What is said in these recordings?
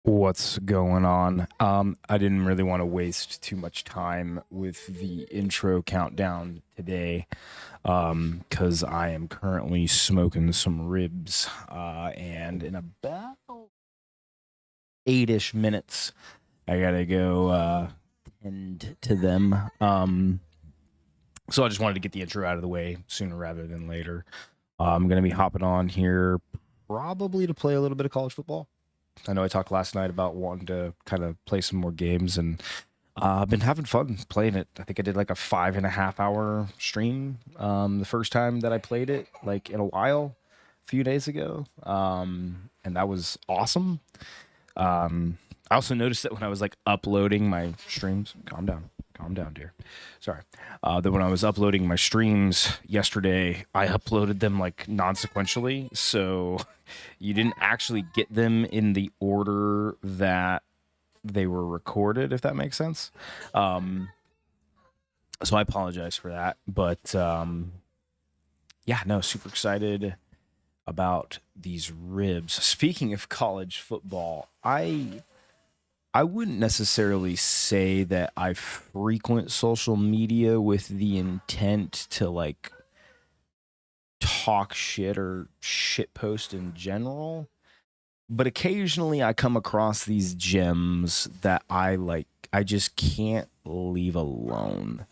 What's going on? I didn't really want to waste too much time with the intro countdown today, because I am currently smoking some ribs, and in about 8-ish minutes, I gotta go tend to them. So I just wanted to get the intro out of the way sooner rather than later. I'm gonna be hopping on here probably to play a little bit of college football. I know I talked last night about wanting to kind of play some more games, and I've been having fun playing it. I think I did like a 5.5 hour stream the first time that I played it, like in a while, a few days ago, and that was awesome. I also noticed that when I was like uploading my streams, calm down, dear. Sorry. That when I was uploading my streams yesterday, I uploaded them like non-sequentially, so you didn't actually get them in the order that they were recorded, if that makes sense. So I apologize for that, but yeah, no, super excited about these ribs. Speaking of college football, I wouldn't necessarily say that I frequent social media with the intent to like talk shit or shit post in general, but occasionally I come across these gems that I just can't leave alone.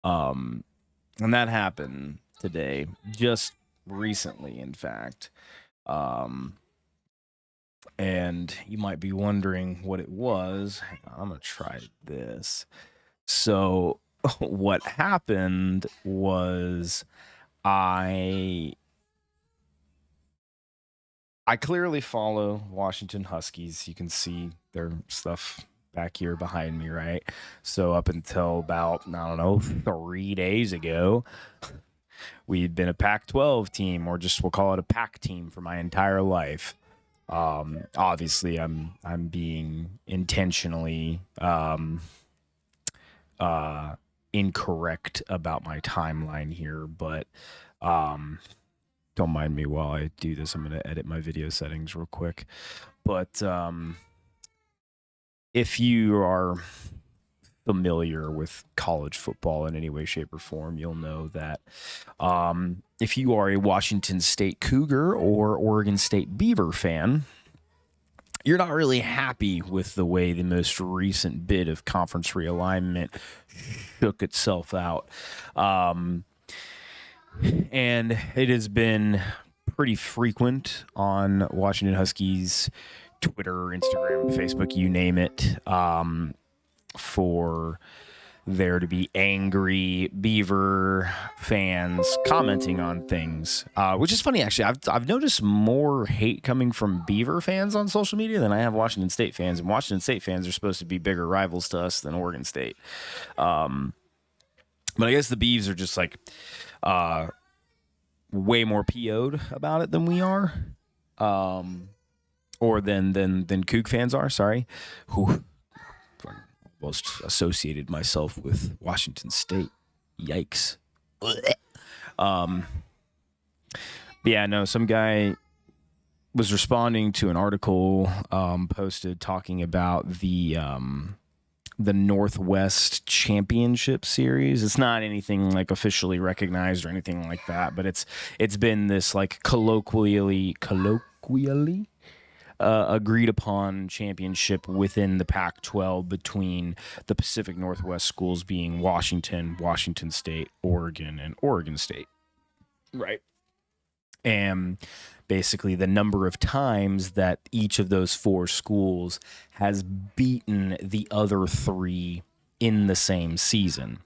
And that happened today, just recently, in fact. Um, and you might be wondering what it was. Hang on, I'm gonna try this. So, what happened was I I clearly follow Washington Huskies. You can see their stuff back here behind me, right? So up until about, I don't know, 3 days ago, we'd been a Pac-12 team, or just we'll call it a Pac team for my entire life. Obviously, I'm being intentionally incorrect about my timeline here, but don't mind me while I do this. I'm going to edit my video settings real quick. But if you are familiar with college football in any way, shape, or form, you'll know that if you are a Washington State Cougar or Oregon State Beaver fan, you're not really happy with the way the most recent bit of conference realignment shook itself out. And it has been pretty frequent on Washington Huskies Twitter, Instagram, Facebook, you name it, for there to be angry Beaver fans commenting on things, which is funny, actually. I've noticed more hate coming from Beaver fans on social media than I have Washington State fans, and Washington State fans are supposed to be bigger rivals to us than Oregon State. But I guess the Beavs are just like way more PO'd about it than we are, or than Coug fans are. Sorry, who almost associated myself with Washington State. Yikes. Yeah, no, some guy was responding to an article posted talking about the Northwest Championship Series. It's not anything like officially recognized or anything like that, but it's been this like colloquially agreed upon championship within the Pac-12 between the Pacific Northwest schools, being Washington, Washington State, Oregon, and Oregon State. Right. And basically the number of times that each of those four schools has beaten the other three in the same season,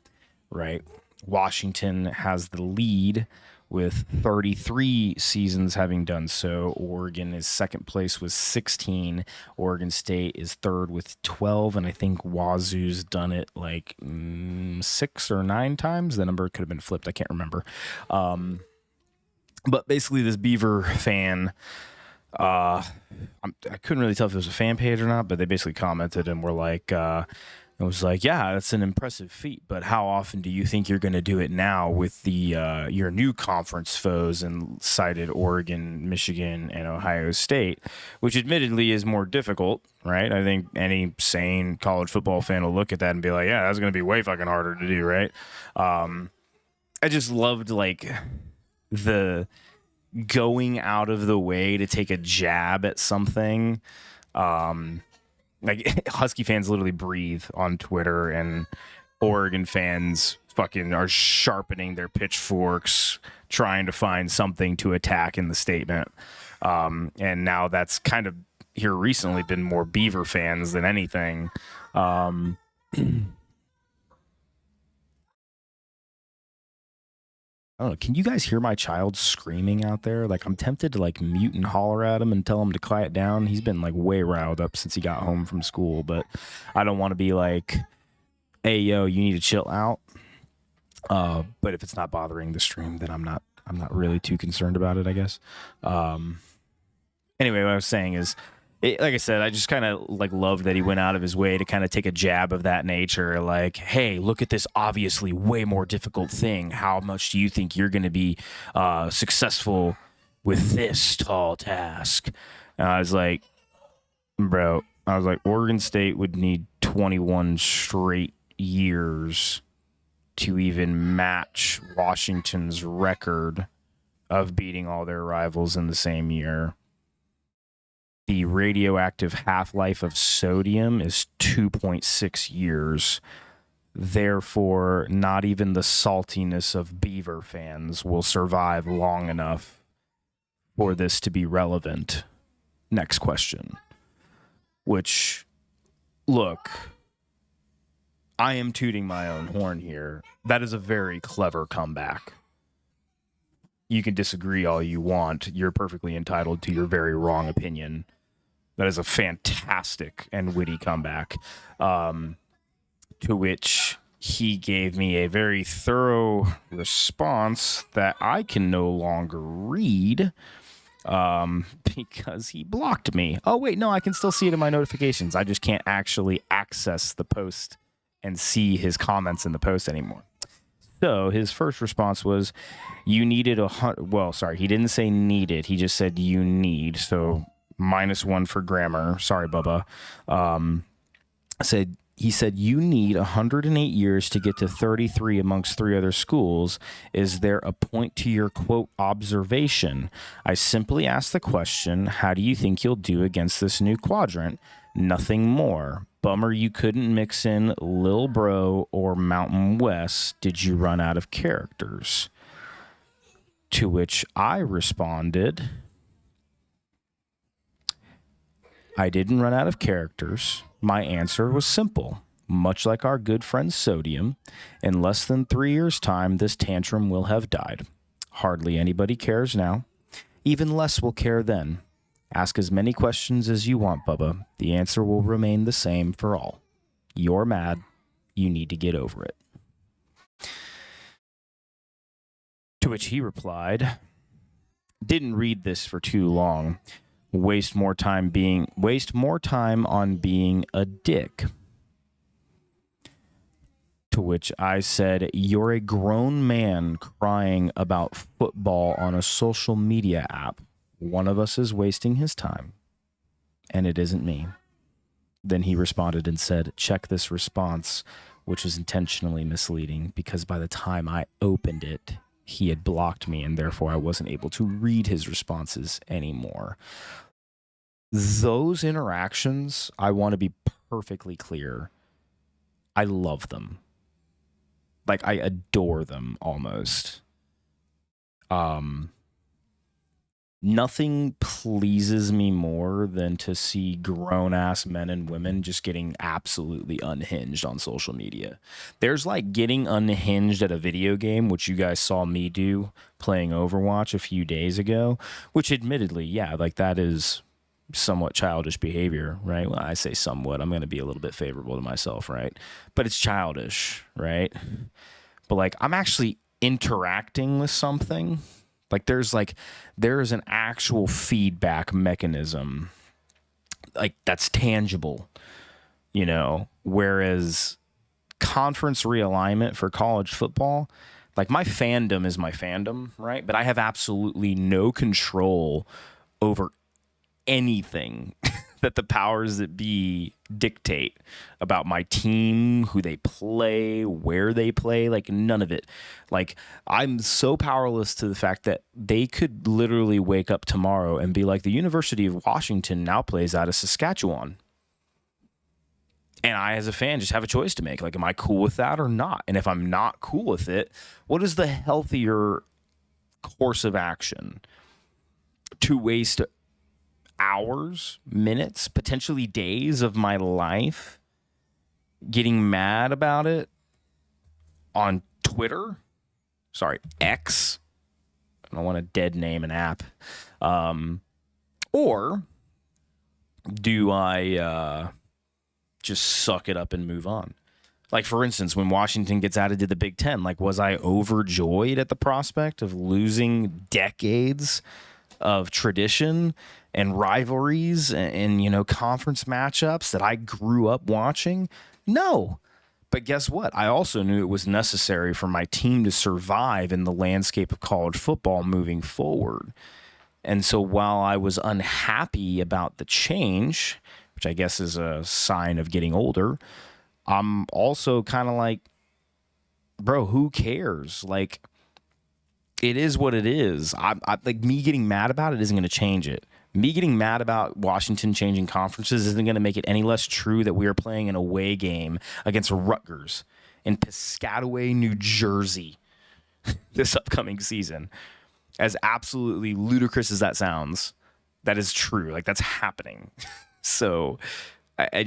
right? Washington has the lead with 33 seasons having done so. Oregon is second place with 16. Oregon State is third with 12, and I think Wazoo's done it like 6 or 9 times. The number could have been flipped. I can't remember. But basically, this Beaver fan, I couldn't really tell if it was a fan page or not, but they basically commented and were like, I was like, yeah, that's an impressive feat, but how often do you think you're going to do it now with the your new conference foes, and cited Oregon, Michigan, and Ohio State, which admittedly is more difficult, right? I think any sane college football fan will look at that and be like, yeah, that's going to be way fucking harder to do, right? I just loved like the going out of the way to take a jab at something. Like Husky fans literally breathe on Twitter, and Oregon fans fucking are sharpening their pitchforks trying to find something to attack in the statement. And now that's kind of here recently been more Beaver fans than anything. I don't know. Can you guys hear my child screaming out there? Like, I'm tempted to like mute and holler at him and tell him to quiet down. He's been like way riled up since he got home from school, but I don't want to be like, "Hey, yo, you need to chill out." But if it's not bothering the stream, then I'm not really too concerned about it, I guess. Anyway, what I was saying is, like I said, I just kind of like loved that he went out of his way to kind of take a jab of that nature. Like, hey, look at this obviously way more difficult thing. How much do you think you're going to be successful with this tall task? And I was like, bro, Oregon State would need 21 straight years to even match Washington's record of beating all their rivals in the same year. The radioactive half-life of sodium is 2.6 years. Therefore, not even the saltiness of Beaver fans will survive long enough for this to be relevant. Next question. Which, look, I am tooting my own horn here. That is a very clever comeback. You can disagree all you want. You're perfectly entitled to your very wrong opinion. That is a fantastic and witty comeback, to which he gave me a very thorough response that I can no longer read because he blocked me. Oh, wait, no, I can still see it in my notifications. I just can't actually access the post and see his comments in the post anymore. So his first response was, you needed well, sorry, he didn't say needed. He just said you need. So -1 for grammar. Sorry, Bubba. He said you need 108 years to get to 33 amongst 3 other schools. Is there a point to your quote observation? I simply asked the question, how do you think you'll do against this new quadrant? Nothing more. Bummer you couldn't mix in Lil Bro or Mountain West. Did you run out of characters? To which I responded, I didn't run out of characters. My answer was simple. Much like our good friend Sodium, in less than 3 years' time, this tantrum will have died. Hardly anybody cares now. Even less will care then. Ask as many questions as you want, Bubba. The answer will remain the same for all. You're mad. You need to get over it. To which he replied, didn't read this for too long. Waste more time on being a dick. To which I said, you're a grown man crying about football on a social media app. One of us is wasting his time, and it isn't me. Then he responded and said, check this response, which was intentionally misleading because by the time I opened it, he had blocked me, and therefore I wasn't able to read his responses anymore. Those interactions, I want to be perfectly clear, I love them. Like, I adore them almost. Nothing pleases me more than to see grown-ass men and women just getting absolutely unhinged on social media. There's like getting unhinged at a video game, which you guys saw me do playing Overwatch a few days ago, which admittedly, yeah, like that is somewhat childish behavior, right? Well, I say somewhat. I'm going to be a little bit favorable to myself, right? But it's childish, right? But like I'm actually interacting with something. Like there's an actual feedback mechanism like that's tangible whereas conference realignment for college football, like my fandom is my fandom, right? But I have absolutely no control over anything that the powers that be dictate about my team, who they play, where they play, like none of it. Like I'm so powerless to the fact that they could literally wake up tomorrow and be like, the University of Washington now plays out of Saskatchewan. And I, as a fan, just have a choice to make. Like, am I cool with that or not? And if I'm not cool with it, what is the healthier course of action? To waste hours, minutes, potentially days of my life getting mad about it on Twitter? Sorry, X. I don't want to dead name an app. Or do I just suck it up and move on? Like, for instance, when Washington gets added to the Big Ten, like, was I overjoyed at the prospect of losing decades of tradition and rivalries and conference matchups that I grew up watching? No. But guess what? I also knew it was necessary for my team to survive in the landscape of college football moving forward. And so while I was unhappy about the change, which I guess is a sign of getting older, I'm also kind of like, bro, who cares? Like, it is what it is. I like, me getting mad about it isn't going to change it. Me getting mad about Washington changing conferences isn't going to make it any less true that we are playing an away game against Rutgers in Piscataway, New Jersey this upcoming season. As absolutely ludicrous as that sounds, that is true. Like, that's happening. So I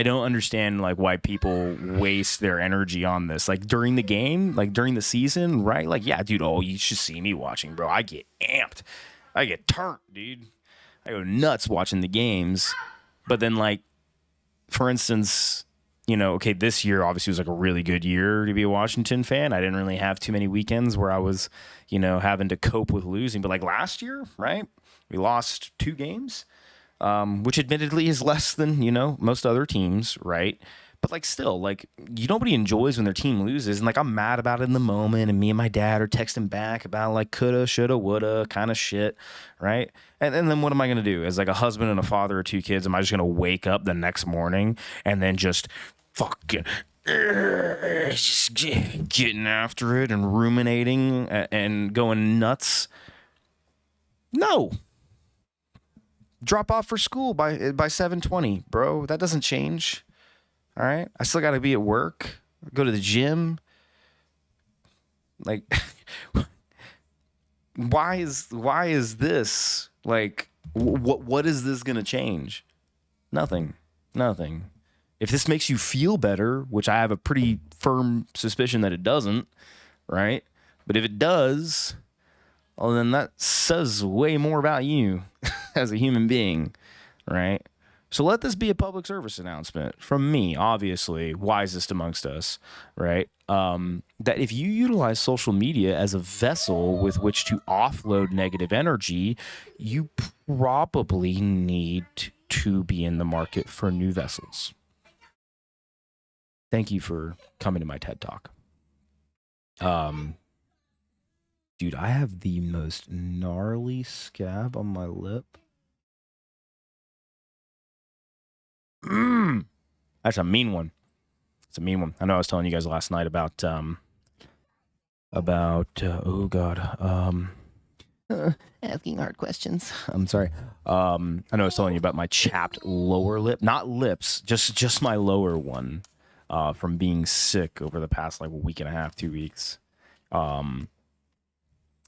don't understand like why people waste their energy on this. Like during the game, like during the season, right? Like, yeah, dude, you should see me watching, bro. I get amped. I get turned, dude. I go nuts watching the games. But then, like, for instance, okay, this year obviously was like a really good year to be a Washington fan. I didn't really have too many weekends where I was, having to cope with losing. But like last year, right? We lost 2 games. Which admittedly is less than, most other teams, right? But like still, like nobody enjoys when their team loses. And like I'm mad about it in the moment. And me and my dad are texting back about like coulda, shoulda, woulda kind of shit, right? And then what am I going to do? As like a husband and a father of 2 kids, am I just going to wake up the next morning and then just fucking just getting after it and ruminating and going nuts? No. Drop off for school by 7:20, bro. That doesn't change. All right. I still got to be at work, go to the gym. Like, why is this like, what is this going to change? Nothing. If this makes you feel better, which I have a pretty firm suspicion that it doesn't, right? But if it does, well, then that says way more about you as a human being, right? So let this be a public service announcement from me, obviously, wisest amongst us, right? That if you utilize social media as a vessel with which to offload negative energy, you probably need to be in the market for new vessels. Thank you for coming to my TED Talk. Dude, I have the most gnarly scab on my lip. That's a mean one. It's a mean one. I know I was telling you guys last night about oh god, asking hard questions. I'm sorry. I know I was telling you about my chapped lower lip, not lips, just my lower one, from being sick over the past like week and a half, 2 weeks.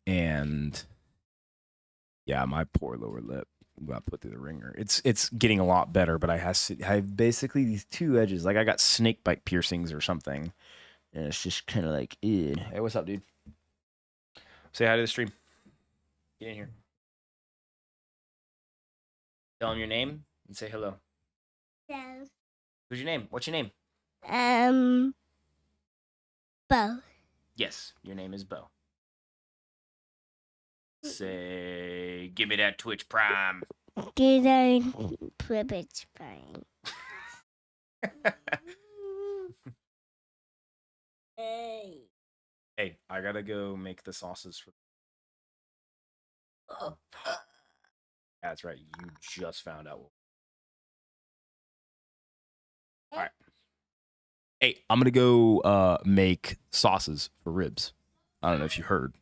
And yeah, my poor lower lip got put through the ringer. It's getting a lot better, but I have basically these 2 edges. Like I got snake bite piercings or something, and it's just kind of like, ew. Hey, what's up, dude? Say hi to the stream. Get in here. Tell him your name and say hello. Hello. Who's your name? What's your name? Bo. Yes, your name is Bo. Say, give me that Twitch Prime. Get on Twitch Prime. Hey. Hey, I gotta go make the sauces for. That's right. You just found out. All right. Hey, I'm gonna go make sauces for ribs. I don't know if you heard.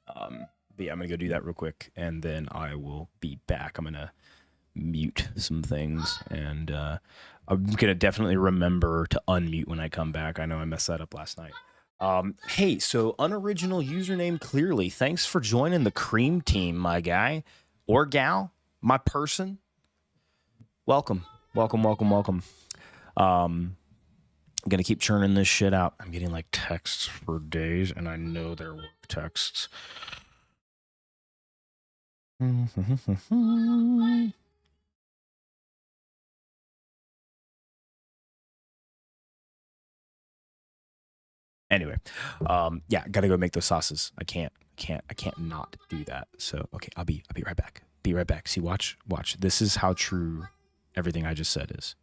But yeah, I'm gonna go do that real quick, and then I will be back. I'm gonna mute some things, and I'm gonna definitely remember to unmute when I come back. I know I messed that up last night. Hey, so unoriginal username clearly. Thanks for joining the cream team, my guy or gal, my person. Welcome, welcome, welcome, welcome. I'm gonna keep churning this shit out. I'm getting like texts for days, and I know they're work texts. Anyway, yeah, gotta go make those sauces. I can't not do that. So okay, I'll be right back. Be right back. See, watch. This is how true everything I just said is.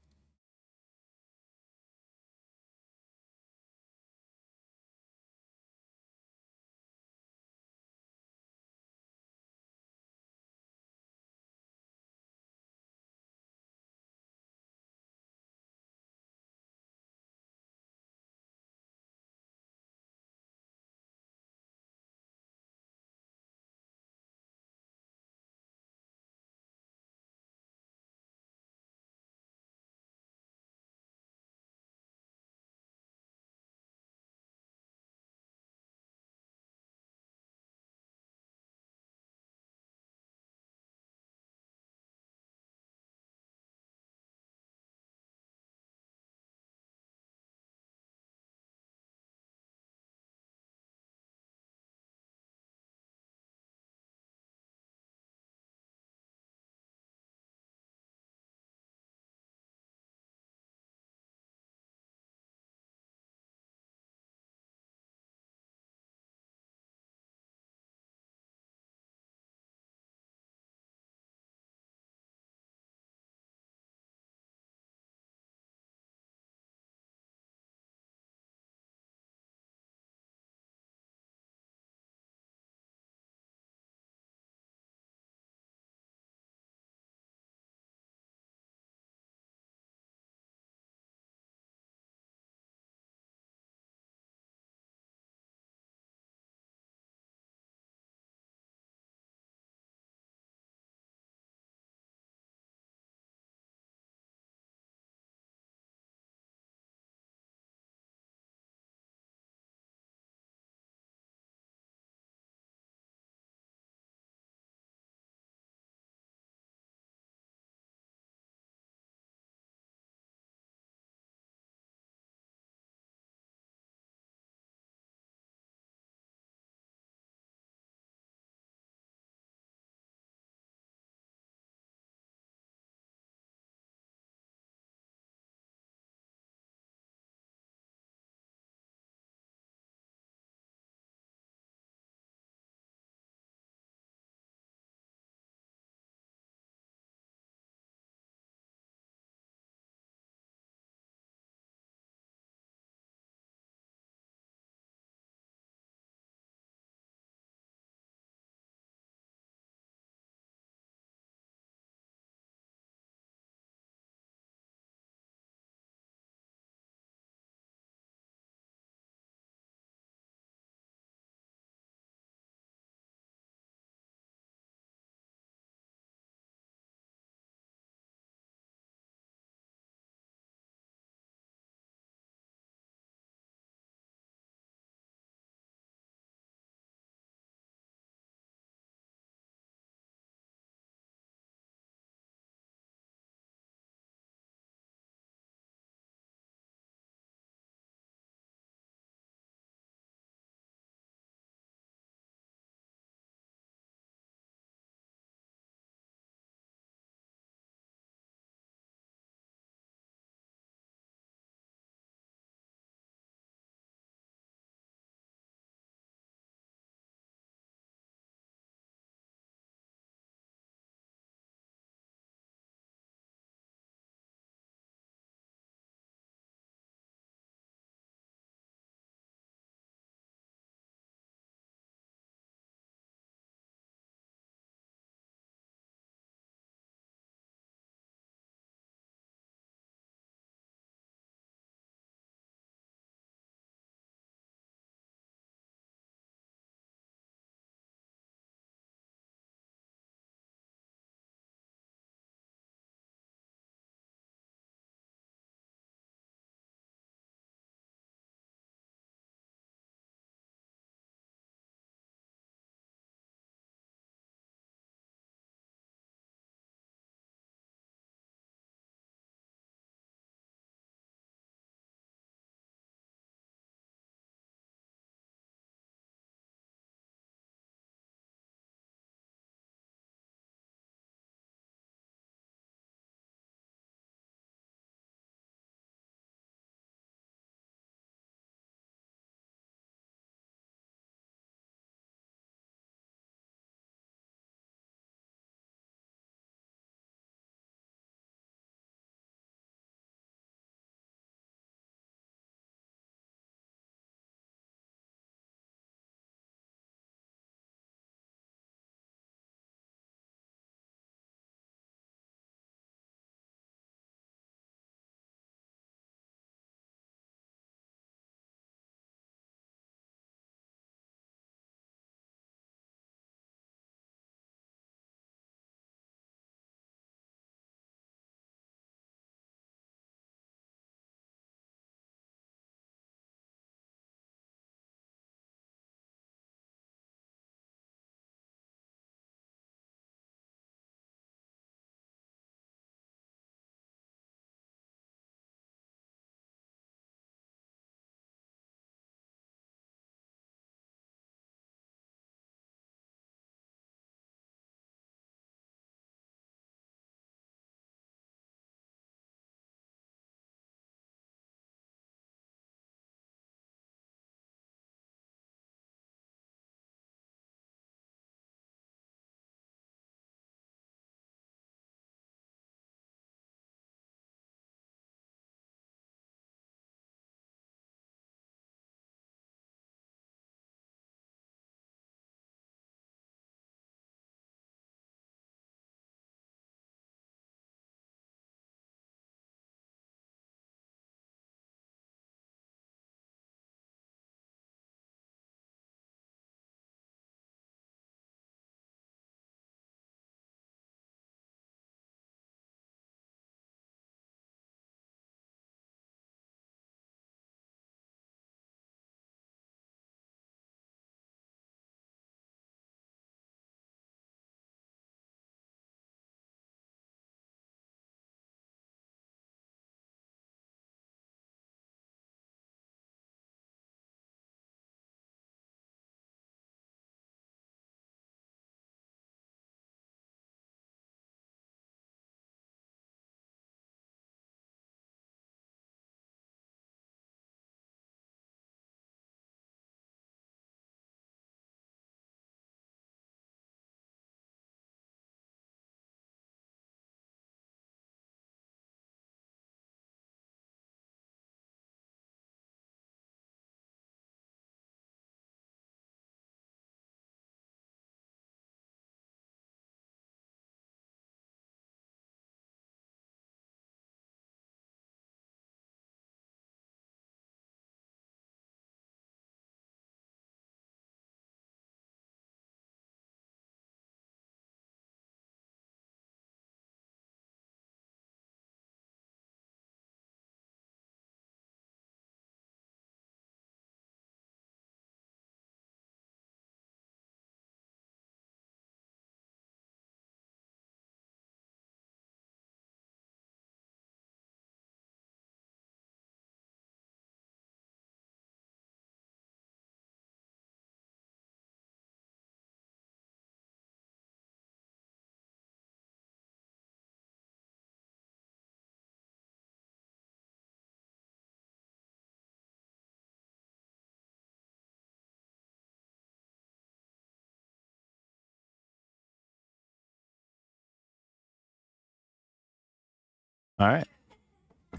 All right.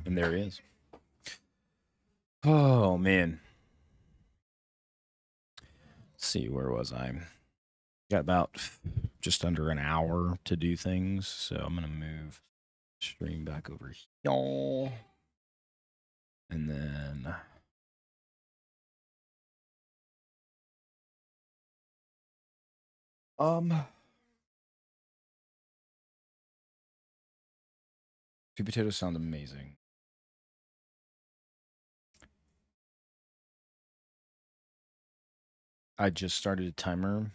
And there he is. Oh, man. Let's see, where was I? Got about just under an hour to do things, so I'm going to move stream back over here. And then... Sweet potatoes sound amazing. I just started a timer.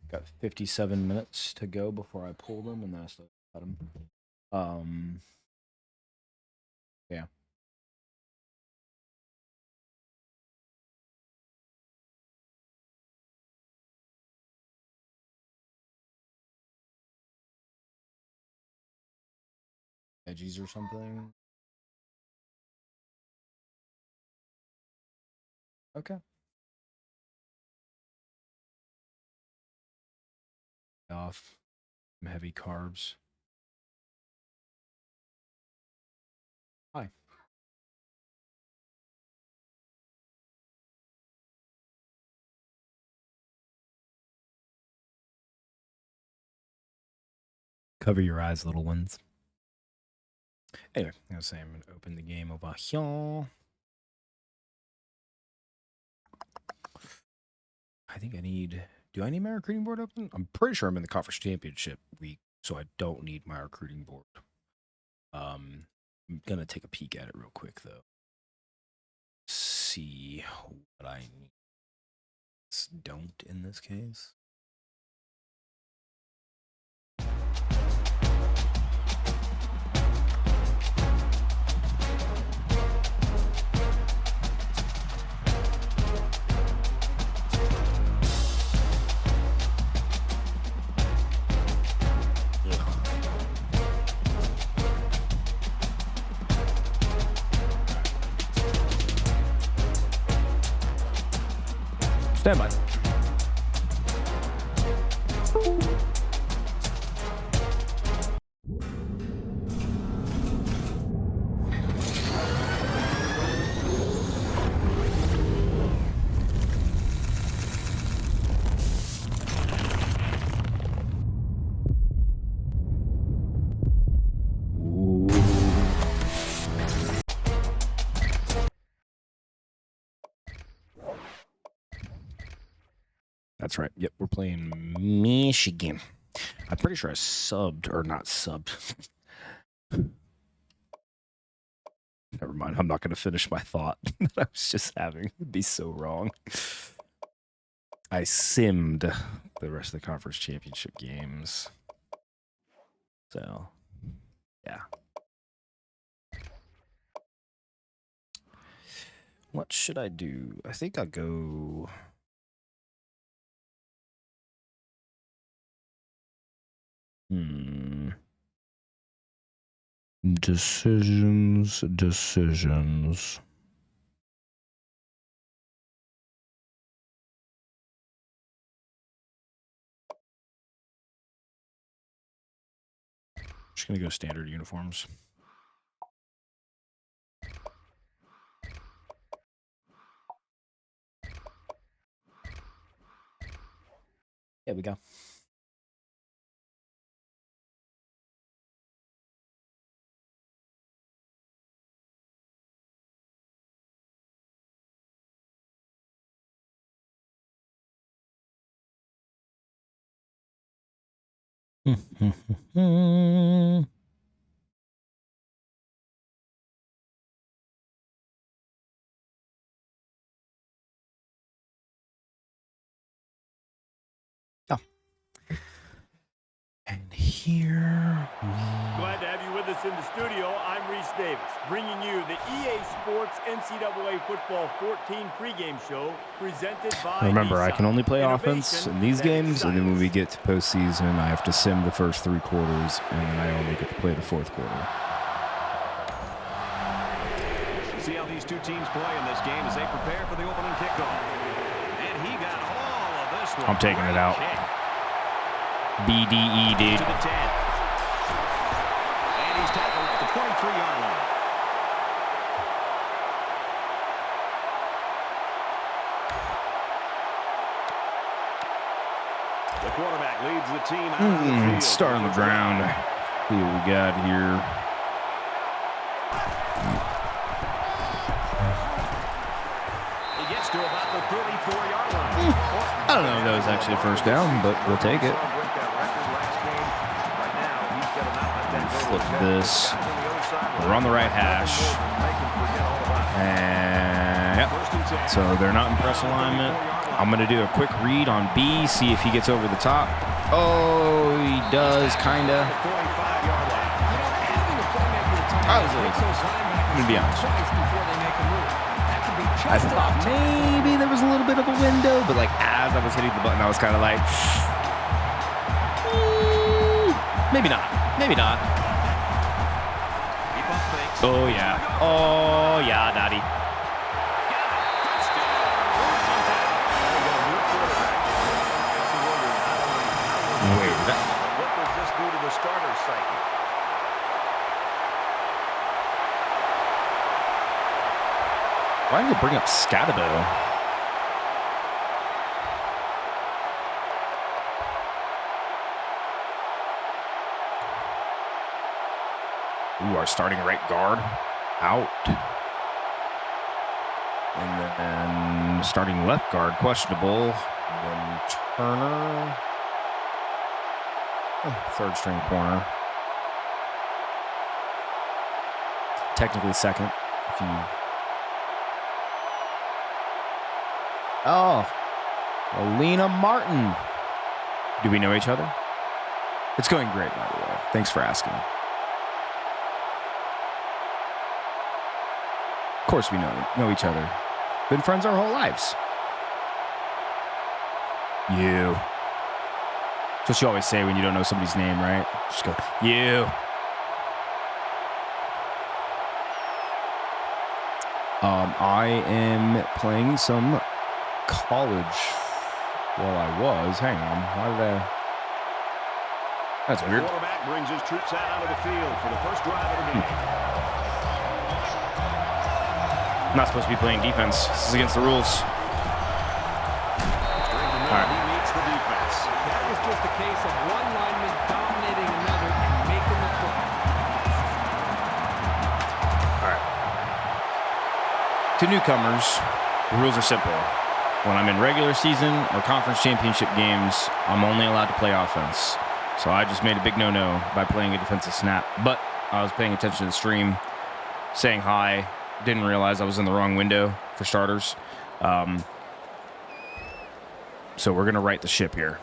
Got 57 minutes to go before I pull them, and then I still got them. Yeah. Veggies or something. Okay. Off some heavy carbs. Hi. Cover your eyes, little ones. Anyway, I was saying I'm going to open the game over here. I think I need... Do I need my recruiting board open? I'm pretty sure I'm in the conference championship week, so I don't need my recruiting board. I'm going to take a peek at it real quick, though. See what I need. Don't in this case. Stand by. That's right. Yep, we're playing Michigan. I'm pretty sure I subbed, or not subbed. Never mind. I'm not going to finish my thought that I was just having. It'd be so wrong. I simmed the rest of the conference championship games. So, yeah. What should I do? I think I'll go... Decisions. Just going to go standard uniforms. There we go. Oh. And here we... Glad to have you with us in the studio. I'm Reese Davis, bringing you the EA Sports NCAA Football 14 pregame show presented by... Remember, I can only play Innovation offense in these games, and then when we get to postseason, I have to sim the first 3 quarters, and then I only get to play the 4th quarter. See how these two teams play in this game as they prepare for the opening kickoff. And he got all of this one. I'm taking it out. BDE, dude. To the 10. And he's tackled at the 23-yard quarterback leads the team out of the field. Start on the ground. See what we got here. He gets to about the 34-yard line. I don't know if that was actually a first down, but we'll take it. Flip this. We're on the right hash. And yep. So they're not in press alignment. I'm going to do a quick read on B, see if he gets over the top. Oh, he does, kind of. I'm going to be honest. I thought maybe there was a little bit of a window, but like as I was hitting the button, I was kind of like, maybe not. Maybe not. Oh, yeah. Oh, yeah, Daddy. Wait, is that... What does this do to the starter's psyche? Why did it bring up Scatabo? Ooh, our starting right guard out. And then starting left guard questionable. And then Turner. Oh, third string corner. Technically second. If you... Oh, Alina Martin. Do we know each other? It's going great, by the way. Thanks for asking. Of course we know each other. Been friends our whole lives. You. That's what you always say when you don't know somebody's name, right? Just go, you. I am playing some college while I was. Hang on. Why did I... That's weird. The quarterback brings his troops out onto the field for the first drive of the game. I'm not supposed to be playing defense. This is against the rules. All right. He meets the defense. That was just a case of one lineman dominating another and making the play. All right. To newcomers, the rules are simple. When I'm in regular season or conference championship games, I'm only allowed to play offense. So I just made a big no-no by playing a defensive snap. But I was paying attention to the stream, saying hi. Didn't realize I was in the wrong window, for starters. So we're going to right the ship here.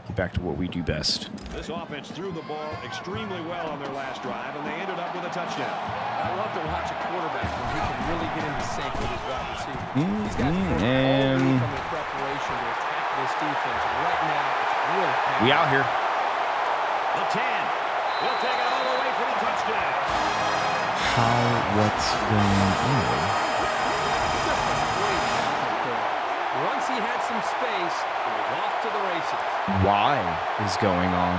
Get back to what we do best. This offense threw the ball extremely well on their last drive, and they ended up with a touchdown. I love to watch a quarterback when he can really get into sync with his wide receiver. He's got to put all from his preparation to attack this defense. Right now, it's really we out here. The 10. We'll take it all the way for the touchdown. What's going on? just a great effort there. Once he had some space, he was off to the races. Why is going on?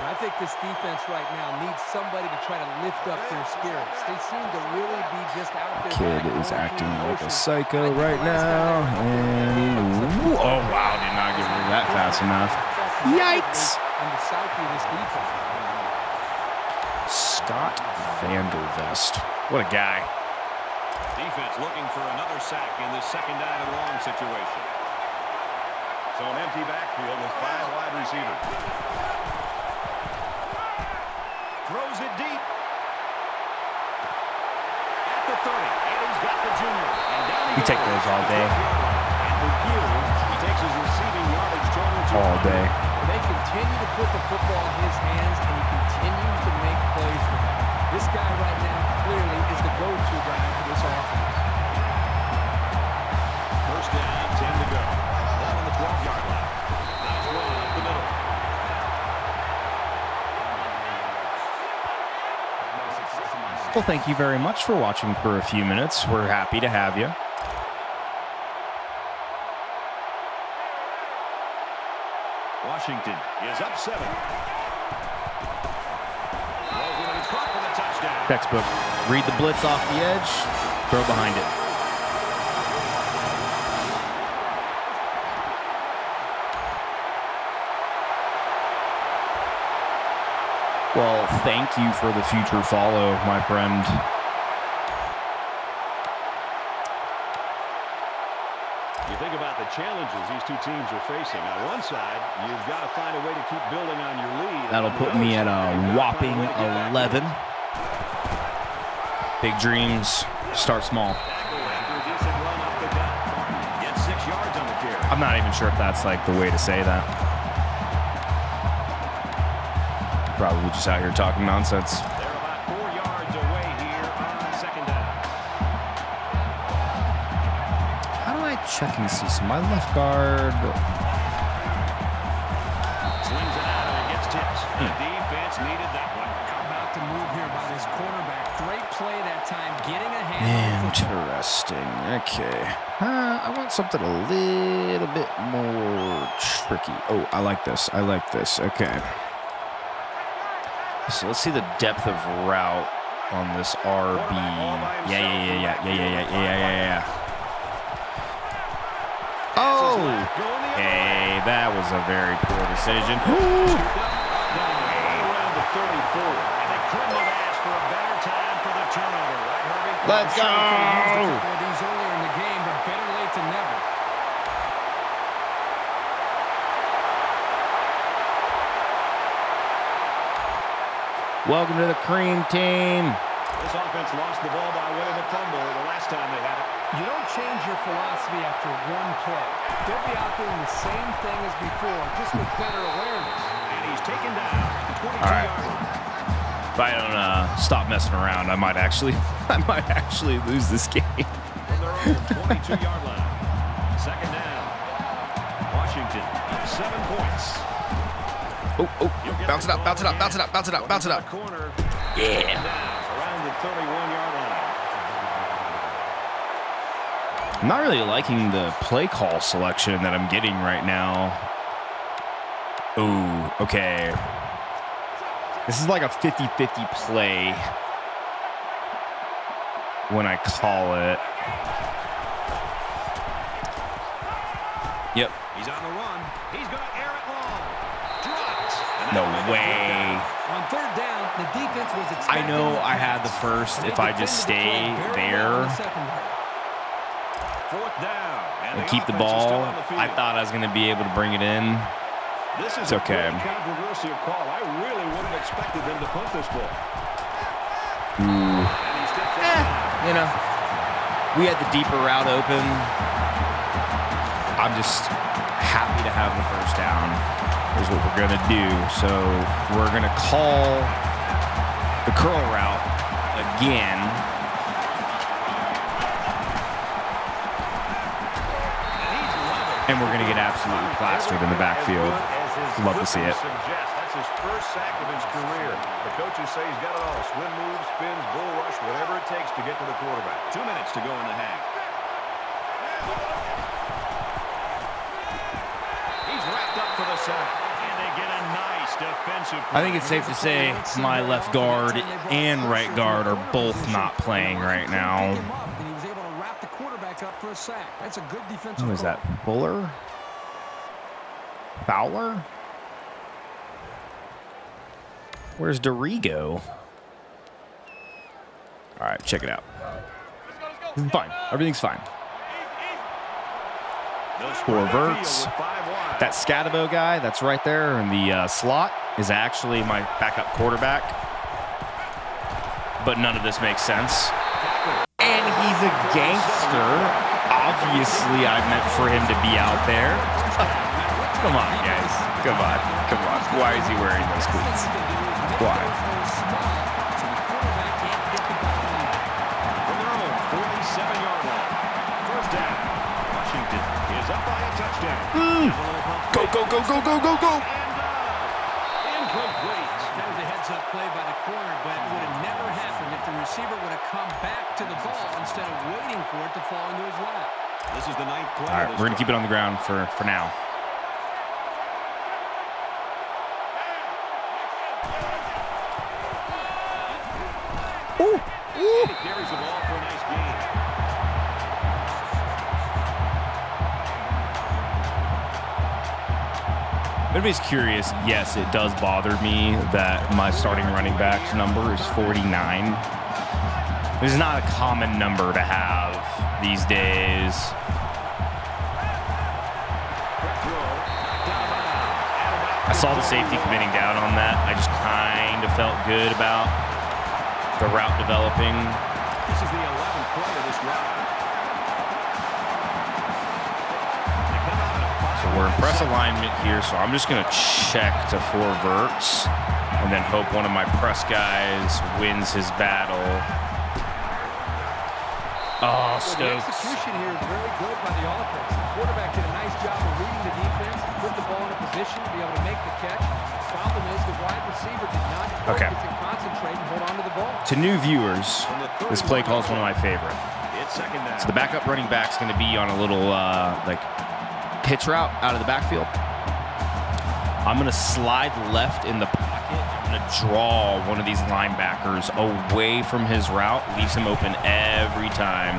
I think this defense right now needs somebody to try to lift up their spirits. They seem to really be just out there. Kid is acting like a psycho right now. And oh wow, did not get rid of that fast enough. Yikes! And the psyche of this defense. Scott Vandervest. What a guy. Defense looking for another sack in this second down and long situation. So an empty backfield with 5 wide receivers. Throws it deep. At the 30. And he's got the junior. And down he We take goes. those all day. And for you, he takes his receiving yardage total to All day. They continue to put the football in his hands, and he continues to make plays for them. This guy right now clearly is the go-to guy for this offense. First down, 10 to go. Ball on the 12-yard line. Nice run up the middle. Well, thank you very much for watching for a few minutes. We're happy to have you. Washington is up 7. It's caught for the touchdown. Textbook. Read the blitz off the edge, throw behind it. Well, thank you for the future follow, my friend. You think about the challenges these two teams are facing. On one side, you've got to find a way to keep building on your lead. That'll put me at a whopping 11. Big dreams, start small. Get 6 yards on the carry. I'm not even sure if that's like the way to say that. Probably just out here talking nonsense. They're about 4 yards away here on second down. How do I check and see? So my left guard. Slings it out and it gets tipped. The defense needed that one. About to move here by this quarterback. Great play that time, getting a hand. Interesting. Okay. I want something a little bit more tricky. Oh, I like this. I like this. Okay. So let's see the depth of route on this RB. Yeah. Oh! Hey, that was a very poor decision. Around the 34. And they couldn't have asked for a better time for the turnover, right, Herbie? Let's go! These earlier in the game, but better late than never. Welcome to the cream team. This offense lost the ball by way of a fumble the last time they had it. You don't change your philosophy after one play. They'll be out doing the same thing as before, just with better awareness. And he's taken down. 22 All right. yards. If I don't stop messing around, I might actually lose this game. From their own 22-yard line. Second down. Washington up 7 points. Bounce it up. Corner. Yeah. Around the 31-yard line. I'm not really liking the play call selection that I'm getting right now. Ooh, okay. This is like a 50-50 play when I call it. Yep. He's on the run. He's going to air it long. Dropped. No way. On third down, the defense was I expecting know the I had the pass. first They if I defended just the play stay very well in the there secondary. Fourth down. and the keep the offense is still ball. on the field. I thought I was going to be able to bring it in. This is It's okay. a pretty controversial call. I really wouldn't have expected them to punt this ball. Ooh. And he steps out. You know, we had the deeper route open. I'm just happy to have the first down. Is what we're going to do. So we're going to call the curl route again. And we're going to get absolutely plastered in the backfield. Love to see it. That's his first sack of his career. The coaches say he's got it all. Swim moves, spins, bull rush, whatever it takes to get to the quarterback. 2 minutes to go in the half. He's wrapped up for the sack. And they get a nice defensive play. I think it's safe to say my left guard and right guard are both not playing right now. He was able to wrap the quarterback up for a sack. That's a good defensive Who is call. that? Buller? Fowler? Where's Dorigo? All right, check it out. Fine. Everything's fine. Four verts. That Scatabo guy that's right there in the slot is actually my backup quarterback. But none of this makes sense. And he's a gangster. Obviously, I meant for him to be out there. Come on, guys. Come on. Come on. Why is he wearing those cleats? Why? From their own 47-yard line. First down. Washington is up by a touchdown. Go, go, go, go, go, go, go. Incomplete. That was a heads-up play by the corner, but it would have never happened if the receiver would have come back to the ball instead of waiting for it to fall into his lap. This is the ninth play. All right, we're going to keep it on the ground for now. Ooh. And he carries the ball for a nice gain. If anybody's curious, yes, it does bother me that my starting running back's number is 49. This is not a common number to have these days. I saw the safety committing down on that. I just kind of felt good about the route developing. This is the 11th play of this drive. So we're in press alignment here, so I'm just going to check to 4 verts and then hope one of my press guys wins his battle. Oh, Well, the Stokes. execution here is very good by the offense. The quarterback did a nice job of reading the defense, put the ball in a position to be able to make the catch. The problem is the wide receiver did not focus and concentrate and hold on to the ball. To new viewers, this play call is one of my favorite. It's second down. So the backup running back's going to be on a little like pitch route out of the backfield. I'm going to slide left in the pocket. I'm going to draw one of these linebackers away from his route, leaves him open every time.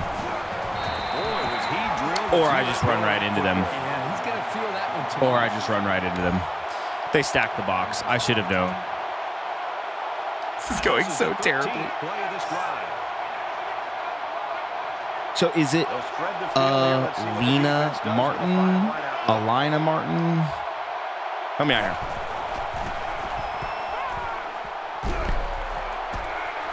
Boy, was he drilled. Or I just run right into them. Yeah, he's going to feel that one too. Or I just run right into them. They stacked the box. I should have known. This is going so terribly. Play of this drive. So is it They'll spread the field here. Let's see what the Lena defense does Martin? with the 5 wide out. Alina Martin? Help me out here.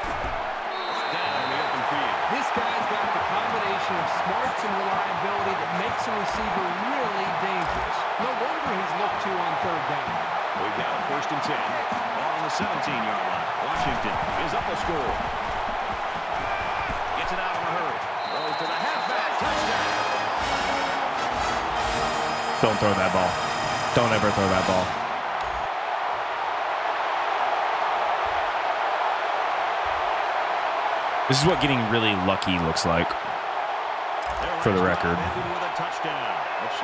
Down in the open field. This guy's got the combination of smarts and reliability that makes a receiver really dangerous. No wonder he's looked to on 3rd down. We've got a 1st and 10. Ball on the 17-yard line. Washington is up a score. Gets it out in a hurry. Throws to the halfback. Touchdown. Don't throw that ball. Don't ever throw that ball. This is what getting really lucky looks like. For the record.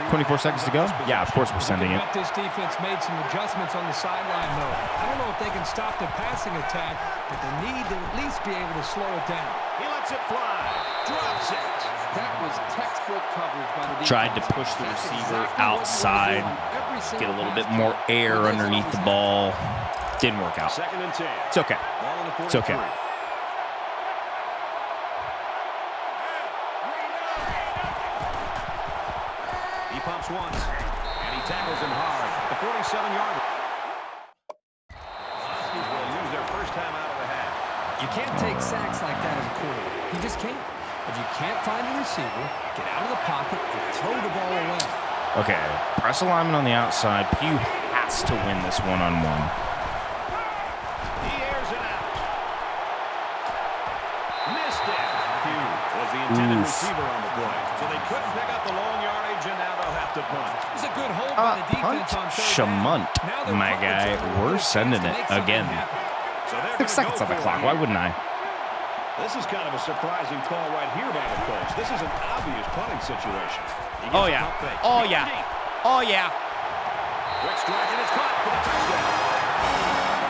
24 seconds to go? Yeah, of course we're sending it. Bet this defense made some adjustments on the sideline, though. I don't know if they can stop the passing attack, but they need to at least be able to slow it down. He lets it fly. Drops it. That was textbook coverage by the defense. Tried to push the That's receiver exactly what outside, every get a single little bit pass. more air underneath the ball. Didn't work out. 2nd and 10. It's okay. Ball on the 43. It's okay. He pumps once, and he tackles him hard. The 47-yard. Huskies will lose their first time out of the half. You can't take sacks like that as a quarterback. You just can't. If you can't find a receiver, get out of the pocket and throw the ball away. Okay, press alignment on the outside. Pugh has to win this one-on-one. He airs it out. Missed it. Pugh was the intended receiver on the play, so they couldn't pick up the long yardage, and now they'll have to punt. It's a good hold by the defense on 3rd Shamunt, down. Now they're my punting guy. to We're a sending chance to it make something again. happen. So they're 6 seconds gonna on the go clock. for Why it. wouldn't I? This is kind of a surprising call right here by the coach. This is an obvious punting situation. He gets Oh, a yeah. pump fake. Oh, Deep, yeah. deep. Oh, yeah. Quick strike, and it's caught for the touchdown.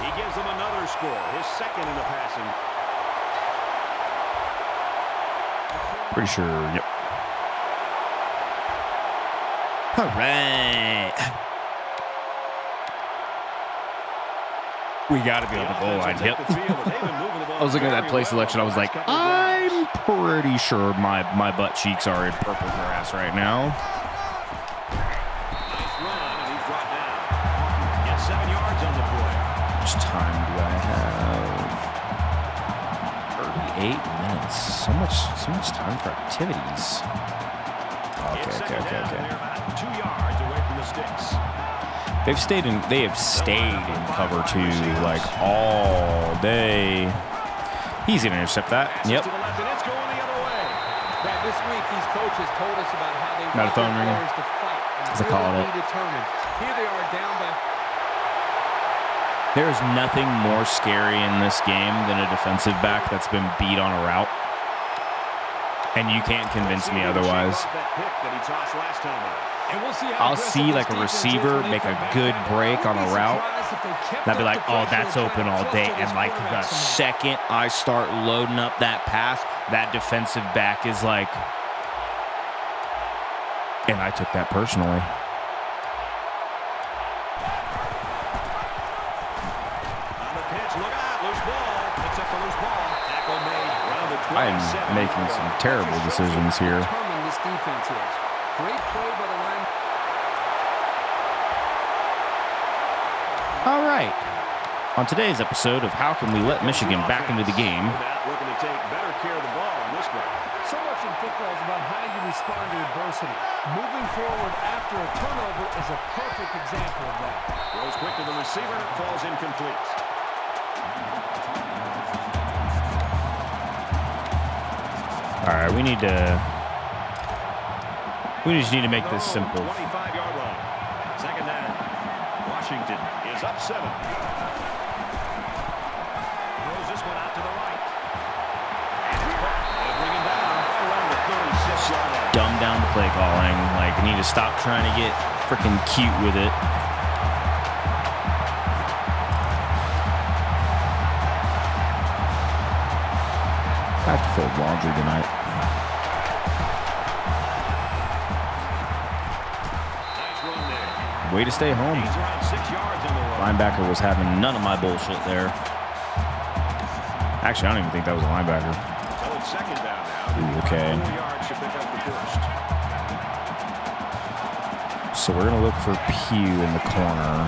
He gives them another score, his 2nd in the passing. Pretty sure, yep. All right. We got to be on the goal line. Yep. I was looking at that play selection. I was like, I'm pretty sure my butt cheeks are in purple grass right now. Nice run, and he's brought down. Gets 7 yards on the play. How much time do I have? 38 minutes. So much time for activities. It's Okay. second down, and they're about 2 yards away from the sticks. They have stayed in cover 2 like all day. He's gonna intercept that. Yep. To the left, and it's going the other way. Brad, this week these coaches told us about how they Not a want phone their ringing. players to fight and As I call really it. be determined. Here they are down by. There is nothing more scary in this game than a defensive back that's been beat on a route. And you can't convince me otherwise. That pick that he tossed last time out. I'll see like a receiver make a good break on a route, and I'd be like, oh, that's open all day. And like the second I start loading up that pass, that defensive back is like, and I took that personally. I am making some terrible decisions here. All right. On today's episode of How Can We Let Michigan Back into the Game? Looking to take better care of the ball on this drive. So much in football is about how you respond to adversity. Moving forward after a turnover is a perfect example of that. Goes quick to the receiver, falls incomplete. All right, we just need to make this simple. 25-yard line. Second down. Washington is up 7. Throws this one out to the right. And they'll bring him down around the 36-yard line. Dumb down the play calling. Like, I need to stop trying to get freaking cute with it. I have to fold laundry tonight. Nice run there. Way to stay home. He's around 6 yards on the run. Linebacker was having none of my bullshit there. Actually, I don't even think that was a linebacker. So it's second down now. Ooh, okay. 4 yards to pick up the first. So we're going to look for Pugh in the corner.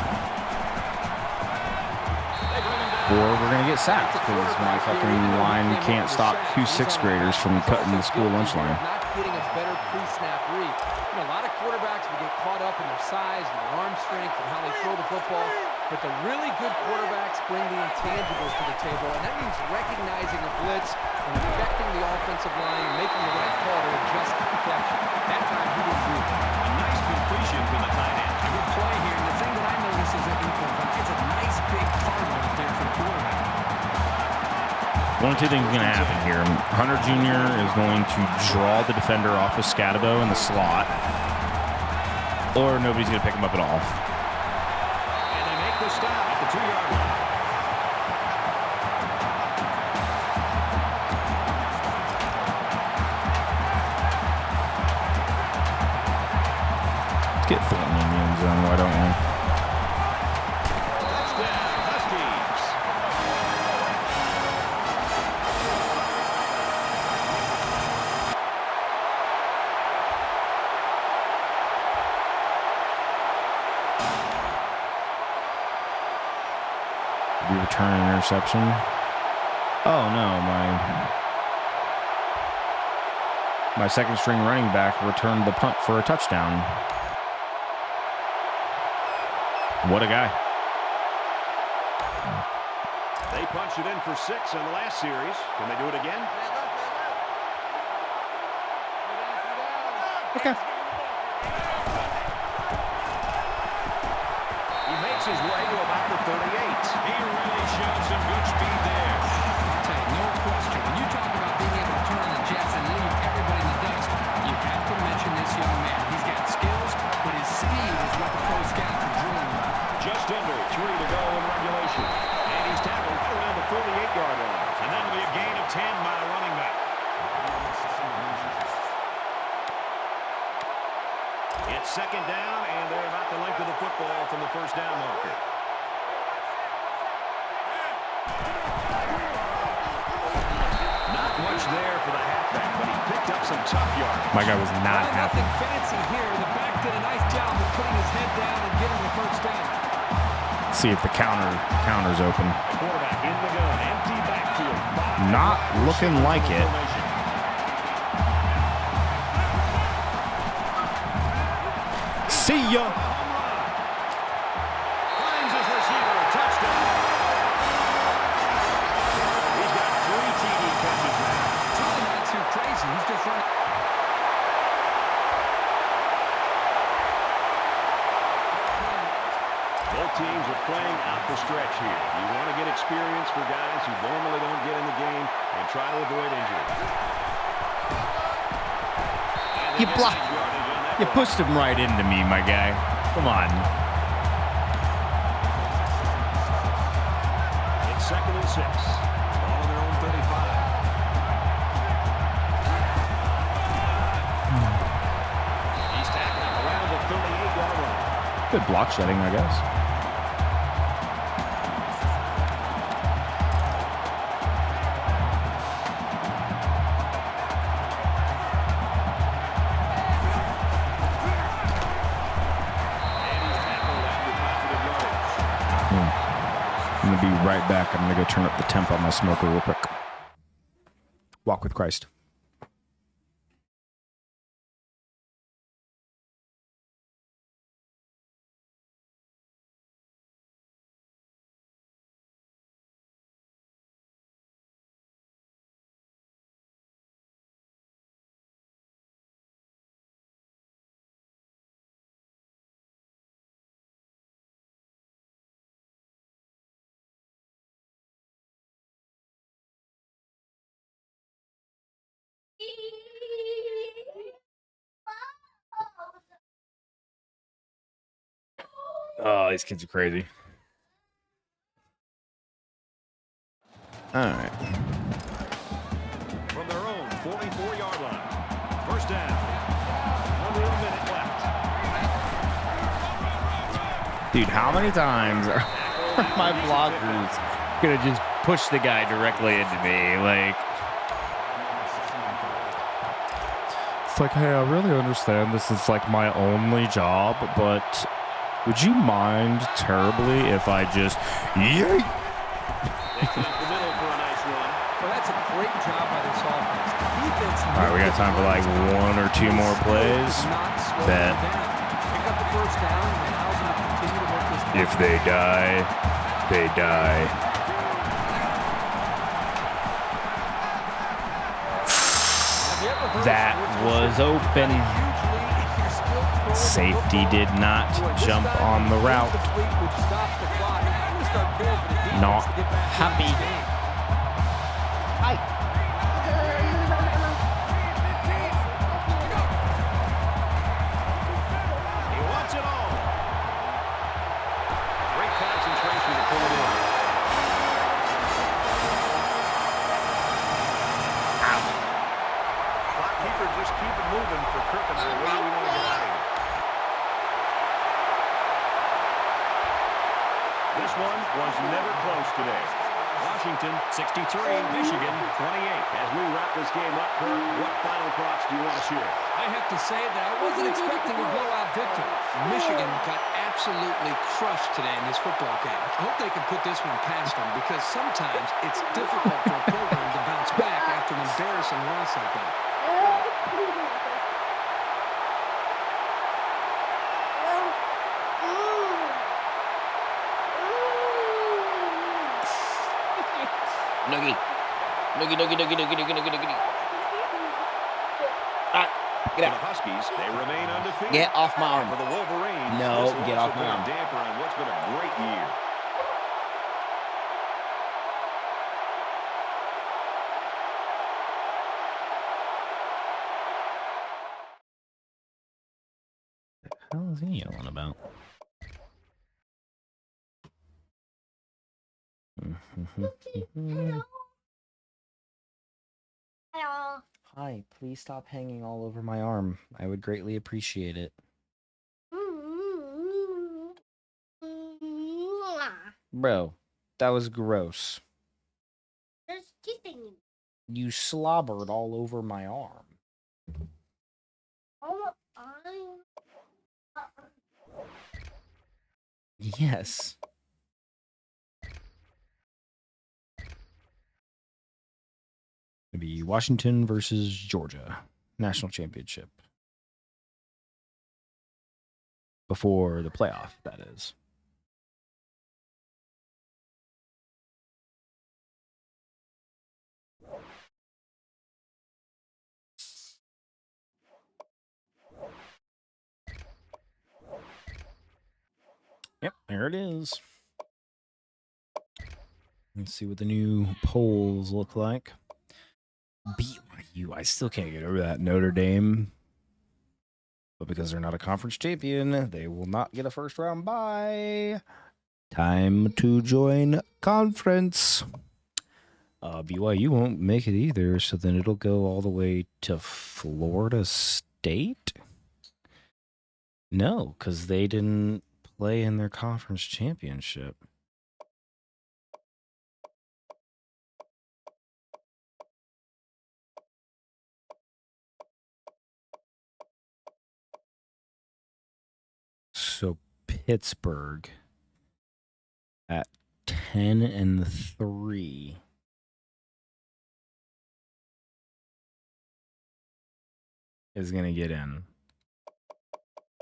Or we're going to get sacked because my fucking line can't stop 2 6th graders from cutting the school lunch line. Not getting a better pre-snap read. You know, a lot of quarterbacks will get caught up in their size and their arm strength and how they throw the football. But the really good quarterbacks bring the intangibles to the table, and that means recognizing a blitz and affecting the offensive line and making the right call to adjust the protection. That time he didn't do it. A nice completion from the tight end. A good play here, and the thing that I notice is that he provides a nice big target up there for the quarterback. One of two things is going to happen here. Hunter Jr. is going to draw the defender off of Scatabo in the slot, or nobody's going to pick him up at all. And they make the stop at the 2-yard line. Let's get Thornton in the end zone, why don't we? Touchdown, Huskies. We return an interception. Oh no, my second string running back returned the punt for a touchdown. What a guy. They punched it in for 6 in the last series. Can they do it again? Okay. He makes his way to about the 38. He really showed some good speed there. I'll tell you, no question. When you talk about being able to turn on the Jets and leave everybody in the dust, you have to mention this young man. He's got skills, but his speed is what the pro scouts are drilling on. Just under 3 to go in regulation. And he's tackled around the 48-yard line. And that'll be a gain of 10 by the running back. It's second down, and they're about the length of the football from the first down marker. Not much there for the halfback, but he picked up some tough yards. My guy was not happy. Nothing fancy here. The back did a nice job of putting his head down and getting the first down. See if the counter's open. The quarterback in the gun, empty backfield. Not looking like it. See ya. Finds his receiver, touchdown. He's got 3 TD catches now. It's really not too crazy. He's just running. Both teams are playing out the stretch here. You want to get experience for guys who normally don't get in the game and try to avoid injury. You block. Yardage on that You pushed him right into me, my guy. Come on. It's 2nd and 6. Ball on their own 35. He's tackling around the 38-yard line. Good block shedding, I guess. I'm going to be right back. I'm going to go turn up the temp on my smoker real quick. Walk with Christ. Oh, these kids are crazy. All right. From their own 44-yard line. First down. Under a minute left. Dude, how many times are my blockers going to just push the guy directly into me? Like, it's like, hey, I really understand this is like my only job, but would you mind terribly if I just yeet? Well, that's a great job by this offense. Defense. All right, we got time for like 1 or 2 more plays. Bet. Pick up the first down and allows them to continue to work this. If they die, they die. That was open. Safety did not jump on the route. Not happy. He wants it all. Great concentration to pull it in. Clock keeper, just keep it moving for Kirkland. Where do we want to get out of here? This one was never close today. Washington 63, Michigan 28. As we wrap this game up, Kirk, what final thoughts do you want to share? I have to say that I wasn't expecting a blowout victory. Michigan got absolutely crushed today in this football game. I hope they can put this one past them because sometimes it's difficult for a program to bounce back after an embarrassing loss like that. Noogie. Noogie, noogie, noogie, noogie, noogie, noogie, noogie. All right, get For the out. Huskies, they remain undefeated. Get off my arm. For the Wolverines, No, this will get also off my put a arm. damper on what's been a great year. What the hell is he yelling about? Hello. Hi, please stop hanging all over my arm. I would greatly appreciate it. Bro, that was gross. There's kissing. You slobbered all over my arm. Oh, Yes. It'd be Washington versus Georgia. National championship. Before the playoff, that is. Yep, there it is. Let's see what the new polls look like. BYU, I still can't get over that. Notre Dame But because they're not a conference champion, they will not get a first round bye. Time to join conference. BYU won't make it either, so then it'll go all the way to Florida State? No, because they didn't play in their conference championship. So Pittsburgh at 10-3 is going to get in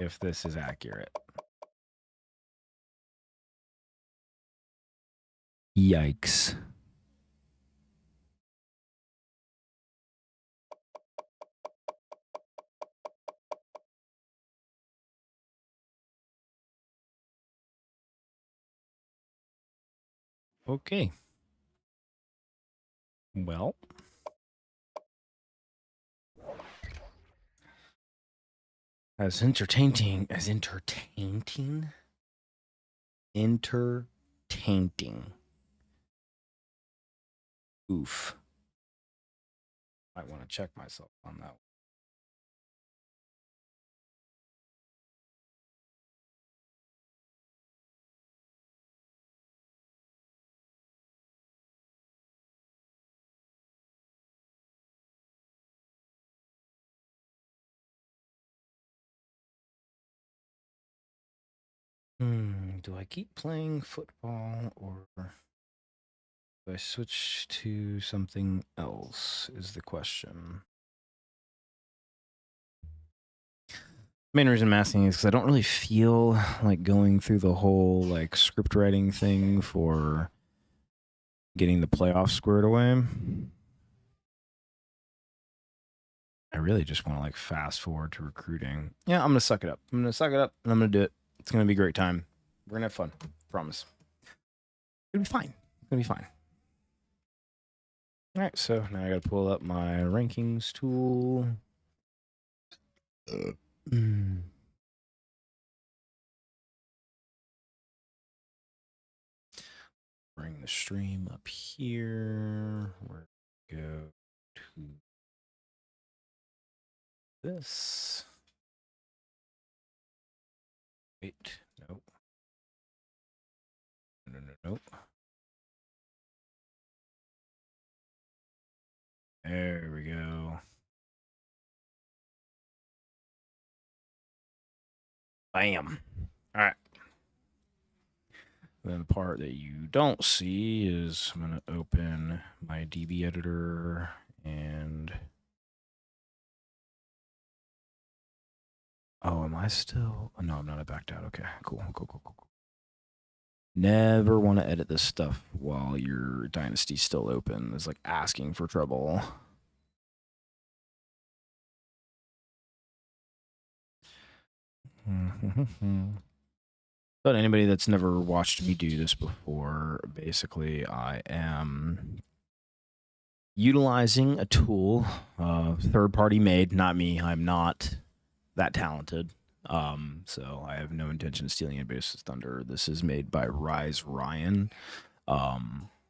if this is accurate. Yikes. Okay. Well, as entertaining. Oof. Might want to check myself on that one. Do I keep playing football or do I switch to something else is the question. Main reason I'm asking is because I don't really feel like going through the whole like script writing thing for getting the playoffs squared away. I really just want to like fast forward to recruiting. Yeah, I'm gonna suck it up. I'm gonna suck it up and I'm gonna do it. It's gonna be a great time. We're gonna have fun. Promise. It'll be fine. It'll be fine. All right, so now I gotta pull up my rankings tool. Bring the stream up here. We're gonna go to this. Wait, nope. Nope. There we go. Bam. All right. Then the part that you don't see is I'm going to open my DB editor and... Oh, am I still... Oh, no, I'm not. I backed out. Okay, cool. Never want to edit this stuff while your dynasty's still open. It's like asking for trouble. But anybody that's never watched me do this before, basically I am utilizing a tool, third-party made, not me. I'm not that talented. So I have no intention of stealing anybody's thunder. This is made by Rise Ryan,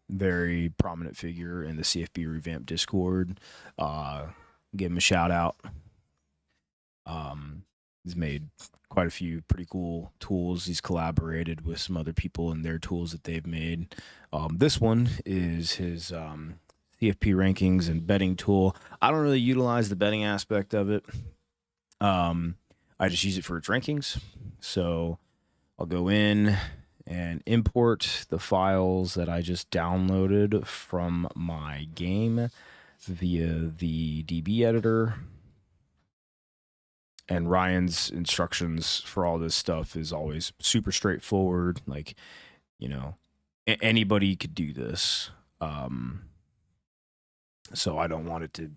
very prominent figure in the CFB Revamp Discord. Give him a shout out. He's made quite a few pretty cool tools. He's collaborated with some other people in their tools that they've made. This one is his CFP rankings and betting tool. I don't really utilize the betting aspect of it. I just use it for its rankings. So I'll go in and import the files that I just downloaded from my game via the DB editor. And Ryan's instructions for all this stuff is always super straightforward. Like, you know, anybody could do this. So I don't want it to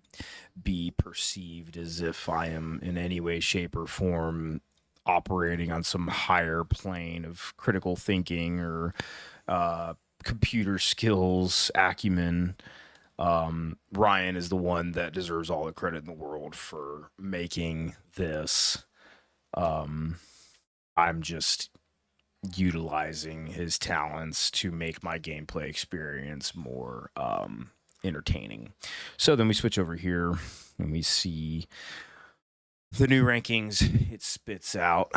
be perceived as if I am in any way, shape, or form operating on some higher plane of critical thinking or computer skills, acumen. Ryan is the one that deserves all the credit in the world for making this. I'm just utilizing his talents to make my gameplay experience more entertaining. So then we switch over here and we see the new rankings it spits out.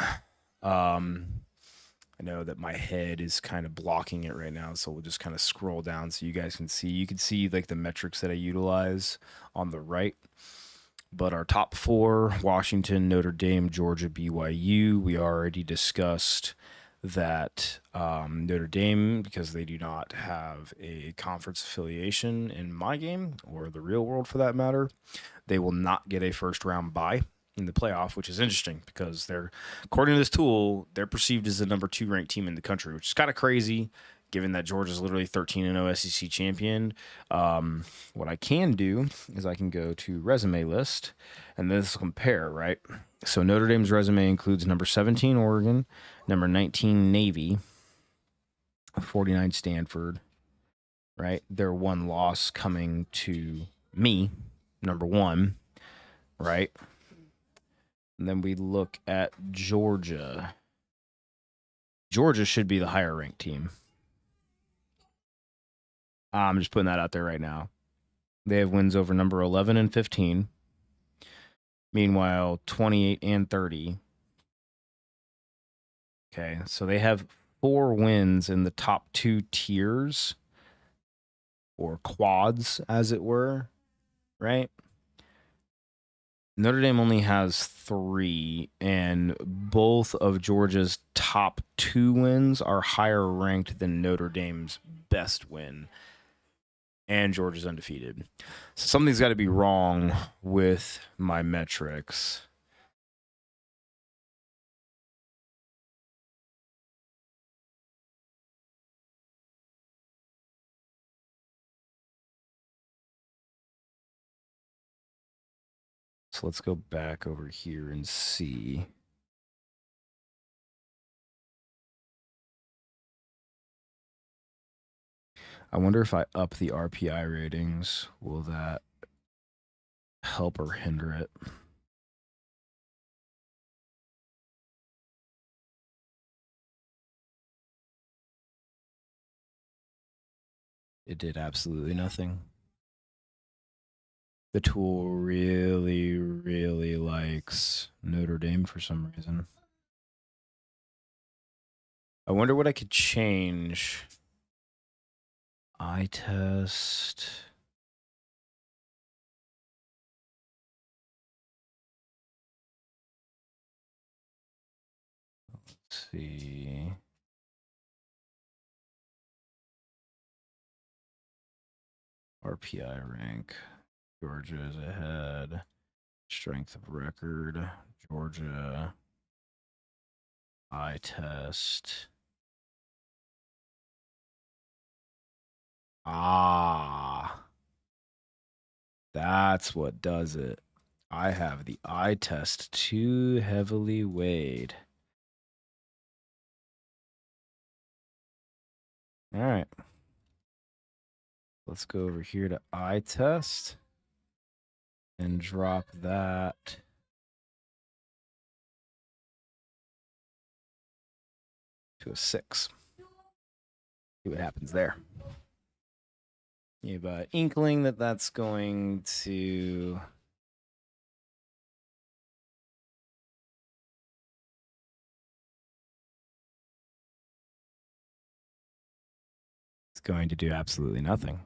I know that my head is kind of blocking it right now, so we'll just kind of scroll down so you guys can see. You can see like the metrics that I utilize on the right. But our top four, Washington, Notre Dame, Georgia, BYU, we already discussed that Notre Dame, because they do not have a conference affiliation in my game, or the real world for that matter, they will not get a first round bye in the playoff, which is interesting because they're, according to this tool, they're perceived as the number 2 ranked team in the country, which is kind of crazy given that Georgia's literally 13-0 SEC champion. What I can do is I can go to resume list and this will compare, right? So Notre Dame's resume includes number 17 Oregon, number 19 Navy, 49 Stanford, right? Their one loss coming to me, number 1, right? And then we look at Georgia. Georgia should be the higher ranked team. I'm just putting that out there right now. They have wins over number 11 and 15. Meanwhile, 28 and 30. Okay, so they have 4 wins in the top 2 tiers, or quads, as it were, right? Notre Dame only has 3, and both of Georgia's top 2 wins are higher ranked than Notre Dame's best win. And Georgia's undefeated. So something's got to be wrong with my metrics. So let's go back over here and see. I wonder if I up the RPI ratings, will that help or hinder it? It did absolutely nothing. The tool really, really likes Notre Dame for some reason. I wonder what I could change. Eye test. Let's see. RPI rank. Georgia is ahead. Strength of record. Georgia. Eye test. Ah. That's what does it. I have the eye test too heavily weighed. All right. Let's go over here to eye test and drop that to a 6. See what happens there. You have an inkling that that's going to going to do absolutely nothing.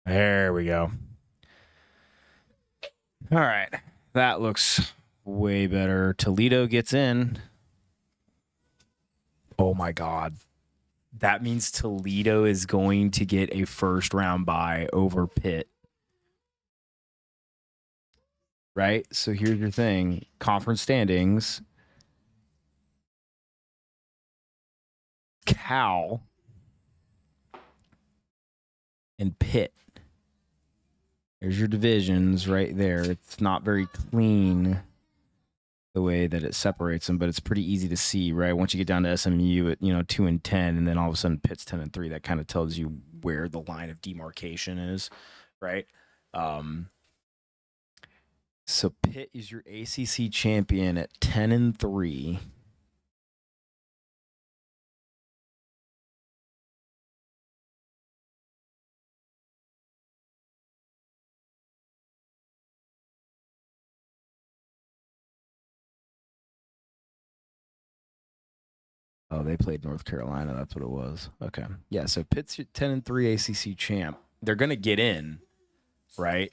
There we go. All right. That looks way better. Toledo gets in. Oh my God. That means Toledo is going to get a first round bye over Pitt. Right? So here's your thing. Conference standings. Cal and Pitt. There's your divisions right there. It's not very clean. the way that it separates them, but it's pretty easy to see, right? Once you get down to SMU at 2-10, and then all of a sudden Pitt's 10-3, that kind of tells you where the line of demarcation is, right? So Pitt is your ACC champion at 10-3. Oh, they played North Carolina. That's what it was. Okay. Yeah, so Pitt's your 10-3 ACC champ. They're going to get in, right?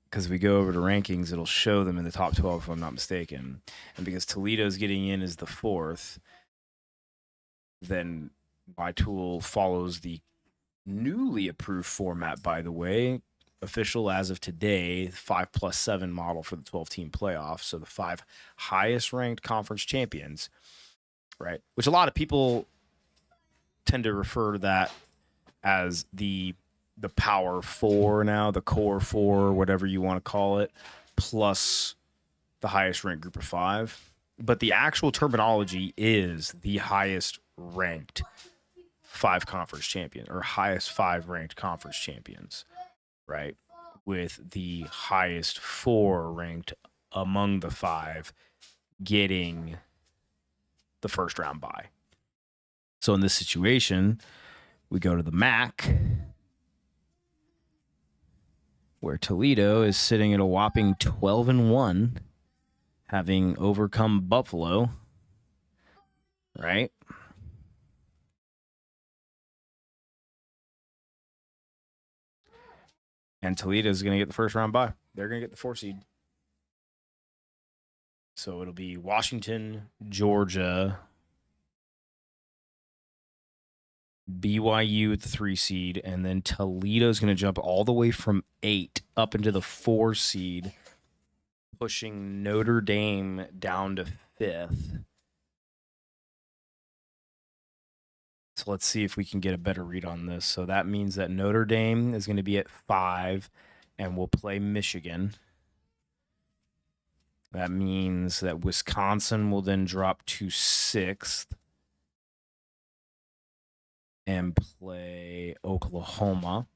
Because if we go over to rankings, it'll show them in the top 12, if I'm not mistaken. And because Toledo's getting in as the 4th, then my tool follows the newly approved format, by the way, official as of today, 5+7 model for the 12-team playoff. So the 5 highest ranked conference champions, right? Which a lot of people tend to refer to that as the power 4 now, the core 4, whatever you want to call it, plus the highest ranked group of 5. But the actual terminology is the highest ranked 5 conference champion, or highest 5 ranked conference champions, right? With the highest 4 ranked among the 5 getting the first round bye. So in this situation, we go to the MAC, where Toledo is sitting at a whopping 12-1, having overcome Buffalo, right? And Toledo is going to get the first round bye. They're going to get the 4 seed. So it'll be Washington, Georgia, BYU at the 3 seed, and then Toledo's going to jump all the way from 8 up into the 4 seed, pushing Notre Dame down to 5th. So let's see if we can get a better read on this. So that means that Notre Dame is going to be at 5 and will play Michigan. That means that Wisconsin will then drop to 6th and play Oklahoma.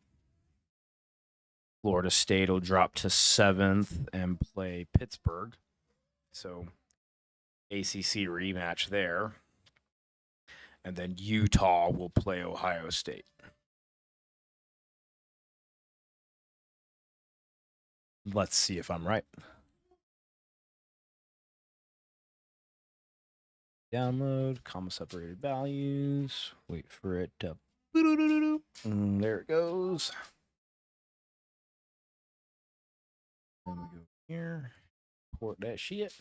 Florida State will drop to 7th and play Pittsburgh. So ACC rematch there. And then Utah will play Ohio State. Let's see if I'm right. Download, comma separated values. Wait for it to. There it goes. Then we go here. Port that shit.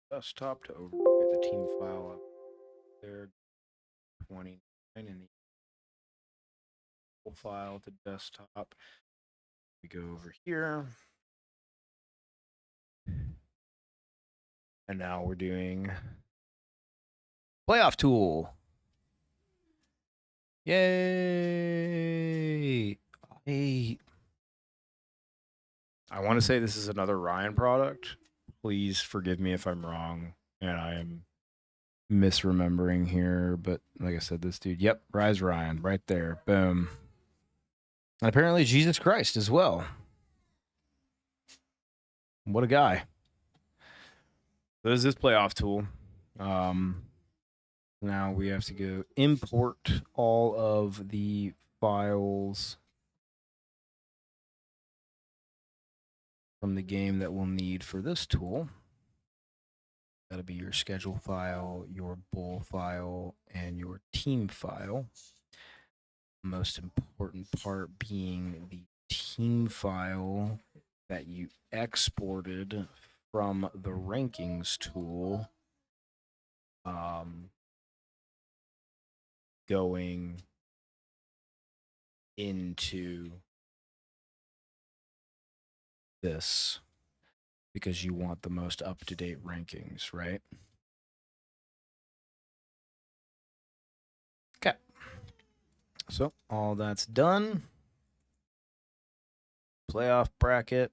Desktop to overwrite the team file up there. 29 in the file to desktop. We go over here. And now we're doing playoff tool. Yay! I want to say this is another Ryan product. Please forgive me if I'm wrong and I am misremembering here. But like I said, this dude, yep, Rise Ryan, right there. Boom. And apparently Jesus Christ as well. What a guy. So this is playoff tool. Now we have to go import all of the files from the game that we'll need for this tool. That'll be your schedule file, your bowl file, and your team file. Most important part being the team file that you exported from the rankings tool, going into this because you want the most up-to-date rankings, right? Okay. So all that's done. Playoff bracket.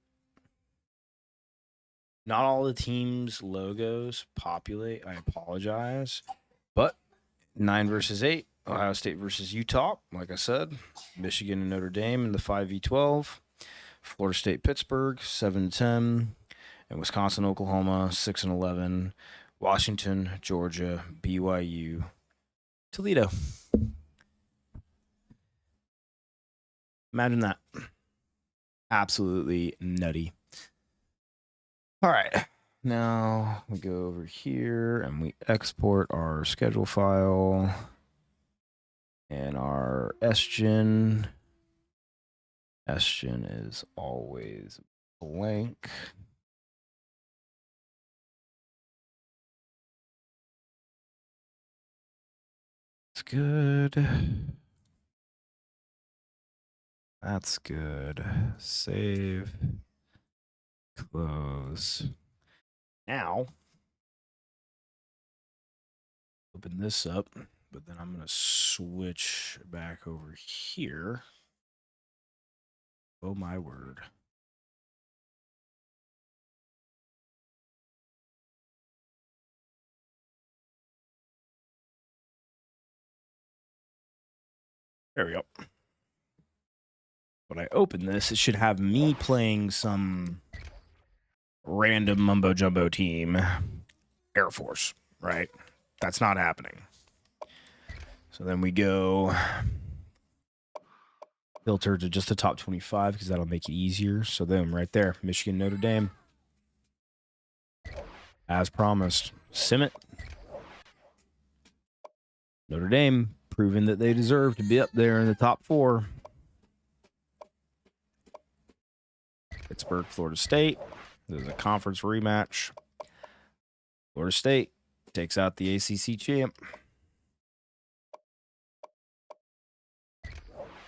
Not all the teams' logos populate. I apologize. But 9 versus 8. Ohio State versus Utah. Like I said, Michigan and Notre Dame in the 5v12. Florida State, Pittsburgh, 7-10. And Wisconsin, Oklahoma, 6-11. Washington, Georgia, BYU, Toledo. Imagine that. Absolutely nutty. All right. Now we go over here and we export our schedule file and our SGen. SGen is always blank. It's good. That's good. Save. Close. Now, open this up, but then I'm going to switch back over here. Oh, my word. There we go. When I open this, it should have me playing some random mumbo-jumbo team. Air Force, right? That's not happening. So then we go filter to just the top 25 because that'll make it easier. So then right there, Michigan, Notre Dame. As promised. Sim it. Notre Dame, proving that they deserve to be up there in the top 4. Pittsburgh, Florida State. There's a conference rematch. Florida State takes out the ACC champ.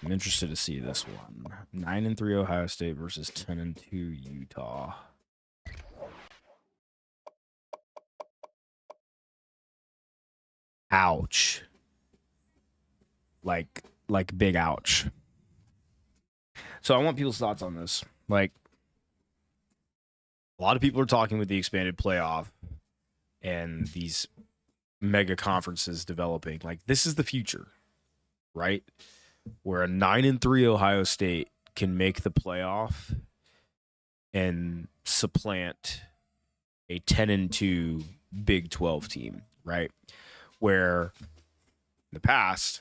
I'm interested to see this one. 9-3 Ohio State versus 10-2 Utah. Ouch. Like big ouch. So I want people's thoughts on this. Like, a lot of people are talking with the expanded playoff and these mega conferences developing. Like, this is the future, right? Where a 9-3 Ohio State can make the playoff and supplant a 10-2 Big 12 team, right? Where in the past,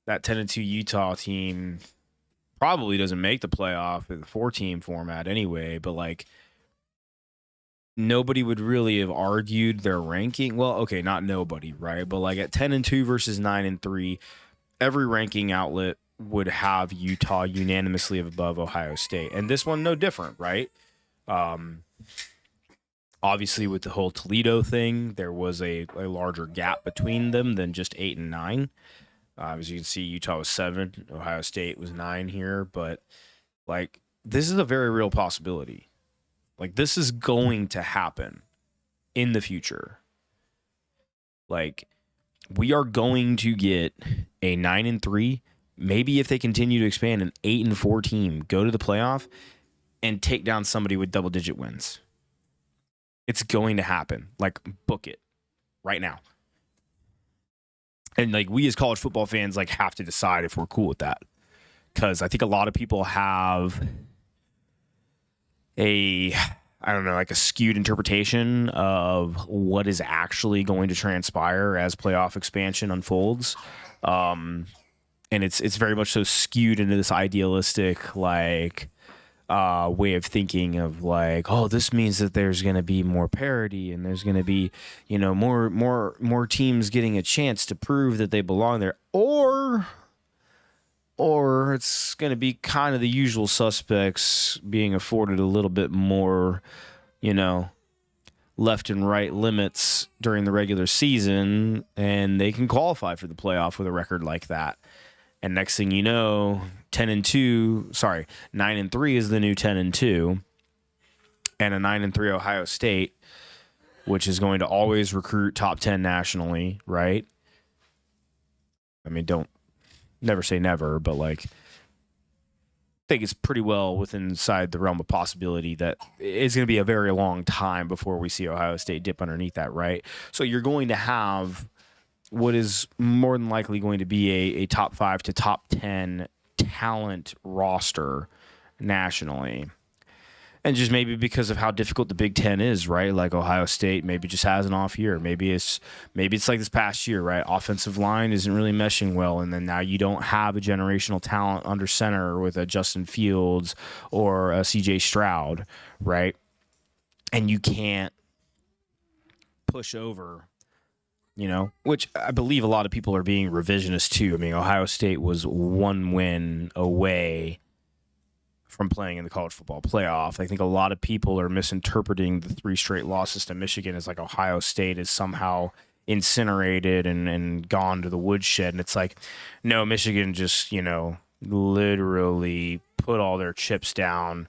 that 10-2 Utah team probably doesn't make the playoff in the 4-team format anyway, but like nobody would really have argued their ranking. Well, okay, not nobody, right? But like at 10-2 versus 9-3, every ranking outlet would have Utah unanimously above Ohio State. And this one, no different, right? Obviously, with the whole Toledo thing, there was a larger gap between them than just 8 and 9. As you can see, Utah was 7, Ohio State was 9 here. But, like, this is a very real possibility. Like, this is going to happen in the future. Like, we are going to get a 9-3, maybe if they continue to expand, an 8-4 team, go to the playoff, and take down somebody with double-digit wins. It's going to happen. Like, book it right now. And, like, we as college football fans, like, have to decide if we're cool with that. Because I think a lot of people have a skewed interpretation of what is actually going to transpire as playoff expansion unfolds. And it's very much so skewed into this idealistic, like, way of thinking of like, oh, this means that there's going to be more parity and there's going to be, you know, more teams getting a chance to prove that they belong there, or it's going to be kind of the usual suspects being afforded a little bit more, you know, left and right limits during the regular season, and they can qualify for the playoff with a record like that. And next thing you know, 9-3 is the new 10-2, and a 9-3 Ohio State, which is going to always recruit top 10 nationally, right? I mean, don't never say never, but like think it's pretty well inside the realm of possibility that it's going to be a very long time before we see Ohio State dip underneath that, right? So you're going to have what is more than likely going to be a top 5 to top 10 talent roster nationally. And just maybe because of how difficult the Big Ten is, right? Like Ohio State maybe just has an off year. Maybe it's like this past year, right? Offensive line isn't really meshing well, and then now you don't have a generational talent under center with a Justin Fields or a CJ Stroud, right? And you can't push over, which I believe a lot of people are being revisionist too. I mean, Ohio State was 1 win away from playing in the college football playoff. I think a lot of people are misinterpreting the 3 straight losses to Michigan as like Ohio State is somehow incinerated and gone to the woodshed. And it's like, no, Michigan just, literally put all their chips down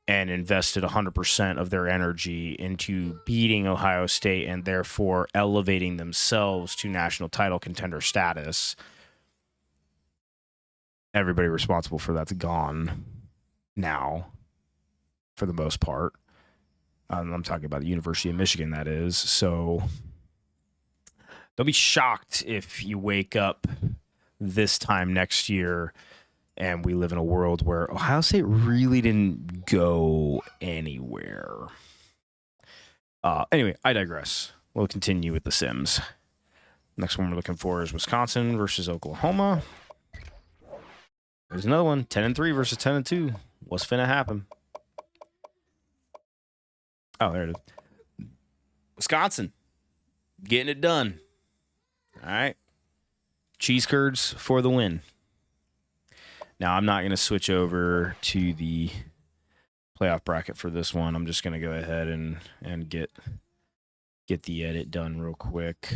and invested 100% of their energy into beating Ohio State and therefore elevating themselves to national title contender status. Everybody responsible for that's gone now, for the most part. I'm talking about the University of Michigan, that is. So don't be shocked if you wake up this time next year and we live in a world where Ohio State really didn't go anywhere. Anyway, I digress. We'll continue with the Sims. Next one we're looking for is Wisconsin versus Oklahoma. There's another one, 10-3 versus 10-2. What's finna happen? Oh, there it is. Wisconsin, getting it done. All right. Cheese curds for the win. Now, I'm not going to switch over to the playoff bracket for this one. I'm just going to go ahead and get the edit done real quick.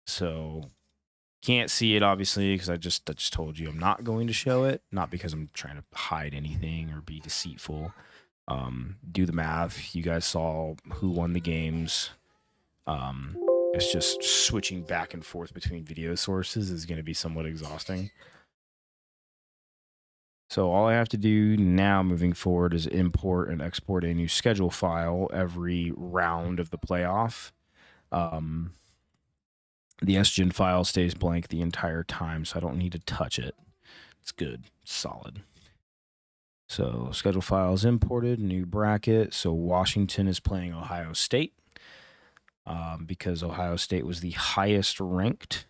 So can't see it, obviously, because I just told you I'm not going to show it. Not because I'm trying to hide anything or be deceitful. Do the math. You guys saw who won the games. It's just switching back and forth between video sources is going to be somewhat exhausting. So all I have to do now moving forward is import and export a new schedule file every round of the playoff. The SGen file stays blank the entire time, so I don't need to touch it. It's good. It's solid. So schedule file is imported, new bracket. So Washington is playing Ohio State because Ohio State was the highest ranked.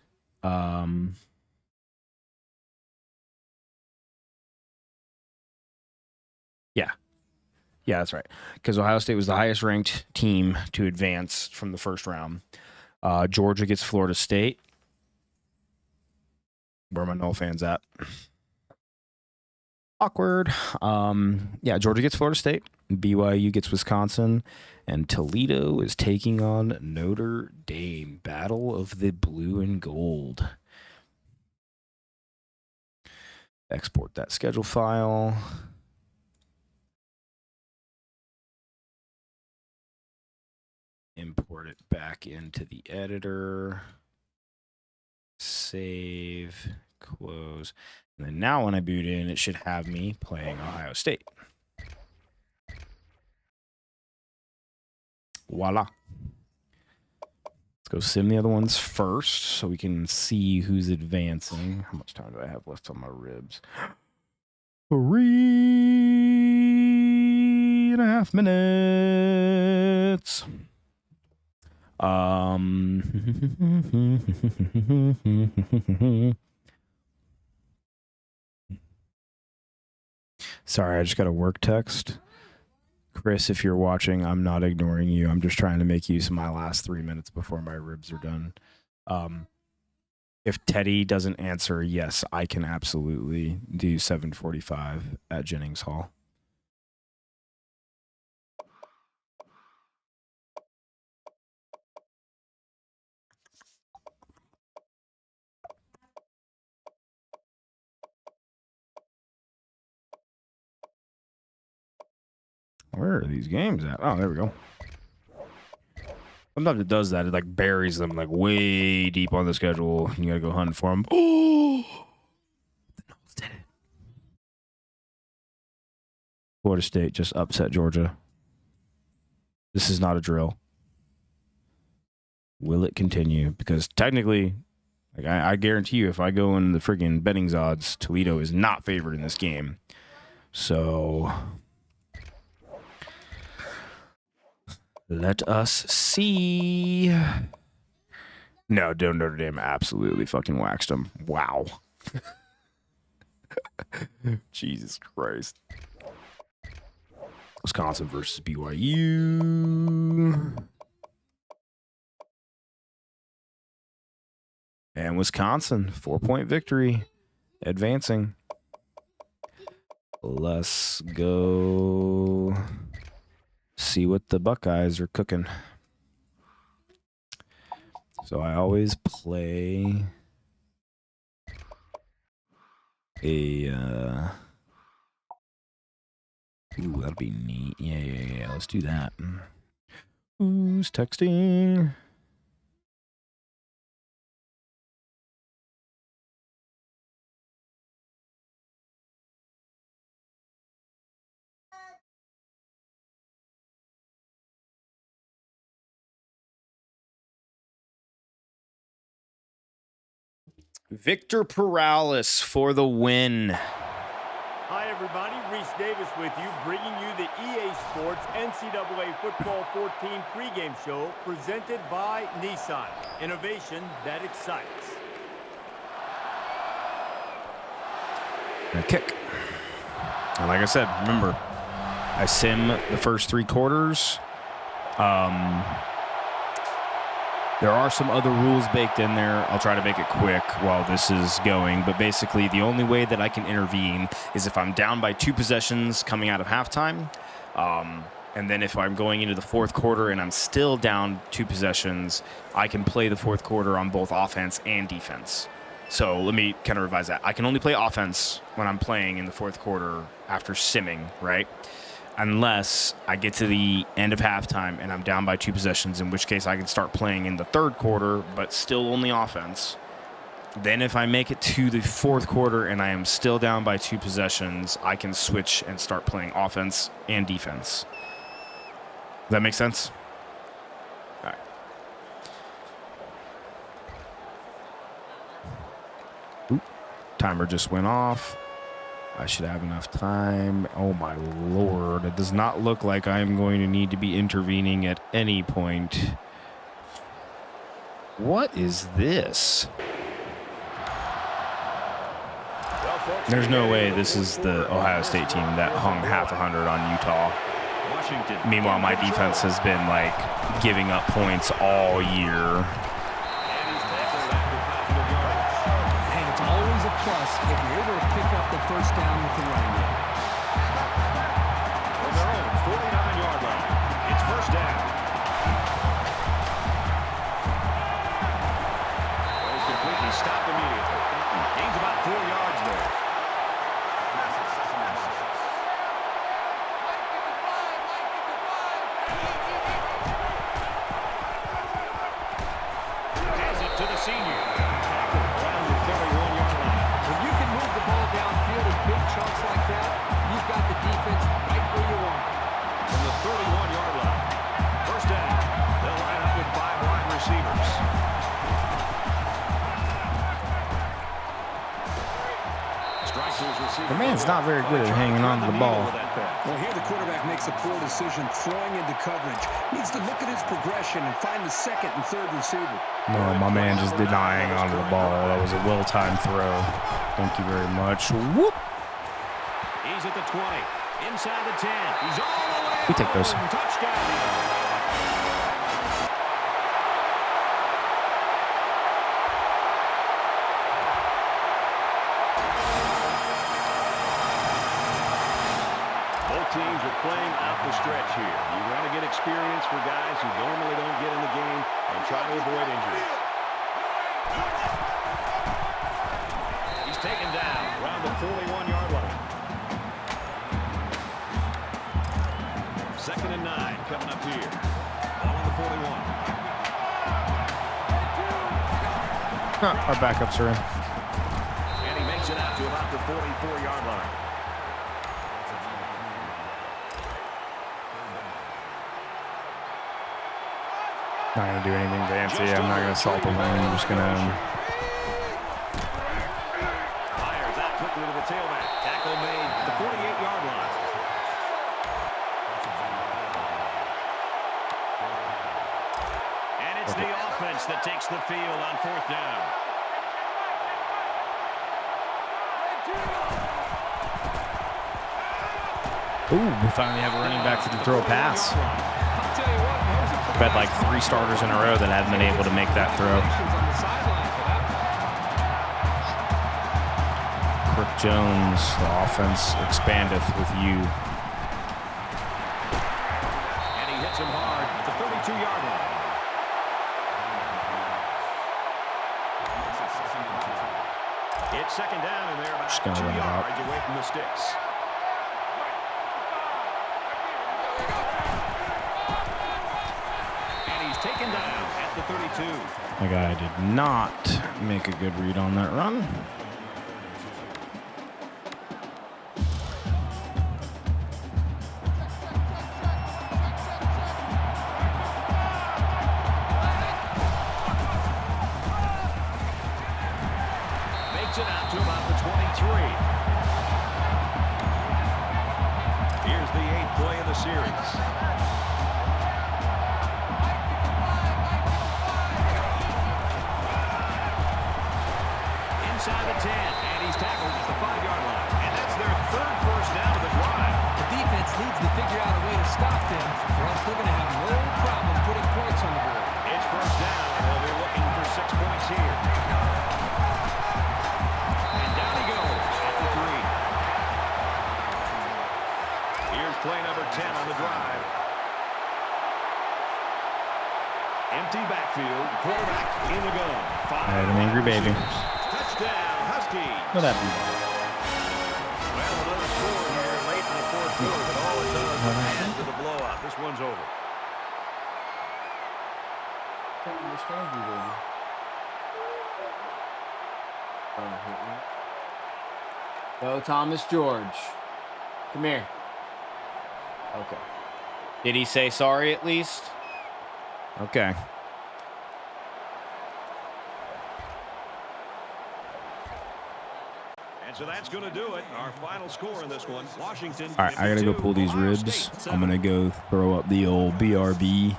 Yeah, that's right. Because Ohio State was the highest ranked team to advance from the first round. Georgia gets Florida State. Where are my Noel fans at? Awkward. Georgia gets Florida State. BYU gets Wisconsin. And Toledo is taking on Notre Dame. Battle of the Blue and Gold. Export that schedule file. Import it back into the editor. Save. Close. And then now when I boot in, it should have me playing Ohio State. Voila. Let's go sim the other ones first so we can see who's advancing. How much time do I have left on my ribs? 3.5 minutes. Sorry, I just got a work text. Chris, if you're watching, I'm not ignoring you. I'm just trying to make use of my last 3 minutes before my ribs are done. If Teddy doesn't answer, yes, I can absolutely do 7:45 at Jennings Hall. Where are these games at? Oh, there we go. Sometimes it does that. It like buries them like way deep on the schedule. You gotta go hunting for them. Oh, the Knowles did it. Florida State just upset Georgia. This is not a drill. Will it continue? Because technically, like I guarantee you, if I go in the friggin' betting odds, Toledo is not favored in this game. So let us see. No, Notre Dame absolutely fucking waxed them. Wow. Jesus Christ. Wisconsin versus BYU. And Wisconsin, 4-point victory, advancing. Let's go see what the Buckeyes are cooking. So I always play a ooh, that'd be neat. Yeah. Let's do that. Who's texting? Victor Perales for the win. Hi, everybody. Reese Davis with you, bringing you the EA Sports NCAA Football 14 pregame show presented by Nissan. Innovation that excites. And a kick. And like I said, remember, I sim the first 3 quarters. There are some other rules baked in there. I'll try to make it quick while this is going. But basically, the only way that I can intervene is if I'm down by 2 possessions coming out of halftime. And then if I'm going into the fourth quarter and I'm still down 2 possessions, I can play the fourth quarter on both offense and defense. So let me kind of revise that. I can only play offense when I'm playing in the fourth quarter after simming, right? Unless I get to the end of halftime and I'm down by 2 possessions, in which case I can start playing in the third quarter, but still only offense. Then if I make it to the fourth quarter and I am still down by 2 possessions, I can switch and start playing offense and defense. Does that make sense? All right. Oop. Timer just went off. I should have enough time. Oh, my Lord. It does not look like I'm going to need to be intervening at any point. What is this? There's no way this is the Ohio State team that hung half 100 on Utah. Meanwhile, my defense has been, like, giving up points all year. Plus, if you're able to pick up the first down with the running game. From their own 49-yard line, it's first down. Throws completely stopped immediately. Gains about 4 yards there. Has it to the senior. Around the 31-yard line. Big chunks like that, you've got the defense right where you want it. From the 31-yard line. First down. They'll line up with 5 wide receivers. The man's not very good at hanging on to the ball. Well, here the quarterback makes a poor decision throwing into coverage. Needs to look at his progression and find the second and third receiver. No, my man just did not hang on to the ball. That was a well-timed throw. Thank you very much. Whoop! He's at the 20. Inside the 10. He's all the way. We take those. Touchdown. Teams are playing out the stretch here. You want to get experience for guys who normally don't get in the game and try to avoid injury. He's taken down around the 41-yard line. 2nd and 9 coming up here. Ball on the 41. Our backups are in. And he makes it out to about the 44-yard line. Not gonna do anything fancy. Just I'm not under gonna salt the 3 wound. I'm just gonna. Fires out quickly to the tailback. Tackle made at the 48-yard line. And it's the offense that takes the field on 4th down. Ooh, we finally have a running back to throw a pass. I'll tell you what, that was a We've had like 3 starters in a row that haven't been able to make that throw. congratulations on the sideline for that. Kirk Jones, the offense expandeth with you. And he hits him hard at the 32-yard line. It's 2nd down, and they're about Just 2 gonna run it out. yards away from the sticks. And he's taken down at the 32. My guy did not make a good read on that run. Makes it out to about the 23. Here's the 8th play of the series. Inside the 10, and he's tackled at the 5-yard line. And that's their 3rd first down of the drive. The defense needs to figure out a way to stop them, or else they're going to have no problem putting points on the board. It's 1st down, and they'll be looking for 6 points here. And down he goes at the 3. Here's play number 10 on the drive. Empty backfield, quarterback in the gun. I had an angry baby. Touchdown, Huskies. What happened? Well, another score here late in the 4th quarter, but all it does is add to the blowout. This one's over. Go, Thomas George. Come here. Okay. Did he say sorry at least? Okay. And so that's going to do it. Our final score in this one, Washington. All right, I gotta go 52, pull these Ohio ribs. State, I'm gonna go throw up the old BRB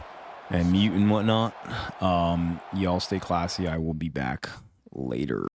and mute and whatnot. Y'all stay classy. I will be back later.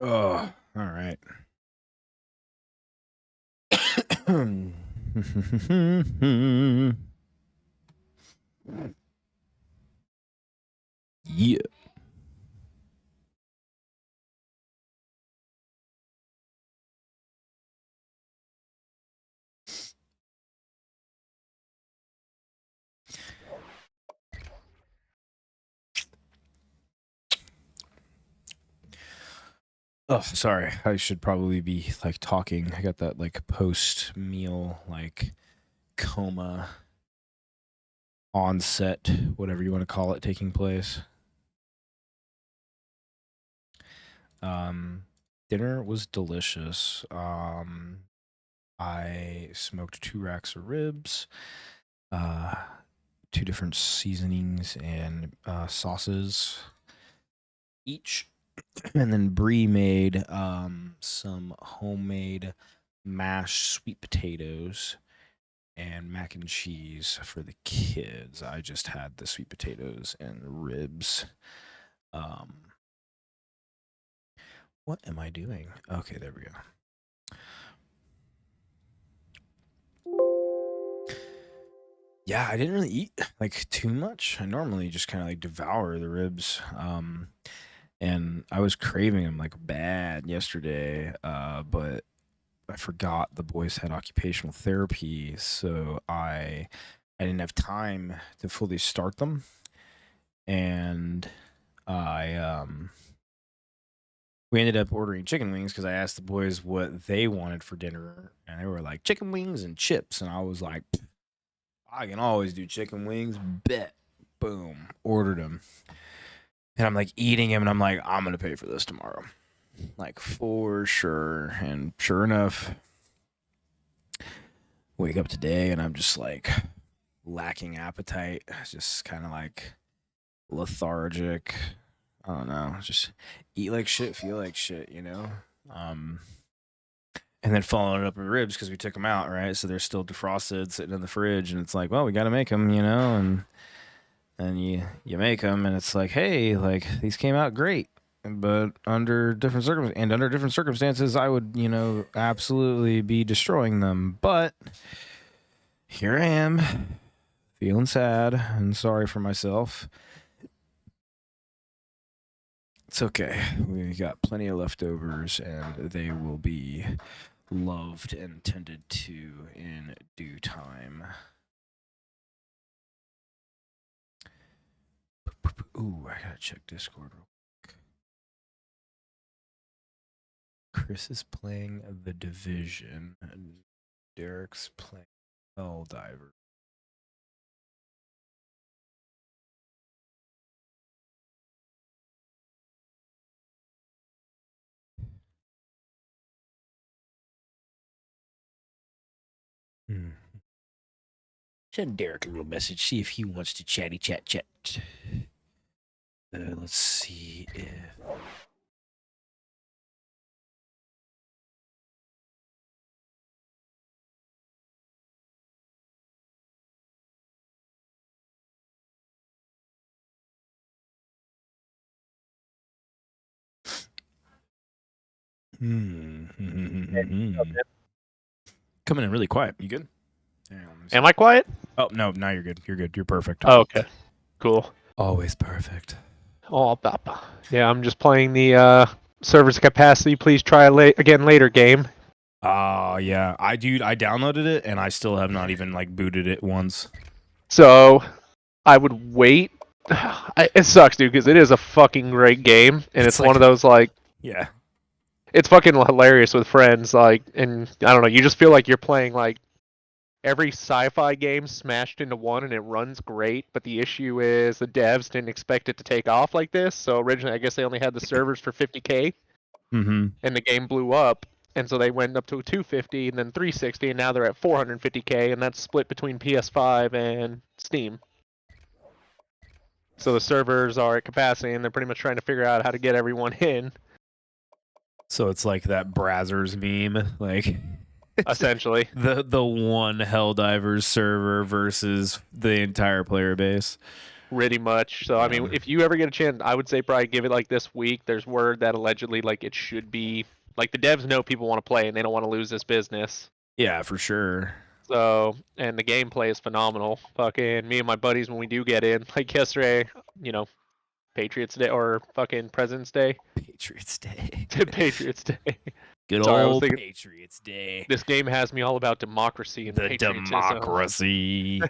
Oh, all right. Yeah. Oh, sorry. I should probably be like talking. I got that like post meal like coma onset, whatever you want to call it, taking place. Dinner was delicious. I smoked 2 racks of ribs, 2 different seasonings and sauces each. And then Bree made some homemade mashed sweet potatoes and mac and cheese for the kids. I just had the sweet potatoes and ribs. What am I doing? Okay, there we go. Yeah, I didn't really eat like too much. I normally just kind of like devour the ribs. And I was craving them like bad yesterday, but I forgot the boys had occupational therapy, so I didn't have time to fully start them, and I we ended up ordering chicken wings because I asked the boys what they wanted for dinner, and they were like chicken wings and chips, and I was like, I can always do chicken wings, bet, boom, ordered them, and I'm like eating them, and I'm like, I'm gonna pay for this tomorrow, like for sure, and sure enough. Wake up today and I'm just like lacking appetite, just kind of like lethargic. I don't know, just eat like shit, feel like shit, you know. Um, and then following it up with ribs because we took them out, right? So they're still defrosted, sitting in the fridge, and it's like, well, we got to make them, you know, and you make them, and it's like, hey, like these came out great, but under different circumstances, I would, you know, absolutely be destroying them, but here I am, feeling sad and sorry for myself. It's okay. We got plenty of leftovers, and they will be loved and tended to in due time. Ooh, I gotta check Discord real quick. Chris is playing The Division, and Derek's playing Helldiver. Send Derek a little message, see if he wants to chat. Let's see if... Coming in really quiet. You good? Am I quiet? Oh, no, now you're good. You're good. You're perfect. Oh, okay. Cool. Always perfect. Oh, yeah, I'm just playing the server's capacity. Please try again later game. Yeah. I downloaded it, and I still have not even, like, booted it once. So, I would wait. It sucks, dude, because it is a fucking great game, and it's one of those, like... Yeah. It's fucking hilarious with friends, like, and, I don't know, you just feel like you're playing, like, every sci-fi game smashed into one, and it runs great, but the issue is the devs didn't expect it to take off like this, so originally I guess they only had the servers for 50K, and the game blew up, and so they went up to 250, and then 360, and now they're at 450K, and that's split between PS5 and Steam. So the servers are at capacity, and they're pretty much trying to figure out how to get everyone in. So it's like that Brazzers meme, like... Essentially. The one Helldivers server versus the entire player base. pretty much. So I mean, if you ever get a chance, I would say probably give it like this week. There's word that allegedly like it should be like the devs know people want to play and they don't want to lose this business. Yeah, for sure. So, and the gameplay is phenomenal. Fucking me and my buddies when we do get in, like yesterday, you know, Patriots Day or fucking President's Day. Patriots Day. Patriots Day. Good Sorry, I was old thinking- Patriots Day. This game has me all about democracy and The patriotism. democracy.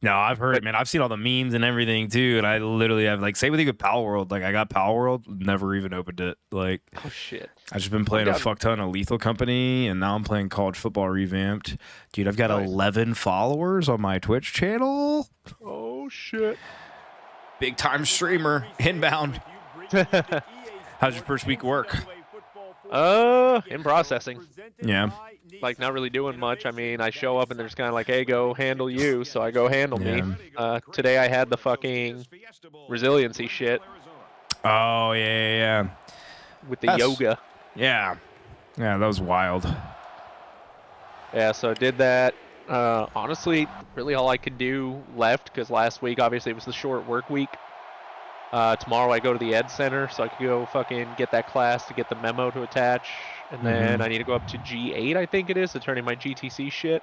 No, I've heard it, man. I've seen all the memes and everything too, and I literally have like same with you with Power World. Like I got Power World, never even opened it. Like Oh shit. I've just been playing a fuck ton of Lethal Company, and now I'm playing College Football Revamped. Dude, I've got Nice. 11 followers on my Twitch channel. Oh shit. Big time streamer, inbound. How's your first week work? In processing. Yeah. Like not really doing much. I mean, I show up and they're just kind of like, "Hey, go handle you." So I go handle me. Today I had the fucking resiliency shit Oh yeah. with the That's- yoga. Yeah, that was wild. Yeah, so I did that. Honestly, really all I could do left because last week obviously it was the short work week. Tomorrow I go to the Ed Center so I could go fucking get that class to get the memo to attach. And then I need to go up to G8, I think it is, to turn in my GTC shit.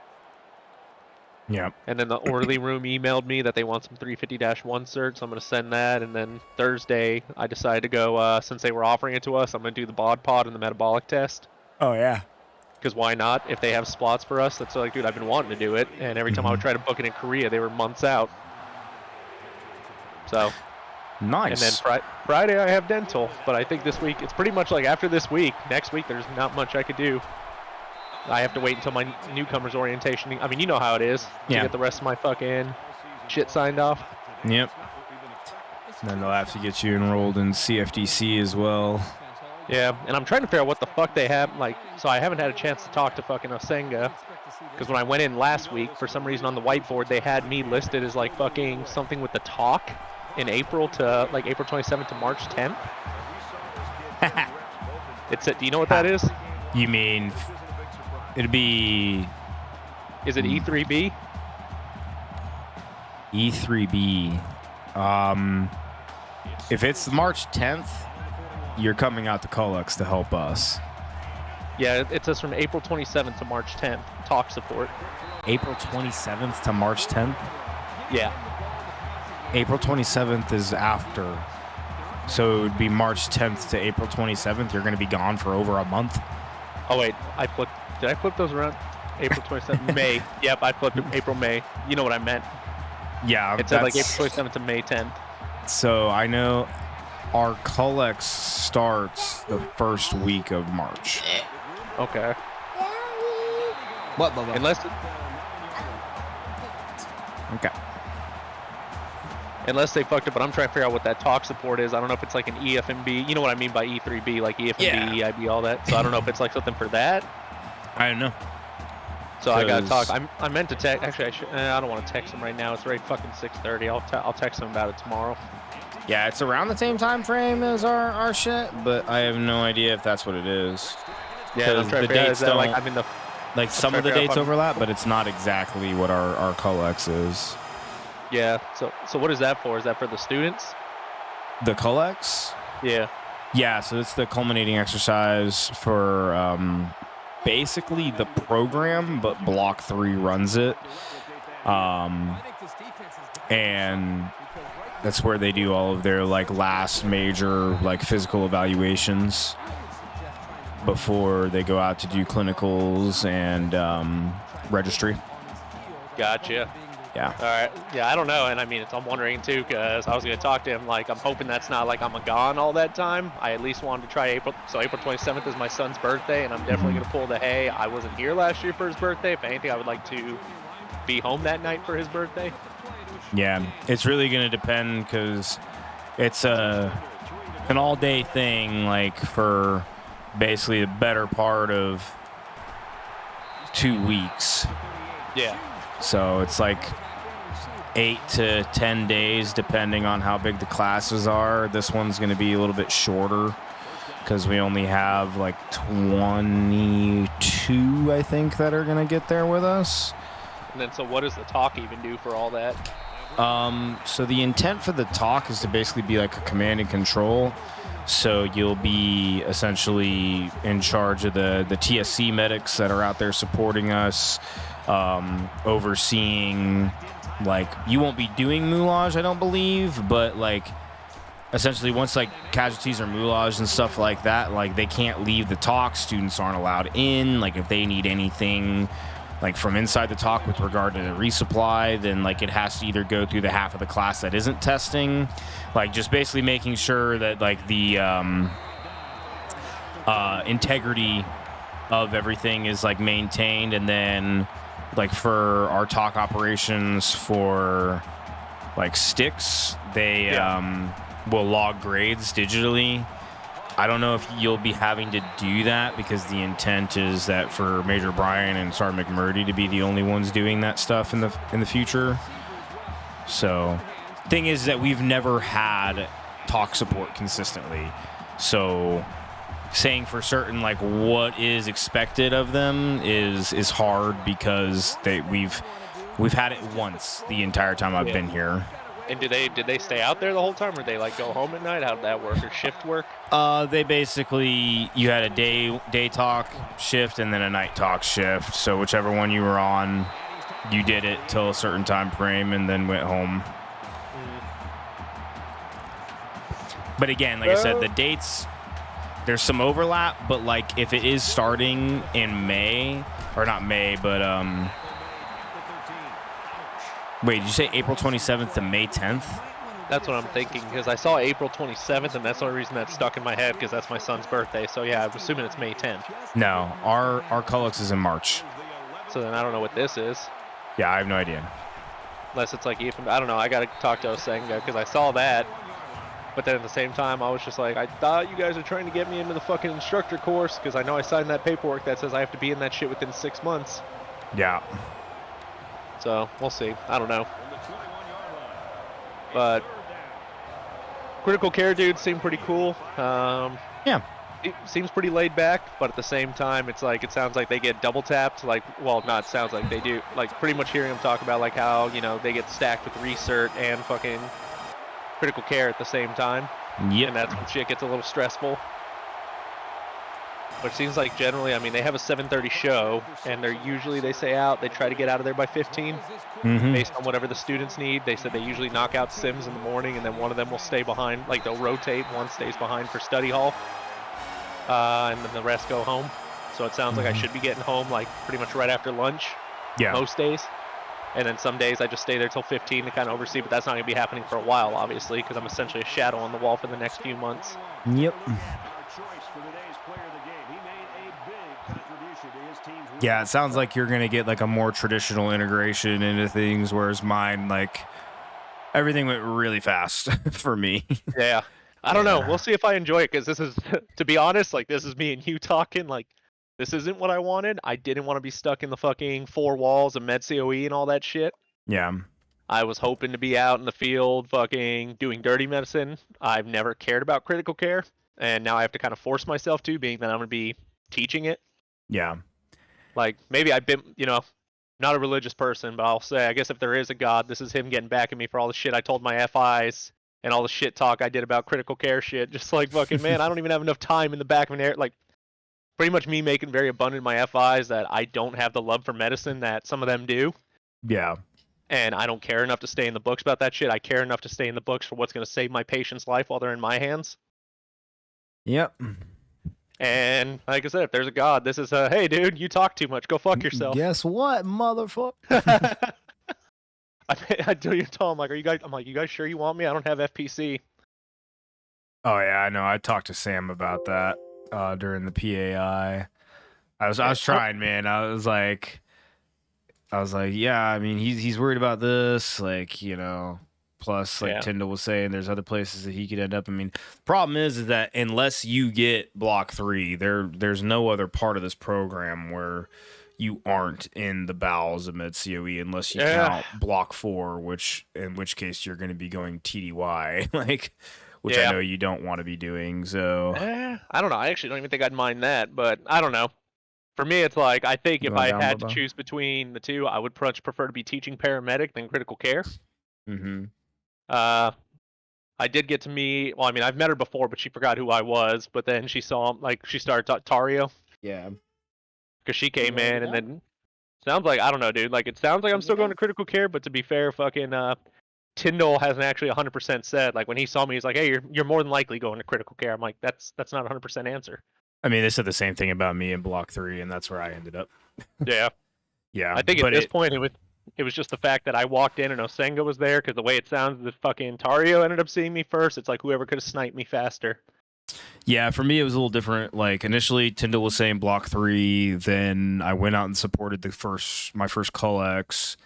Yep. And then the orderly room emailed me that they want some 350-1 certs. So I'm going to send that. And then Thursday, I decided to go, since they were offering it to us, I'm going to do the bod pod and the metabolic test. Oh yeah. Because why not? If they have slots for us, that's like, dude, I've been wanting to do it. And every time I would try to book it in Korea, they were months out. So, Nice. and then Friday I have dental. But I think this week, it's pretty much like after this week, next week, there's not much I could do. I have to wait until my newcomers orientation. I mean, you know how it is. To get the rest of my fucking shit signed off. Yep. And then they'll have to get you enrolled in CFDC as well. Yeah, and I'm trying to figure out what the fuck they have. Like, so I haven't had a chance to talk to fucking Osenga. Because when I went in last week, for some reason on the whiteboard, they had me listed as like fucking something with the talk in April to like April 27th to March 10th. Do you know what that is? You mean it'd be Is it E3B? E3B? If it's March 10th, you're coming out to Colux to help us. Yeah, it says from April 27th to March 10th, talk support. April 27th to March 10th? Yeah. April 27th is after. So it would be March 10th to April 27th. You're going to be gone for over a month. Oh, wait, did I flip those around? April 27th, May. Yep, I flipped it, April, May. You know what I meant. Yeah. It said like April 27th to May 10th. So I know our Collex starts the first week of March. Okay. What, Bubba? Unless they fucked it, but I'm trying to figure out what that talk support is. I don't know if it's like an EFMB. You know what I mean by E3B, like EFMB, EIB, all that. So I don't know if it's like something for that. I don't know. So I gotta talk. I meant to text. Actually, I don't want to text him right now. It's already fucking 6:30. I'll text him about it tomorrow. Yeah, it's around the same time frame as our shit, but I have no idea if that's what it is. Yeah, I'm trying to figure out is that like I'm in the like some of the dates overlap, but it's not exactly what our Collex is. Yeah. So what is that for? Is that for the students? The Collex? Yeah. Yeah, so it's the culminating exercise for basically the program, but Block 3 runs it. And that's where they do all of their like last major like physical evaluations before they go out to do clinicals and registry. Gotcha. Yeah. All right. Yeah, I don't know, and I mean, I'm wondering too, because I was gonna talk to him. Like, I'm hoping that's not like I'm gone all that time. I at least wanted to try April. So April 27th is my son's birthday, and I'm definitely gonna pull the hey. I wasn't here last year for his birthday. If anything, I would like to be home that night for his birthday. Yeah, it's really gonna depend because it's an all-day thing, like for basically the better part of 2 weeks. Yeah. So it's like 8 to 10 days, depending on how big the classes are. This one's going to be a little bit shorter because we only have like 22, I think, that are going to get there with us. And then, so what does the talk even do for all that? So the intent for the talk is to basically be like a command and control. So you'll be essentially in charge of the TSC medics that are out there supporting us, overseeing, like, you won't be doing moulage, I don't believe, but like essentially once like casualties or moulage and stuff like that, like they can't leave the talk, students aren't allowed in. Like if they need anything like from inside the talk with regard to the resupply, then like it has to either go through the half of the class that isn't testing, like just basically making sure that like the integrity of everything is like maintained. And then like for our talk operations for like sticks, they will log grades digitally. I don't know if you'll be having to do that because the intent is that for Major Brian and Sergeant McMurdy to be the only ones doing that stuff in the future. So, thing is that we've never had talk support consistently. So, saying for certain like what is expected of them is hard because we've had it once the entire time I've been here. And did they stay out there the whole time, or they like go home at night? How did that work, or shift work? They basically, you had a day talk shift and then a night talk shift. So whichever one you were on, you did it till a certain time frame and then went home. But again, like I said, the dates, there's some overlap, but like if it is starting in May, or not May, but wait, did you say April 27th to May 10th? That's what I'm thinking, because I saw April 27th, and that's the only reason that's stuck in my head, because that's my son's birthday. So yeah, I'm assuming it's May 10th. No, our Cullux is in March. So then I don't know what this is. Yeah, I have no idea. Unless it's like even, I don't know. I got to talk to Osenga, because I saw that. But then at the same time, I was just like, I thought you guys are trying to get me into the fucking instructor course, because I know I signed that paperwork that says I have to be in that shit within 6 months. Yeah. So we'll see. I don't know. But critical care dudes seem pretty cool. Yeah. It seems pretty laid back, but at the same time, it's like, it sounds like they get double tapped. Like, well, not sounds like they do. Like, pretty much hearing them talk about like how, you know, they get stacked with recert and fucking critical care at the same time. Yep. And that's when shit gets a little stressful. But it seems like generally, I mean, they have a 7:30 show, and they're usually, they say out, they try to get out of there by 15, based on whatever the students need. They said they usually knock out sims in the morning, and then one of them will stay behind, like they'll rotate, one stays behind for study hall, and then the rest go home. So it sounds like I should be getting home like pretty much right after lunch, most days. And then some days I just stay there till 15 to kind of oversee, but that's not going to be happening for a while, obviously, because I'm essentially a shadow on the wall for the next few months. Yep. Yeah, it sounds like you're going to get like a more traditional integration into things, whereas mine, like, everything went really fast for me. Yeah. I don't know. We'll see if I enjoy it, because this is, to be honest, like, this is me and you talking, like, this isn't what I wanted. I didn't want to be stuck in the fucking four walls of med COE and all that shit. Yeah. I was hoping to be out in the field fucking doing dirty medicine. I've never cared about critical care, and now I have to kind of force myself to, being that I'm going to be teaching it. Yeah. Like, maybe I've been, you know, not a religious person, but I'll say, I guess if there is a God, this is him getting back at me for all the shit I told my FIs and all the shit talk I did about critical care shit. Just like, fucking, man, I don't even have enough time in the back of an air. Like, pretty much me making very abundant my FIs that I don't have the love for medicine that some of them do. Yeah. And I don't care enough to stay in the books about that shit. I care enough to stay in the books for what's going to save my patient's life while they're in my hands. Yep. And like I said, if there's a God, this is a, hey, dude, you talk too much. Go fuck yourself. Guess what, motherfucker? I do you tell him, like, I'm like, you guys sure you want me? I don't have FPC. Oh yeah, I know. I talked to Sam about that during the PAI. I was trying, man. I was like, yeah. I mean, he's worried about this, like, you know. Plus, like Tyndall was saying, there's other places that he could end up. I mean, the problem is that unless you get Block 3, there's no other part of this program where you aren't in the bowels of Med COE unless you count Block 4, in which case you're going to be going TDY, like, which I know you don't want to be doing. So I don't know. I actually don't even think I'd mind that, but I don't know. For me, it's like, I think if I had to choose between the two, I would much prefer to be teaching paramedic than critical care. Mm-hmm. I did get to meet. Well, I mean, I've met her before, but she forgot who I was. But then she saw, like, she started Tario Yeah. because she You came ready in, to and go? then sounds like I don't know, dude. Like, it sounds like I'm still going to critical care, but to be fair, fucking Tyndall hasn't actually 100% said. Like, when he saw me, he's like, "Hey, you're more than likely going to critical care." I'm like, "That's not a 100% answer." I mean, they said the same thing about me in Block 3, and that's where I ended up. Yeah, Yeah, I think at but this point it was just the fact that I walked in and Osenga was there, because the way it sounds, the fucking Tario ended up seeing me first. It's like whoever could have sniped me faster. Yeah, for me it was a little different. Like initially, Tyndall was saying Block 3. Then I went out and supported my first Cullex,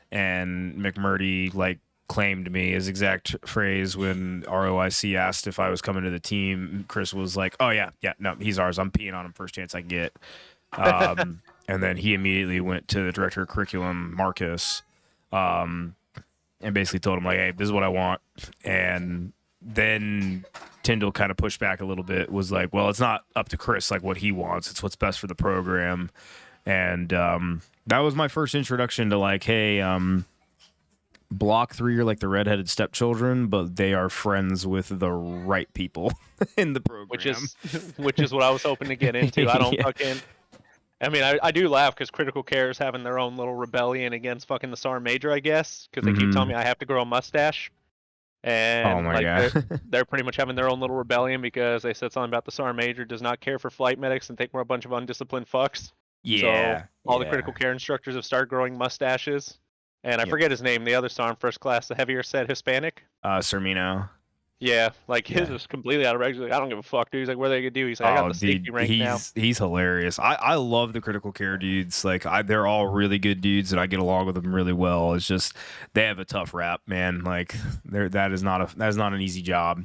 and McMurdy like claimed me. His exact phrase when ROIC asked if I was coming to the team, Chris was like, "Oh yeah, no, he's ours. I'm peeing on him first chance I get." And then he immediately went to the director of curriculum, Marcus, and basically told him like, "Hey, this is what I want." And then Tyndall kind of pushed back a little bit, was like, "Well, it's not up to Chris like what he wants. It's what's best for the program." And that was my first introduction to like, hey, Block 3 are like the redheaded stepchildren, but they are friends with the right people in the program. Which is what I was hoping to get into. I don't Yeah. fucking. I mean, I do laugh because Critical Care is having their own little rebellion against fucking the Sergeant Major, I guess, because they keep telling me I have to grow a mustache. And Oh my like God. they're pretty much having their own little rebellion because they said something about the Sergeant Major does not care for flight medics and think we're a bunch of undisciplined fucks. Yeah. So all the critical care instructors have started growing mustaches. And I Yep. forget his name, the other Sergeant first class, the heavier set Hispanic. Sermino. Yeah, like his Yeah. is completely out of regular. Like, I don't give a fuck, dude. He's like, what are they gonna do? He's like, I got the safety rank now. He's hilarious. I love the critical care dudes. Like they're all really good dudes, and I get along with them really well. It's just they have a tough rap, man. Like that is not an easy job.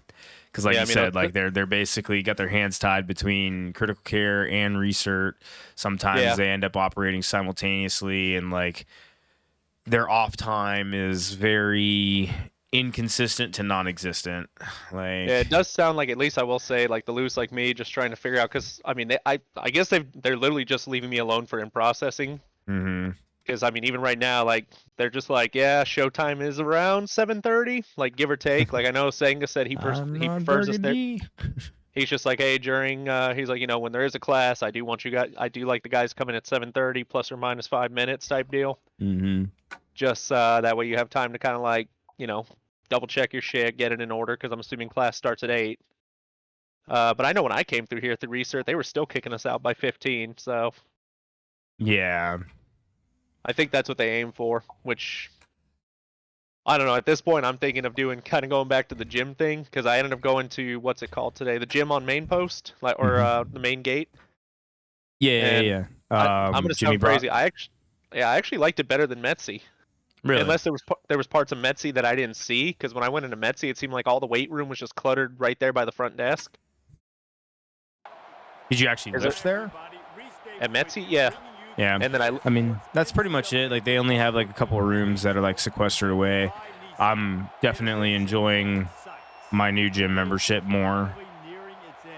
Because like Yeah, you I mean, said, like they're basically got their hands tied between critical care and research. Sometimes they end up operating simultaneously, and like their off time is very inconsistent to non-existent. Like yeah, it does sound like, at least I will say, like the loose like me just trying to figure out, because I mean I guess they're literally just leaving me alone for in processing. Mm-hmm. Because I mean, even right now, like they're just like, yeah, showtime is around 7:30, like give or take. Like I know Senga said he prefers us there. He's just like, hey, during he's like, when there is a class, I do like the guys coming at 7:30 plus or minus 5 minutes type deal. Mm-hmm. Just that way you have time to kind of like, double check your shit, get it in order, because I'm assuming class starts at 8. But I know when I came through here through research, they were still kicking us out by 15. So yeah. I think that's what they aim for, which I don't know. At this point, I'm thinking of going back to the gym thing, because I ended up going to, what's it called today? The gym on Main Post, or the main gate. Yeah. I'm gonna sound crazy. I actually liked it better than Metsi. Really? Unless there was parts of Metsi that I didn't see, because when I went into Metsi, it seemed like all the weight room was just cluttered right there by the front desk. Did you actually lift there? At Metsi, yeah. Yeah. And then I mean, that's pretty much it. Like they only have like a couple of rooms that are like sequestered away. I'm definitely enjoying my new gym membership more.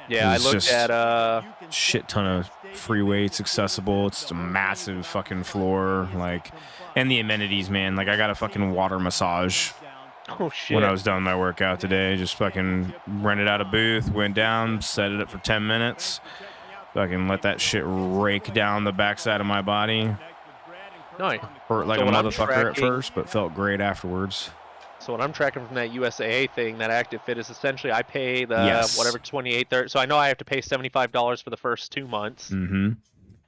Yeah, I looked at shit ton of free weights accessible. It's a massive fucking floor, like, and the amenities, man. Like I got a fucking water massage. Oh shit. When I was done my workout today, just fucking rented out a booth, went down, set it up for 10 minutes. Fucking let that shit rake down the backside of my body. Nice. Hurt like a motherfucker at first, but felt great afterwards. So what I'm tracking from that USAA thing, that Active Fit, is essentially I pay the whatever 28, 30. So I know I have to pay $75 for the first 2 months. Mm-hmm.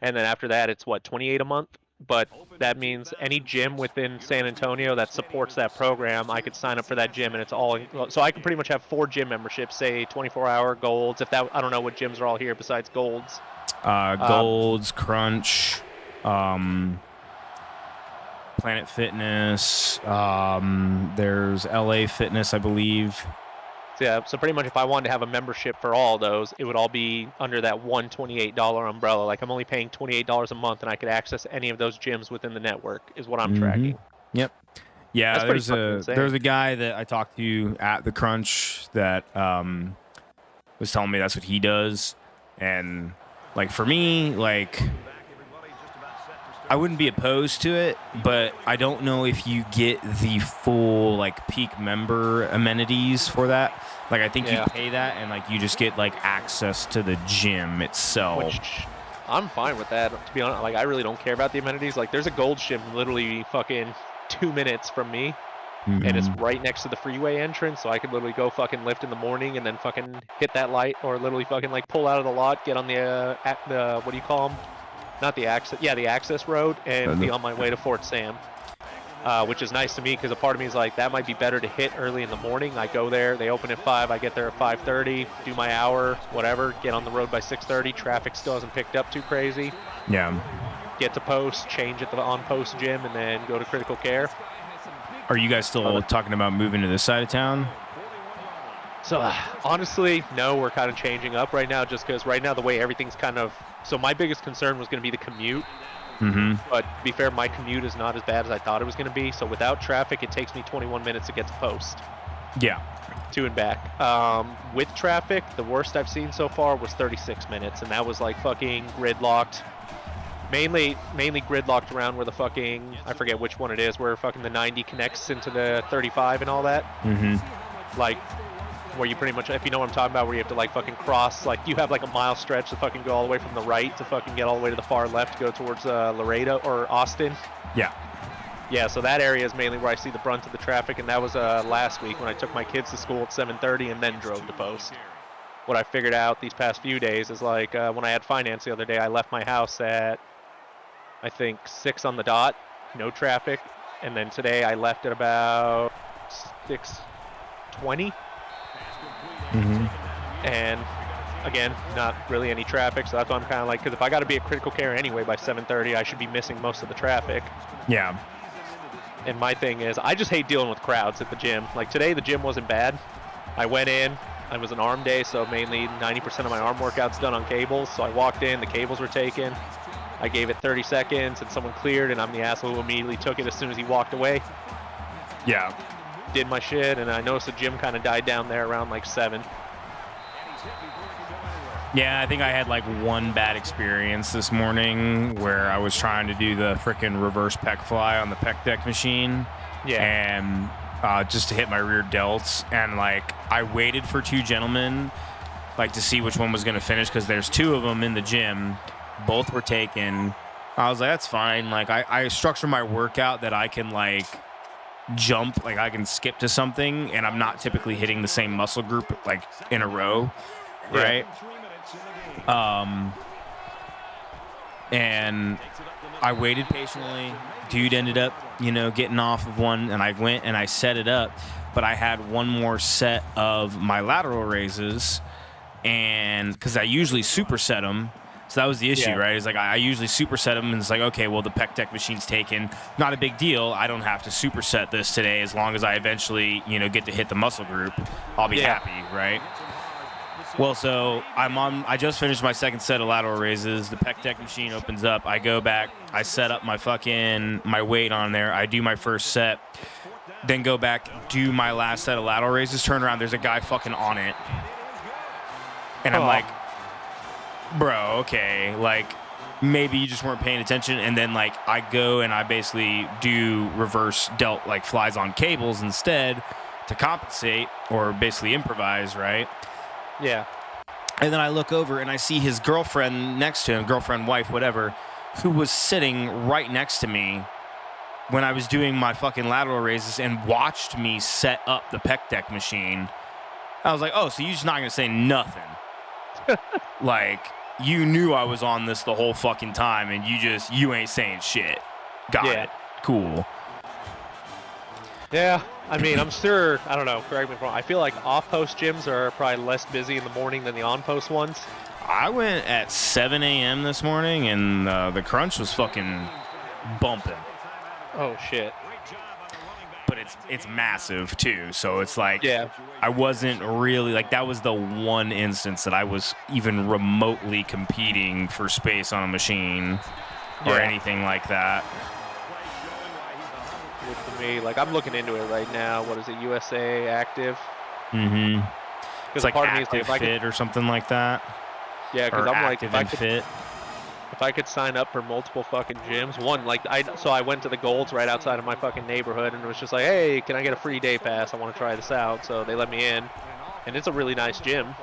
And then after that, it's what, 28 a month? But that means any gym within San Antonio that supports that program, I could sign up for that gym, and it's all. So I can pretty much have 4 gym memberships, say 24-hour Golds. I don't know what gyms are all here besides Golds. Golds, Crunch, Planet Fitness. There's LA Fitness, I believe. Yeah, so pretty much if I wanted to have a membership for all those, it would all be under that $128 umbrella. Like I'm only paying $28 a month, and I could access any of those gyms within the network, is what I'm tracking. Yep. Yeah, there's a guy that I talked to at the Crunch that was telling me that's what he does, and like for me, like I wouldn't be opposed to it, but I don't know if you get the full like peak member amenities for that. Like I think you pay that and like you just get like access to the gym itself. Which I'm fine with that. To be honest, like I really don't care about the amenities. Like there's a gold gym literally fucking 2 minutes from me. And it's right next to the freeway entrance, so I could literally go fucking lift in the morning and then fucking hit that light, or literally fucking like pull out of the lot, get on the what do you call them? Not the access, the access road, and be on my way to Fort Sam. Which is nice to me because a part of me is like that might be better to hit early in the morning. I go there, they open at 5, I get there at 5:30, do my hour, whatever, get on the road by 6:30. Traffic still hasn't picked up too crazy. Yeah. Get to post, change at the on-post gym, and then go to critical care. Are you guys still talking about moving to this side of town? So honestly, no, we're kind of changing up right now just because right now the way everything's kind of... So my biggest concern was going to be the commute. But to be fair, my commute is not as bad as I thought it was going to be. So without traffic, it takes me 21 minutes to get to post. Yeah. To and back. With traffic, the worst I've seen so far was 36 minutes. And that was like fucking gridlocked. Mainly gridlocked around where the fucking, I forget which one it is, where fucking the 90 connects into the 35 and all that. Like, where you pretty much, if you know what I'm talking about, where you have to like fucking cross, like you have like a mile stretch to fucking go all the way from the right to fucking get all the way to the far left to go towards Laredo or Austin. Yeah. Yeah, so that area is mainly where I see the brunt of the traffic, and that was last week when I took my kids to school at 7:30 and then drove to post. What I figured out these past few days is like when I had finance the other day, I left my house at I think 6 on the dot, no traffic, and then today I left at about 6:20. And again, not really any traffic, so that's why I'm kind of like, because if I got to be at critical care anyway by 7:30, I should be missing most of the traffic. Yeah. And my thing is, I just hate dealing with crowds at the gym. Like today, the gym wasn't bad. I went in. It was an arm day, so mainly 90% of my arm workouts done on cables. So I walked in, the cables were taken. I gave it 30 seconds, and someone cleared, and I'm the asshole who immediately took it as soon as he walked away. Yeah. Did my shit, and I noticed the gym kind of died down there around like 7. Yeah, I think I had like one bad experience this morning where I was trying to do the freaking reverse pec fly on the pec deck machine. Yeah. And just to hit my rear delts. And like I waited for 2 gentlemen like to see which one was going to finish because there's 2 of them in the gym. Both were taken. I was like, that's fine. Like I structure my workout that I can like jump, like I can skip to something and I'm not typically hitting the same muscle group like in a row. Right. And I waited patiently. Dude ended up, getting off of one, and I went and I set it up, but I had one more set of my lateral raises, and because I usually superset them. So that was the issue, right? It's like I usually superset them, and it's like, okay, well, the pec deck machine's taken. Not a big deal. I don't have to superset this today as long as I eventually, get to hit the muscle group. I'll be happy, right? Well, so I just finished my second set of lateral raises. The pec deck machine opens up. I go back. I set up my weight on there. I do my first set. Then go back, do my last set of lateral raises. Turn around. There's a guy fucking on it. And I'm like, bro, okay. Like, maybe you just weren't paying attention. And then, like, I go and I basically do reverse delt, like, flies on cables instead to compensate or basically improvise, right? Yeah. And then I look over and I see his girlfriend next to him, girlfriend, wife, whatever, who was sitting right next to me when I was doing my fucking lateral raises and watched me set up the pec deck machine. I was like, oh, so you're just not going to say nothing. Like, you knew I was on this the whole fucking time and you ain't saying shit. Got it. Cool. Yeah, I mean, I'm sure, I don't know, correct me if I'm wrong, I feel like off-post gyms are probably less busy in the morning than the on-post ones. I went at 7 a.m. this morning, and the crunch was fucking bumping. Oh, shit. But it's massive, too, so it's like, I wasn't really, like, that was the one instance that I was even remotely competing for space on a machine or anything like that. For me, like, I'm looking into it right now. What is it, USA Active? Mm-hmm. It's like part Active of me is like, Fit or something like that. Yeah, because I'm like, if I could fit. If I could sign up for multiple fucking gyms, one like I went to the Golds right outside of my fucking neighborhood, and it was just like, hey, can I get a free day pass? I want to try this out. So they let me in, and it's a really nice gym.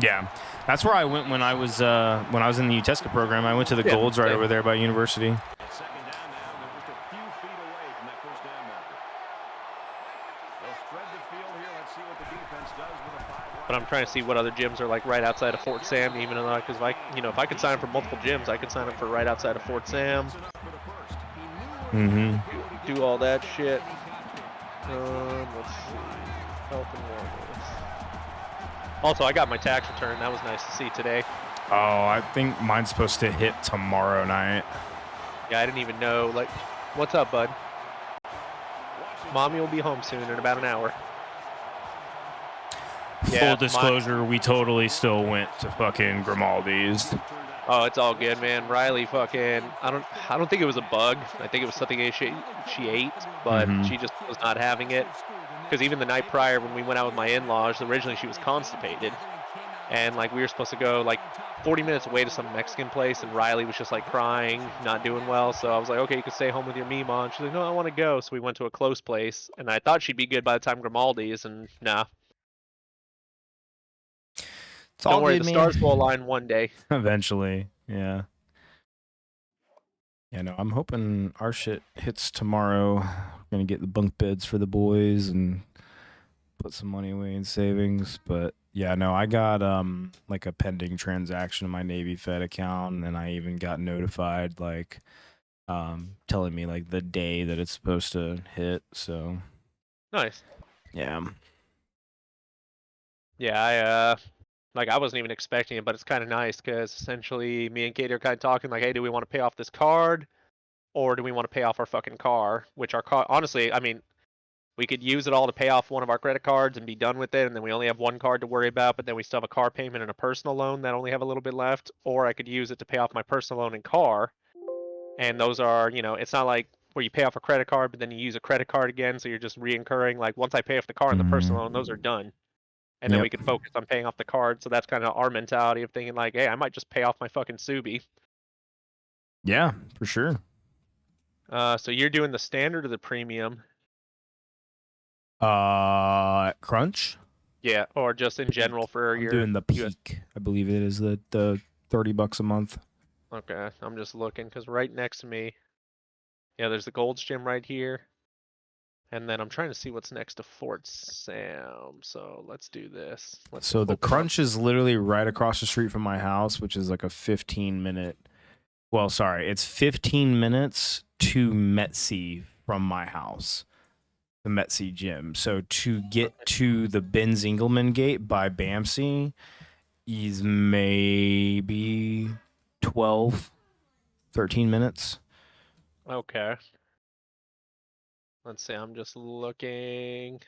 Yeah, that's where I went when I was in the UTESCA program. I went to the Yeah, Golds right same. over there by University. Second down now, and they're just a few feet away from that first down marker. They'll spread the field here. Let's see what the defense does with a 5-wide. But I'm trying to see what other gyms are like right outside of Fort Sam, even though because if I could sign up for multiple gyms, I could sign up for right outside of Fort Sam. Do all that shit. Let's see. Health and wellness. Also, I got my tax return. That was nice to see today. Oh, I think mine's supposed to hit tomorrow night. Yeah, I didn't even know. Like, what's up, bud? Mommy will be home soon in about an hour. Full disclosure, we totally still went to fucking Grimaldi's. Oh, it's all good, man. Riley fucking I don't think it was a bug. I think it was something she ate, but she just was not having it. Because even the night prior when we went out with my in-laws, originally she was constipated. And like we were supposed to go like 40 minutes away to some Mexican place, and Riley was just like crying, not doing well. So I was like, okay, you can stay home with your Mima. And she's like, no, I want to go. So we went to a close place, and I thought she'd be good by the time Grimaldi's, and nah. Don't worry, the stars will align one day. Eventually, yeah. Yeah, no, I'm hoping our shit hits tomorrow. We're gonna get the bunk beds for the boys and put some money away in savings. But yeah, no, I got like a pending transaction in my Navy Fed account, and I even got notified like telling me like the day that it's supposed to hit. So nice. Yeah. Yeah, I wasn't even expecting it, but it's kind of nice because essentially me and Katie are kind of talking like, hey, do we want to pay off this card, or do we want to pay off our fucking car? Which our car, honestly, I mean, we could use it all to pay off one of our credit cards and be done with it, and then we only have one card to worry about, but then we still have a car payment and a personal loan that only have a little bit left, or I could use it to pay off my personal loan and car, and those are, it's not like where you pay off a credit card, but then you use a credit card again, so you're just reoccurring. Like, once I pay off the car and the personal loan, those are done. And then we could focus on paying off the card, so that's kind of our mentality of thinking like, hey, I might just pay off my fucking Subi. Yeah, for sure. So you're doing the standard or the premium? Crunch? Yeah, or just in general for I'm your doing the peak. I believe it is the $30 a month. Okay, I'm just looking because right next to me, yeah, there's the Gold's Gym right here. And then I'm trying to see what's next to Fort Sam. So let's do this. So the Crunch is literally right across the street from my house, which is like a 15-minute. Well, sorry, it's 15 minutes to Metsi from my house, the Metsi gym. So to get to the Ben Zingelman gate by Bamsey is maybe 12, 13 minutes. Okay. Let's see, I'm just looking.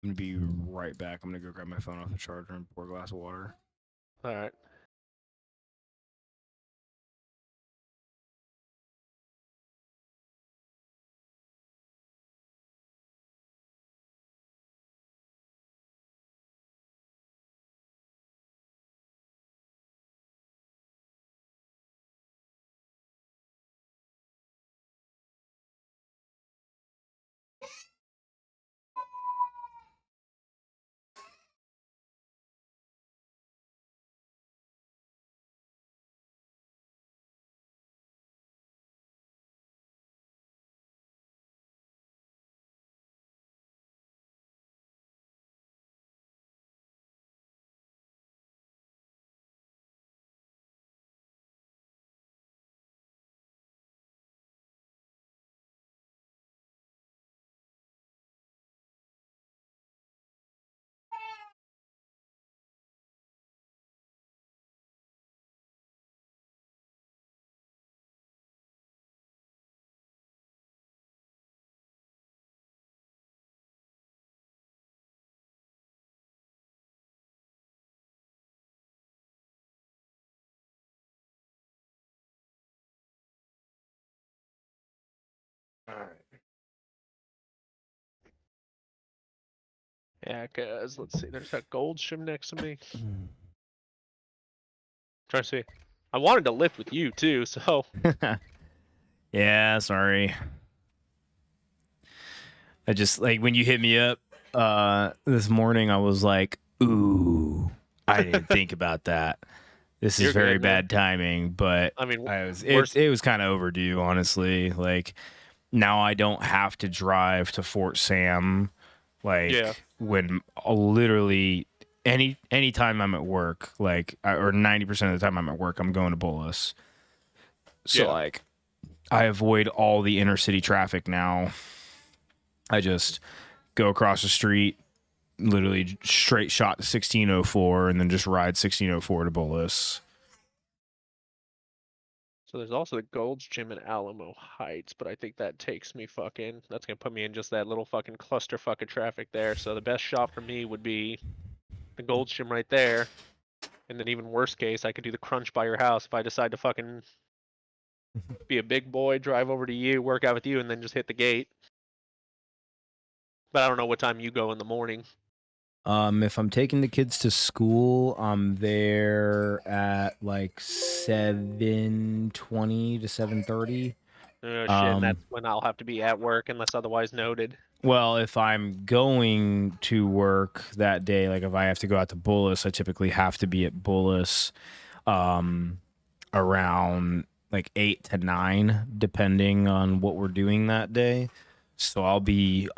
I'm going to be right back. I'm going to go grab my phone off the charger and pour a glass of water. All right. All right. Yeah, because let's see, there's that Gold's Gym next to me. Trying to see. I wanted to lift with you too, so Yeah, sorry. I just like when you hit me up this morning, I was like, ooh, I didn't think about that. This is You're very good, man. bad timing, but I mean, it was kind of overdue, honestly. Like now I don't have to drive to Fort Sam Yeah. when literally any time I'm at work, or 90% of the time I'm at work, I'm going to Bullis. So Yeah. like I avoid all the inner city traffic now. I just go across the street, literally straight shot to 1604, and then just ride 1604 to Bullis. So there's also the Gold's Gym in Alamo Heights, but I think that takes me that's gonna put me in just that little fucking clusterfuck of traffic there. So the best shot for me would be the Gold's Gym right there. And then even worst case, I could do the crunch by your house if I decide to fucking be a big boy, drive over to you, work out with you, and then just hit the gate. But I don't know what time you go in the morning. If I'm taking the kids to school, I'm there at like 7:20 to 7:30. Oh shit, and that's when I'll have to be at work unless otherwise noted. Well, if I'm going to work that day, like if I have to go out to Bullis, I typically have to be at Bullis around like 8 to 9, depending on what we're doing that day. So I'll be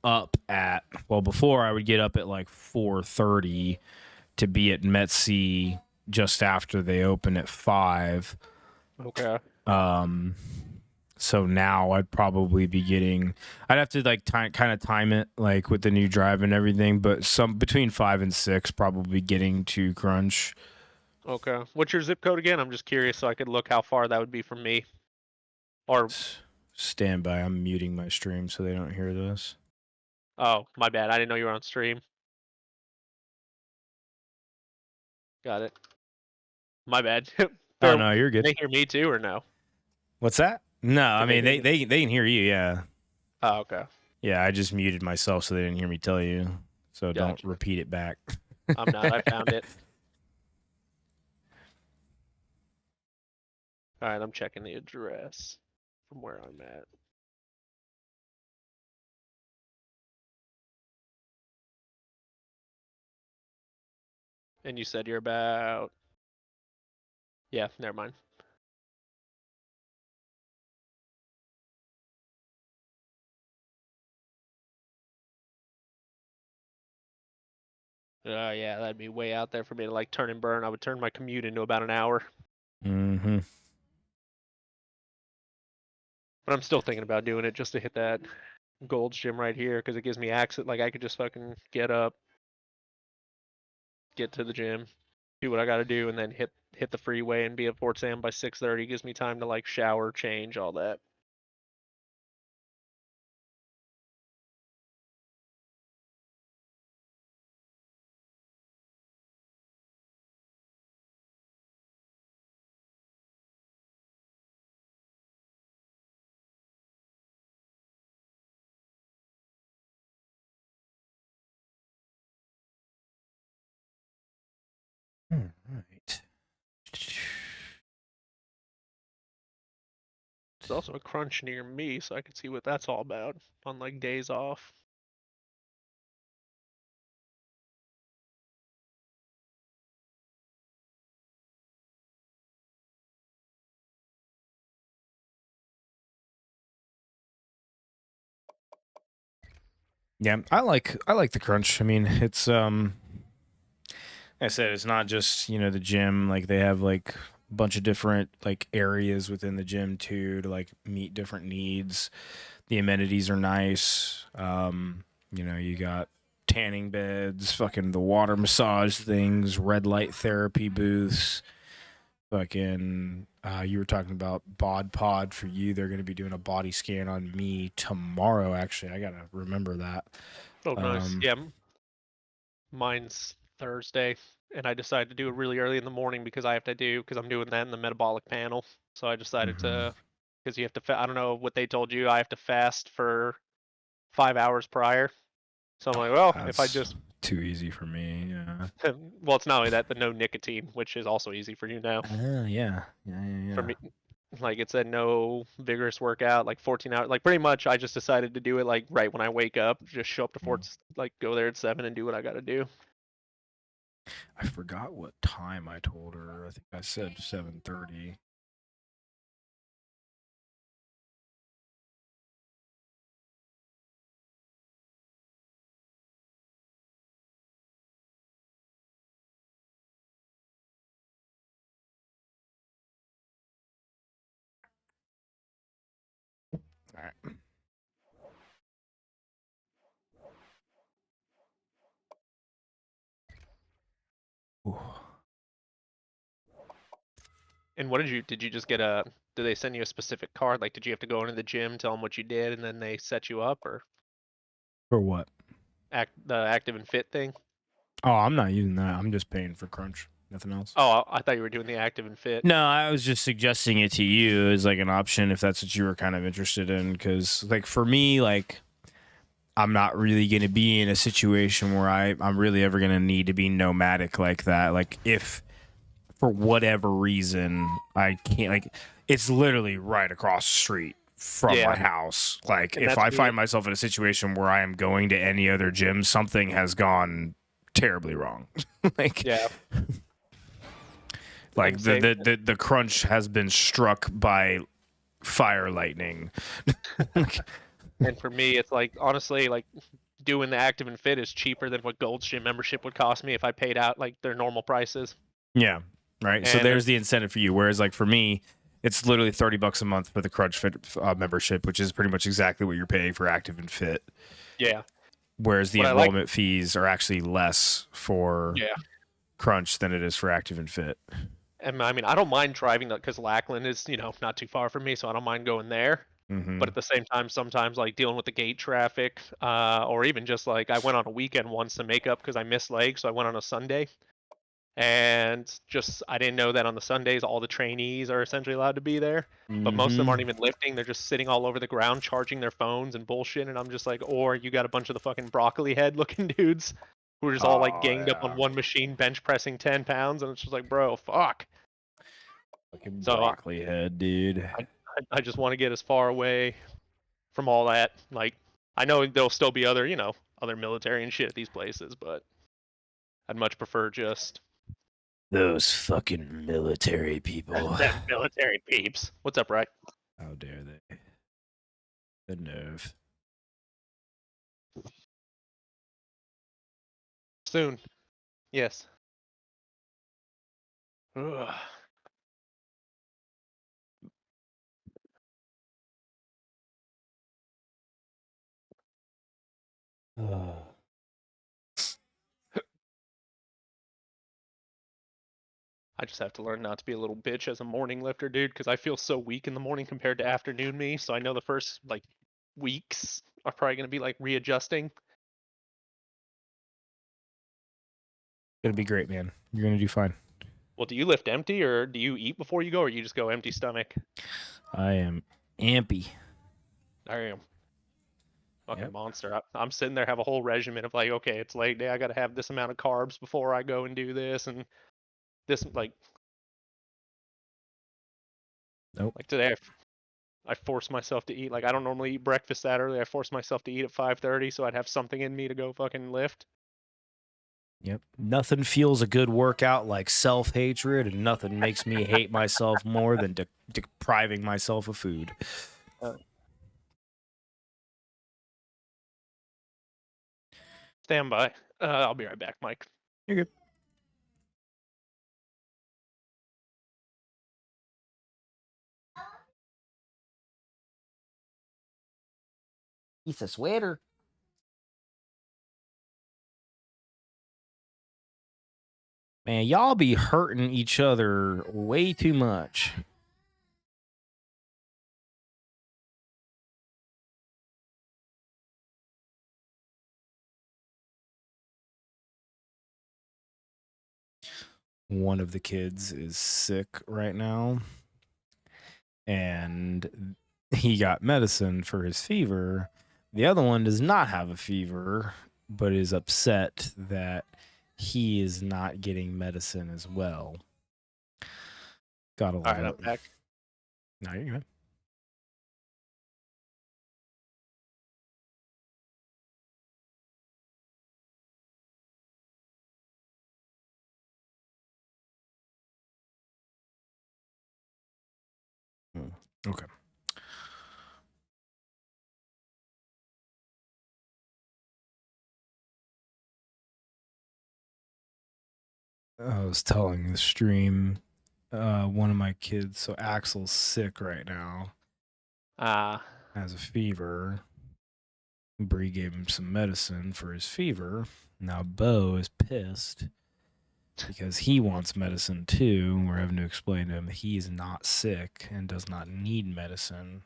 up at, well, before I would get up at like 4:30 to be at Metsy just after they open at 5. Okay. So now I'd probably be I'd have to like kind of time it like with the new drive and everything, but some between 5 and 6 probably getting to Crunch. Okay. What's your zip code again? I'm just curious so I could look how far that would be from me. Or Stand by. I'm muting my stream so they don't hear this. oh, my bad. I didn't know you were on stream. Got it. My bad. Oh no, you're good. They hear me too or no? What's that? No, I Can they mean hear they can hear you, yeah. Oh, okay. Yeah, I just muted myself so they didn't hear me tell you. So don't Gotcha. repeat it back. I'm not. I found it. All right, I'm checking the address from where I'm at. And you said you're about... Yeah, never mind. Yeah, that'd be way out there for me to like turn and burn. I would turn my commute into about an hour. Mm-hmm. But I'm still thinking about doing it just to hit that Gold's Gym right here because it gives me access. Like I could just fucking get up, get to the gym, do what I got to do, and then hit the freeway and be at Fort Sam by 6:30. Gives me time to like shower, change, all that. All right. There's also a crunch near me, so I can see what that's all about on like days off. Yeah, I like the Crunch. I mean, it's like I said, it's not just, the gym. Like they have like a bunch of different like areas within the gym too to like meet different needs. The amenities are nice. You got tanning beds, fucking the water massage things, red light therapy booths. Fucking you were talking about bod pod for you. They're going to be doing a body scan on me tomorrow. Actually, I got to remember that. Oh, nice. Yeah, mine's Thursday, and I decided to do it really early in the morning because I'm doing that in the metabolic panel. So I decided to, because you have to, I don't know what they told you, I have to fast for 5 hours prior. So I'm like, well, if I just Too easy for me. Yeah. Well, it's not only that, but no nicotine, which is also easy for you now. Yeah. For me, like it said, no vigorous workout, like 14 hours. Like pretty much, I just decided to do it like right when I wake up. Just show up to Forts, like go there at 7 and do what I got to do. I forgot what time I told her. I think I said 7:30. All right. Ooh. And what did you just get did they send you a specific card? Like, did you have to go into the gym, tell them what you did, and then they set you up, or For what? the active and fit thing? Oh, I'm not using that. I'm just paying for Crunch. Nothing else. Oh, I thought you were doing the active and fit. No, I was just suggesting it to you as like an option if that's what you were kind of interested in. Because like for me, like I'm not really going to be in a situation where I'm really ever going to need to be nomadic like that. Like if for whatever reason I can't, like it's literally right across the street from Yeah. my house. Like And if that's I me. find myself in a situation where I am going to any other gym, something has gone terribly wrong. Like Yeah. like I'm the crunch has been struck by fire lightning. And for me, it's like honestly, like doing the active and fit is cheaper than what Gold's Gym membership would cost me if I paid out like their normal prices. Yeah, right. So And there's the incentive for you. Whereas like for me, it's literally $30 a month for the Crunch Fit membership, which is pretty much exactly what you're paying for active and fit. Yeah. Whereas the What I like- enrollment fees are actually less for Yeah. Crunch than it is for active and fit. And I mean, I don't mind driving because Lackland is, not too far from me, so I don't mind going there. Mm-hmm. But at the same time, sometimes like dealing with the gate traffic, or even just like I went on a weekend once to make up because I missed legs, so I went on a Sunday. And just I didn't know that on the Sundays all the trainees are essentially allowed to be there, but most of them aren't even lifting. They're just sitting all over the ground charging their phones and bullshit. And I'm just like, or you got a bunch of the fucking broccoli head looking dudes who are just all like ganged up on one machine, bench pressing 10 pounds, and it's just like, bro, fuck. Fucking So, broccoli head, dude. I just want to get as far away from all that. Like, I know there'll still be other, other military and shit at these places, but I'd much prefer just Those fucking military people. them military peeps. What's up, right? How dare they? The nerve. Soon. Yes. Ugh. I just have to learn not to be a little bitch as a morning lifter, dude, because I feel so weak in the morning compared to afternoon me. So I know the first like weeks are probably gonna be like readjusting. Gonna be great, man. You're gonna do fine. Well, do you lift empty or do you eat before you go, or you just go empty stomach? I am ampy. I am. Fucking Yep. monster. I'm sitting there, have a whole regimen of like, okay, it's leg day. I got to have this amount of carbs before I go and do this, and this like. Nope. Like today, I forced myself to eat. Like I don't normally eat breakfast that early. I forced myself to eat at 5:30, so I'd have something in me to go fucking lift. Yep. Nothing feels a good workout like self-hatred, and nothing makes me hate myself more than depriving myself of food. Stand by. I'll be right back, Mike. You're good. It's a sweater. Man, y'all be hurting each other way too much. One of the kids is sick right now, and he got medicine for his fever. The other one does not have a fever, but is upset that he is not getting medicine as well. Gotta All love right, it. I'm back. Now you're good. Okay. I was telling the stream, one of my kids, so Axel's sick right now, has a fever. Bree gave him some medicine for his fever. Now Bo is pissed because he wants medicine too. We're having to explain to him that he's not sick and does not need medicine.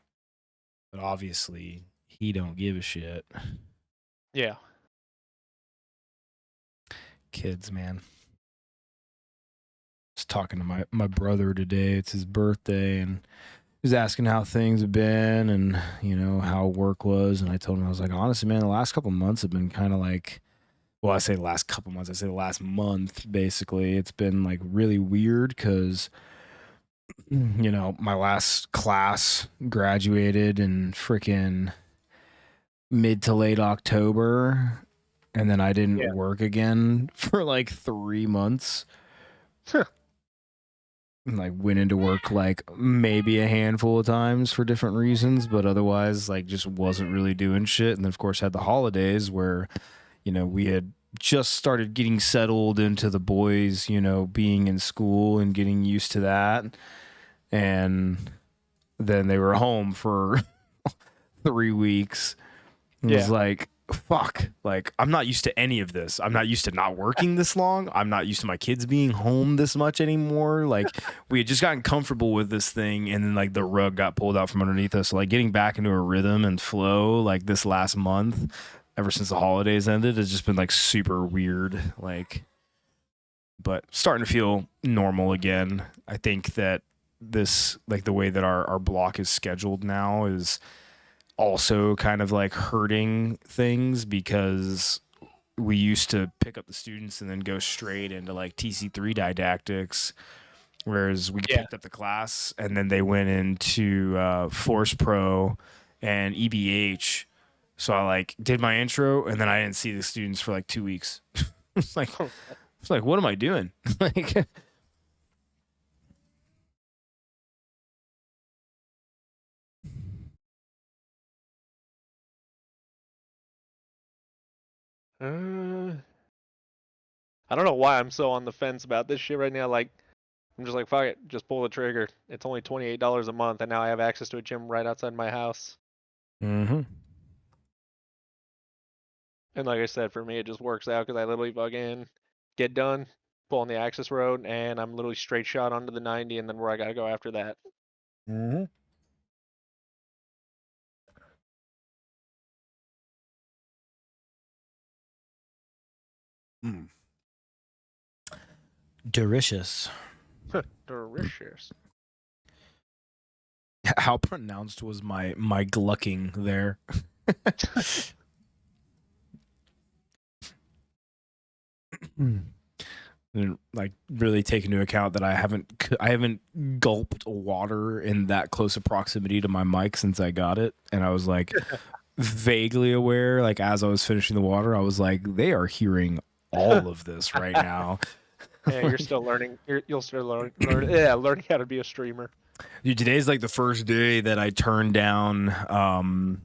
But obviously, he don't give a shit. Yeah. Kids, man. I was talking to my brother today. It's his birthday, and he was asking how things have been and, you know, how work was. And I told him, I was like, honestly, man, the last couple months have been kind of like, well, I say the last couple months, I say the last month, basically. It's been like really weird because, you know, my last class graduated in freaking mid to late October. And then I didn't work again for like 3 months. And like went into work like maybe a handful of times for different reasons, but otherwise like just wasn't really doing shit. And then of course had the holidays where, you know, we had just started getting settled into the boys, you know, being in school and getting used to that. And then they were home for 3 weeks. It was like, fuck, like I'm not used to any of this. I'm not used to not working this long. I'm not used to my kids being home this much anymore. Like we had just gotten comfortable with this thing, and then like the rug got pulled out from underneath us. So, like getting back into a rhythm and flow like this last month, ever since the holidays ended, has just been like super weird. Like, but starting to feel normal again. I think that this, like the way that our block is scheduled now, is also kind of like hurting things because we used to pick up the students and then go straight into like TC3 didactics, whereas we picked up the class and then they went into Force Pro and EBH. So I like did my intro and then I didn't see the students for like 2 weeks. it's like what am I doing? like I don't know why I'm so on the fence about this shit right now. Like, I'm just like, fuck it, just pull the trigger. It's only $28 a month, and now I have access to a gym right outside my house. Mm-hmm. And like I said, for me, it just works out because I literally fucking get done, pull on the access road, and I'm literally straight shot onto the 90, and then where I gotta go after that. Mm-hmm. Mm. Delicious. Delicious. How pronounced was my glucking there? And like really take into account that I haven't gulped water in that close a proximity to my mic since I got it, and I was like vaguely aware, like as I was finishing the water, I was like, they are hearing all of this right now. Yeah, you're still learning. You'll still learning how to be a streamer. Dude, today's like the first day that I turned down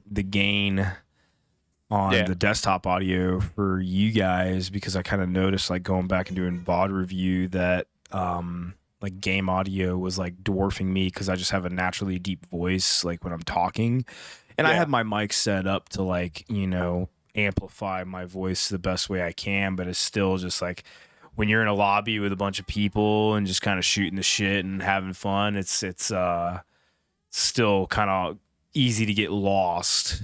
the gain on the desktop audio for you guys because I kind of noticed like going back and doing VOD review that like game audio was like dwarfing me because I just have a naturally deep voice like when I'm talking. And I have my mic set up to like, you know, amplify my voice the best way I can, but it's still just like when you're in a lobby with a bunch of people and just kind of shooting the shit and having fun, it's still kind of easy to get lost.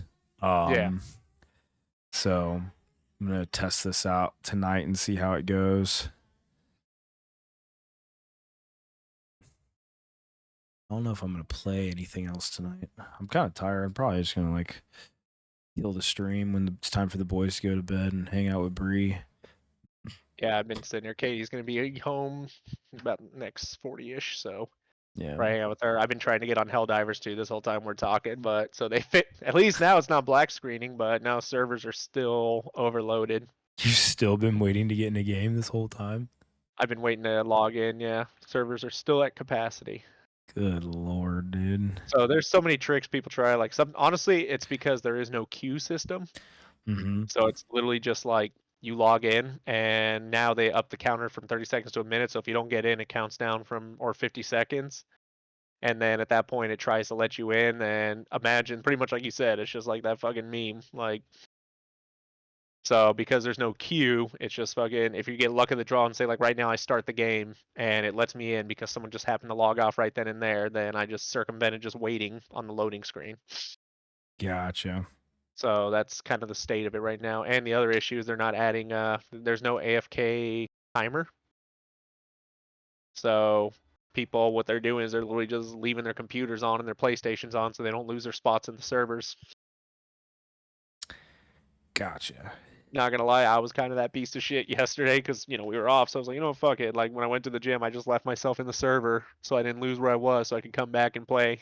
So I'm going to test this out tonight and see how it goes. I don't know if I'm going to play anything else tonight. I'm kind of tired. I'm probably just going to like kill the stream when it's time for the boys to go to bed and hang out with Bree. Yeah, I've been sitting here. Katie's gonna be home about next 40-ish, so Yeah. right hang out with her. I've been trying to get on Helldivers too this whole time we're talking, but so they fit. At least now it's not black screening, but now servers are still overloaded. You've still been waiting to get in a game this whole time? I've been waiting to log in. Yeah, servers are still at capacity. Good lord, dude. So there's so many tricks people try. Like honestly, it's because there is no queue system. Mm-hmm. So it's literally just like you log in, and now they up the counter from 30 seconds to a minute. So if you don't get in, it counts down from or 50 seconds. And then at that point, it tries to let you in. And imagine, pretty much like you said, it's just like that fucking meme. Like, so because there's no queue, it's just fucking. If you get luck of the draw and say like right now I start the game and it lets me in because someone just happened to log off right then and there, then I just circumvented just waiting on the loading screen. Gotcha. So that's kind of the state of it right now. And the other issue is they're not adding. There's no AFK timer. So people, what they're doing is they're literally just leaving their computers on and their PlayStations on, so they don't lose their spots in the servers. Gotcha. Not gonna lie, I was kind of that piece of shit yesterday because we were off. So I was like, fuck it. Like when I went to the gym, I just left myself in the server so I didn't lose where I was, so I could come back and play.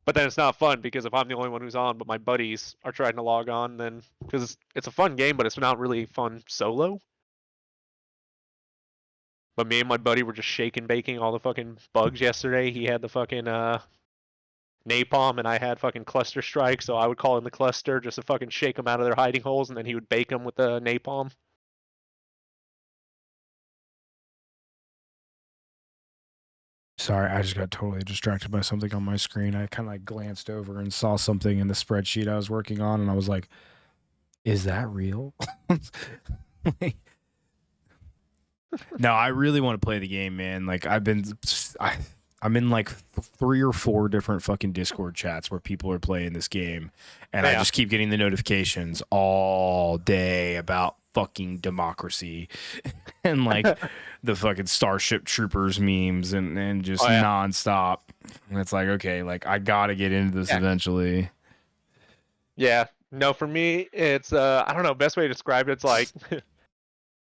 But then it's not fun because if I'm the only one who's on, but my buddies are trying to log on, then because it's a fun game, but it's not really fun solo. But me and my buddy were just shaking, baking all the fucking bugs yesterday. He had the fucking napalm, and I had fucking cluster strike. So I would call in the cluster just to fucking shake them out of their hiding holes, and then he would bake them with the napalm. Sorry, I just got totally distracted by something on my screen. I kind of like glanced over and saw something in the spreadsheet I was working on, and I was like, "Is that real?" Like, no, I really want to play the game, man. Like I'm in like 3 or 4 different fucking Discord chats where people are playing this game, and I Yeah. just keep getting the notifications all day about fucking democracy and like the fucking Starship Troopers memes and just nonstop. And it's like, okay, like I gotta get into this eventually. Yeah. No, for me, it's I don't know, best way to describe it, it's like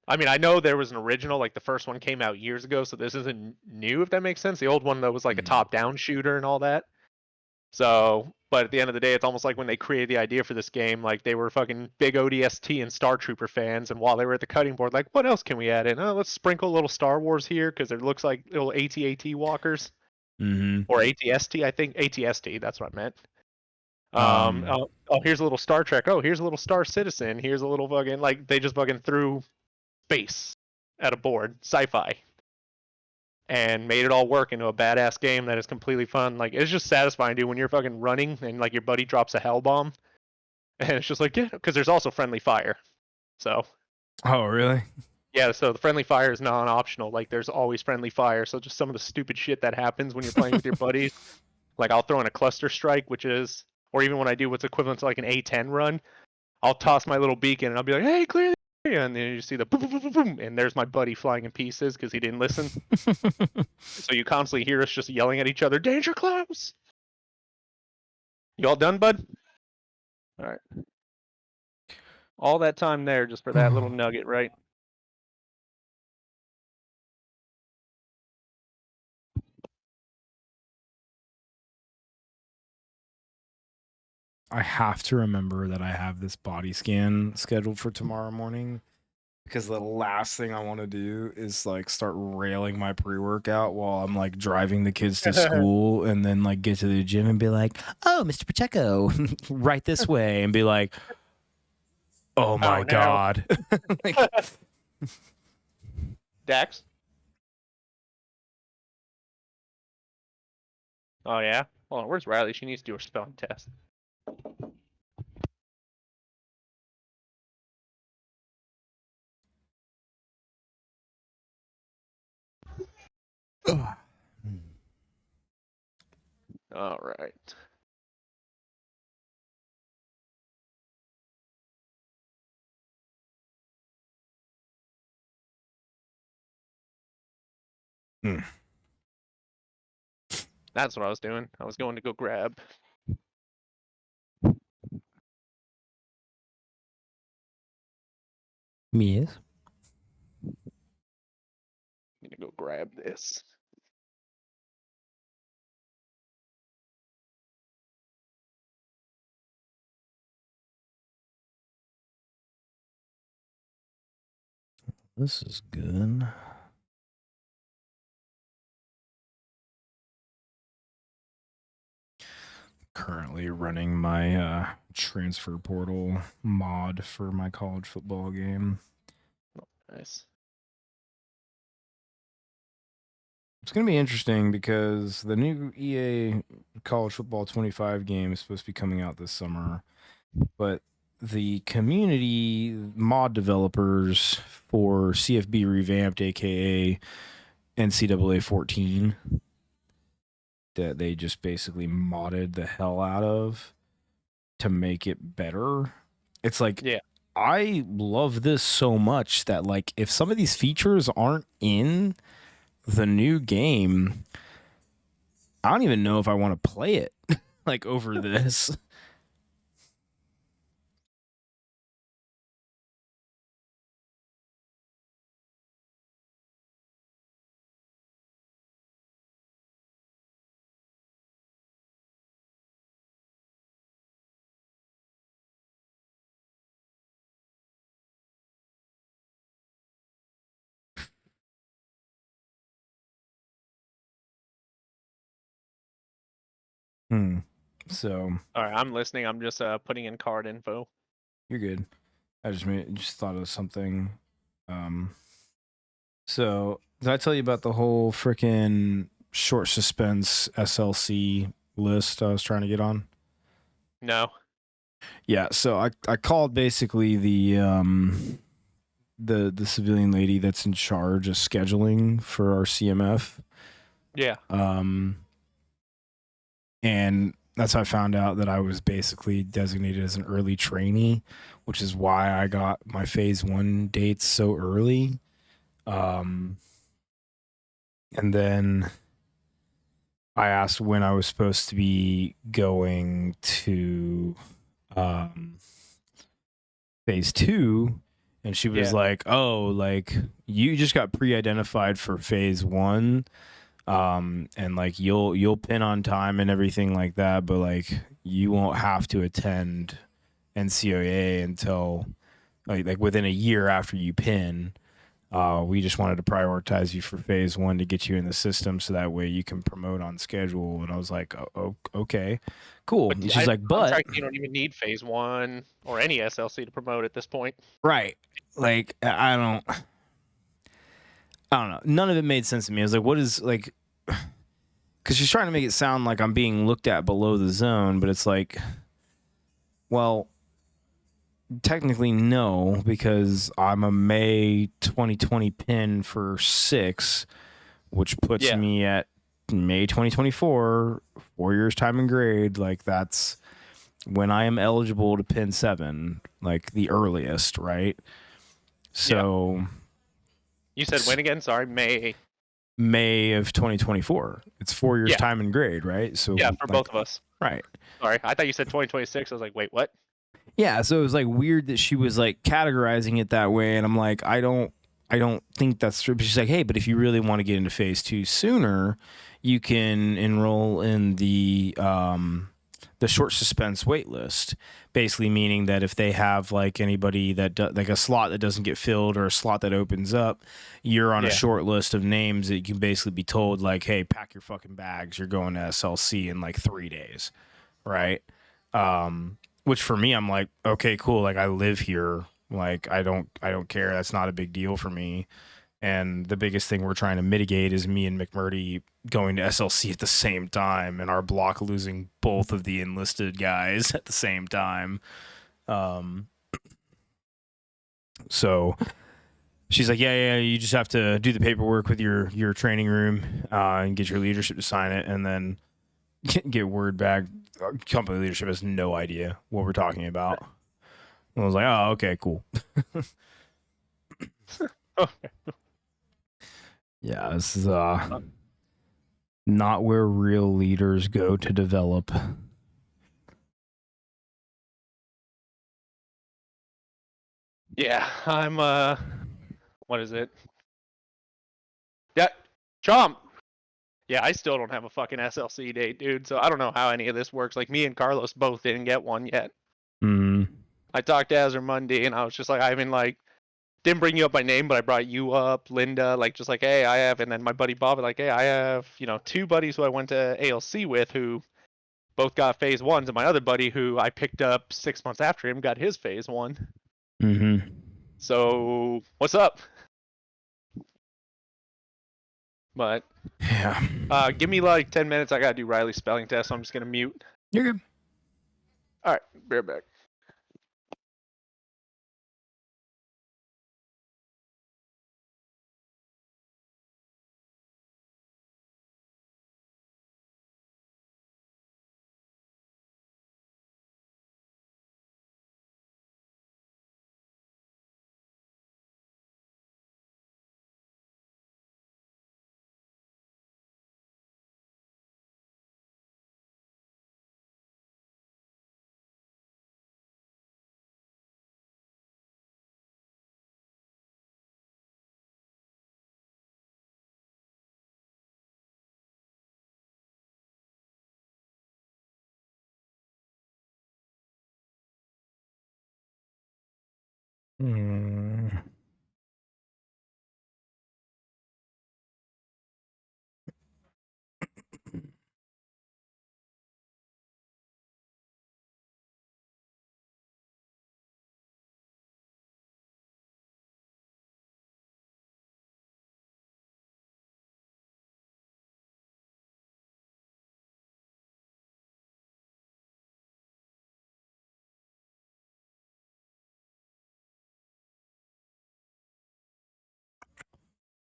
I mean, I know there was an original, like the first one came out years ago, so this isn't new, if that makes sense. The old one though was like a top-down shooter and all that. So, but at the end of the day, it's almost like when they created the idea for this game, like they were fucking big ODST and Star Trooper fans, and while they were at the cutting board, like, what else can we add in? Oh, let's sprinkle a little Star Wars here because it looks like little AT-AT walkers. Or ATST, I think. ATST, that's what I meant. Here's a little Star Trek. Oh, here's a little Star Citizen. Here's a little fucking, like, they just fucking threw space at a board, sci-fi, and made it all work into a badass game that is completely fun. Like, it's just satisfying, dude, when you're fucking running and like your buddy drops a hell bomb, and it's just like, yeah, because there's also friendly fire. So. Oh, really? Yeah, so the friendly fire is non-optional. Like, there's always friendly fire. So just some of the stupid shit that happens when you're playing with your buddies. Like, I'll throw in a cluster strike, which is, or even when I do what's equivalent to like an A10 run, I'll toss my little beacon and I'll be like, hey, clear the area. And then you see the boom, boom, boom, boom, and there's my buddy flying in pieces because he didn't listen. So you constantly hear us just yelling at each other, danger close. You all done, bud? All right. All that time there just for that little nugget, right? I have to remember that I have this body scan scheduled for tomorrow morning because the last thing I want to do is like start railing my pre-workout while I'm like driving the kids to school and then like get to the gym and be like, "Oh, Mr. Pacheco, right this way," and be like, "Oh my God." Like, Dax? Oh, yeah? Hold on, where's Riley? She needs to do her spelling test. All right. That's what I was doing. I was going to go grab Yes. Need to go grab this. This is good. Currently running my transfer portal mod for my college football game. Nice. It's going to be interesting because the new EA College Football 25 game is supposed to be coming out this summer, but the community mod developers for CFB Revamped, aka NCAA 14, that they just basically modded the hell out of to make it better. It's like, Yeah. I love this so much that, like, if some of these features aren't in the new game, I don't even know if I want to play it like over this. So All right, I'm listening. I'm just putting in card info. you're good. I just thought of something. So did I tell you about the whole freaking short suspense SLC list I was trying to get on? No. Yeah, so I called basically the civilian lady that's in charge of scheduling for our CMF. Yeah. And that's how I found out that I was basically designated as an early trainee, which is why I got my phase 1 dates so early. And then I asked when I was supposed to be going to phase 2, and she was like, "Oh, like you just got pre-identified for phase 1, and like you'll pin on time and everything like that, but like you won't have to attend NCOA until like within a year after you pin. We just wanted to prioritize you for phase 1 to get you in the system so that way you can promote on schedule." And I was like, "Oh, okay, cool." And she's like, "But you don't even need phase 1 or any SLC to promote at this point." right, like I don't know. None of it made sense to me. I was like, "What is like?" Because she's trying to make it sound like I'm being looked at below the zone, but it's like, well, technically no, because I'm a May 2020 pin for 6, which puts me at May 2024, 4 years time and grade. Like that's when I am eligible to pin 7, like the earliest, right? So you said when again? Sorry, May of 2024. It's 4 years time and grade, right? So yeah, for like, both of us. Right. Sorry, I thought you said 2026. I was like, wait, what? Yeah, so it was like weird that she was like categorizing it that way, and I'm like, I don't think that's true. But she's like, hey, but if you really want to get into phase 2 sooner, you can enroll in the short suspense wait list. Basically meaning that if they have like anybody that like a slot that doesn't get filled or a slot that opens up, you're on a short list of names that you can basically be told like, hey, pack your fucking bags, you're going to SLC in like 3 days, right? Which for me, I'm like, okay, cool. Like I live here. Like I don't care. That's not a big deal for me. And the biggest thing we're trying to mitigate is me and McMurdy going to SLC at the same time, and our block losing both of the enlisted guys at the same time. So she's like, yeah, you just have to do the paperwork with your training room and get your leadership to sign it, and then get word back. Company leadership has no idea what we're talking about. And I was like, oh, okay, cool. Yeah, this is not where real leaders go to develop. Yeah, I'm what is it? Yeah, Chomp. Yeah, I still don't have a fucking SLC date, dude. So I don't know how any of this works. Like, me and Carlos both didn't get one yet. I talked to Azure Monday, and I was just like, I haven't, like, didn't bring you up by name, but I brought you up, Linda, like, just like, hey, I have, and then my buddy Bob, like, hey, I have, you know, 2 buddies who I went to ALC with who both got phase 1s, and my other buddy who I picked up 6 months after him got his phase 1. Mm-hmm. So, what's up? But, Yeah. give me like 10 minutes. I gotta do Riley's spelling test, so I'm just gonna mute. You're good. All right, be right back.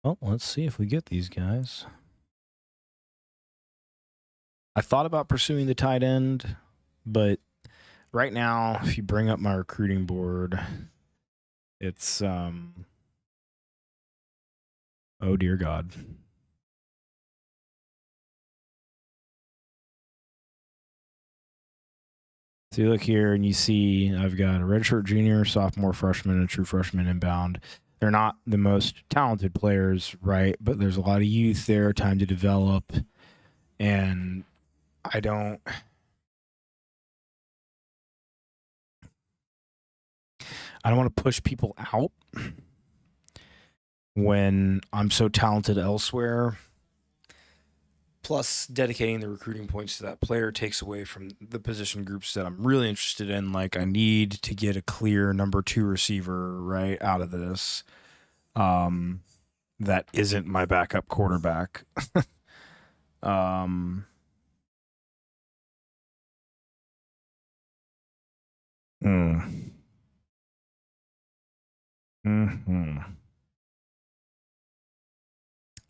Well, let's see if we get these guys. I thought about pursuing the tight end, but right now, if you bring up my recruiting board, it's oh dear God. So you look here and you see I've got a redshirt junior, sophomore, freshman, and a true freshman inbound. They're not the most talented players, right? But there's a lot of youth there, time to develop. And I don't want to push people out when I'm so talented elsewhere. Plus, dedicating the recruiting points to that player takes away from the position groups that I'm really interested in. Like, I need to get a clear number 2 receiver right out of this. That isn't my backup quarterback. Mm-hmm.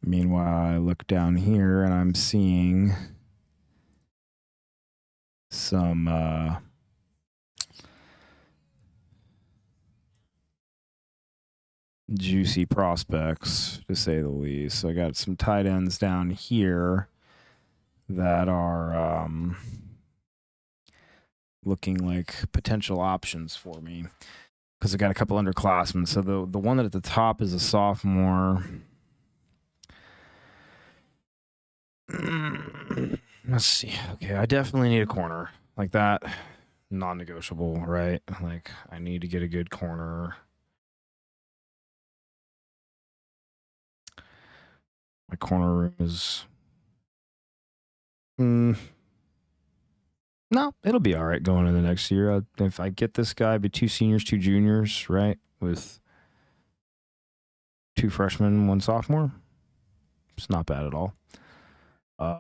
Meanwhile, I look down here and I'm seeing some juicy prospects, to say the least. So I got some tight ends down here that are looking like potential options for me because I got a couple underclassmen. So the one that at the top is a sophomore. Let's see. Okay, I definitely need a corner like that. Non-negotiable, right? Like, I need to get a good corner. My corner room is no, it'll be all right going into the next year. If I get this guy, be 2 seniors, 2 juniors, right? With 2 freshmen, 1 sophomore. It's not bad at all. Bro,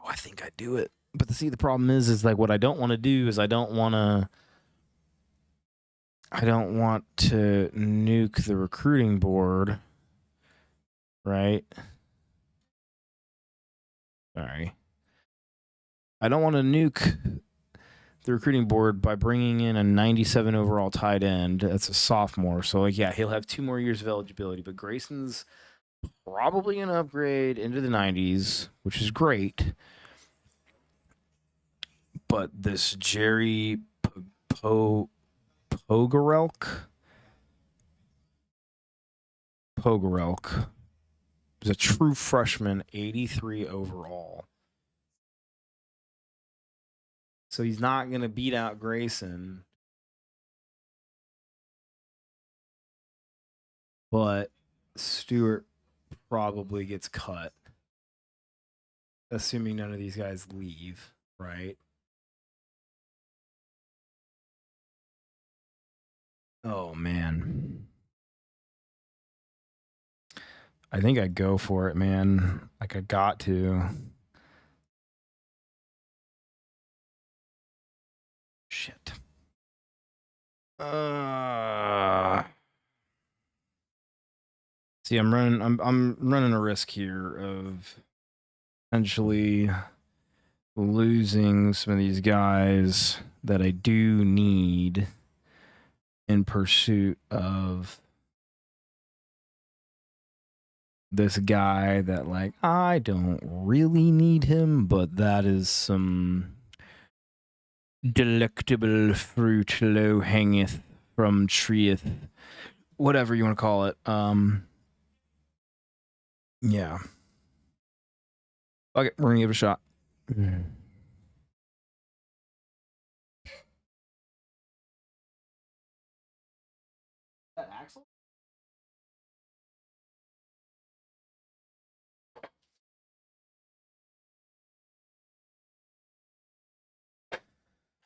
I think I do it. But the problem is like what I don't want to do is I don't want to nuke the recruiting board, right? Sorry. I don't want to nuke the recruiting board by bringing in a 97 overall tight end. That's a sophomore. So, like, yeah, he'll have 2 more years of eligibility. But Grayson's probably going to upgrade into the 90s, which is great. but this Jerry Pogorelk is a true freshman, 83 overall. So he's not going to beat out Grayson. But Stewart probably gets cut. Assuming none of these guys leave, right? Oh, man. I think I go for it, man. Like, I got to. Shit. See, I'm running a risk here of potentially losing some of these guys that I do need in pursuit of this guy that, like, I don't really need him, but that is some delectable fruit low hangeth from treeth, whatever you want to call it. Yeah. Okay, we're gonna give it a shot. Is that Axel?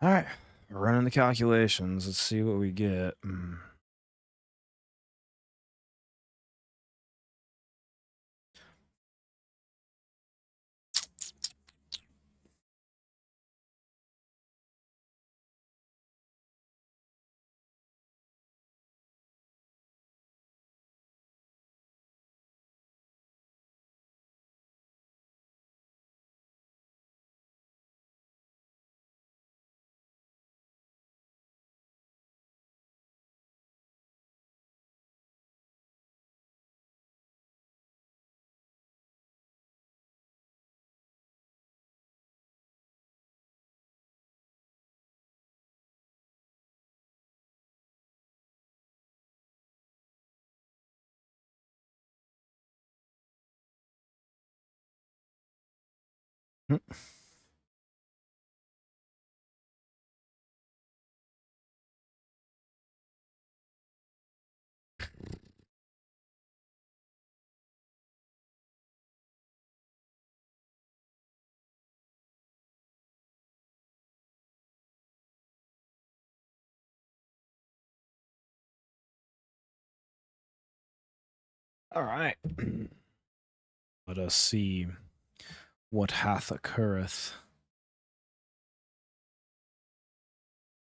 All right, we're running the calculations. Let's see what we get. All right. Let us see what hath occurreth.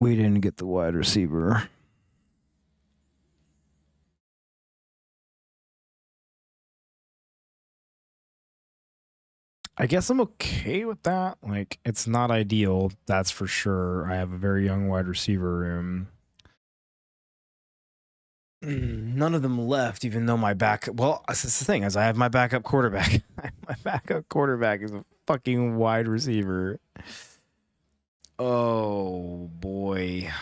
We didn't get the wide receiver. I guess I'm okay with that. Like, it's not ideal, that's for sure. I have a very young wide receiver room. None of them left, even though my back. Well, that's the thing, is I have my backup quarterback. My backup quarterback is a fucking wide receiver. Oh boy.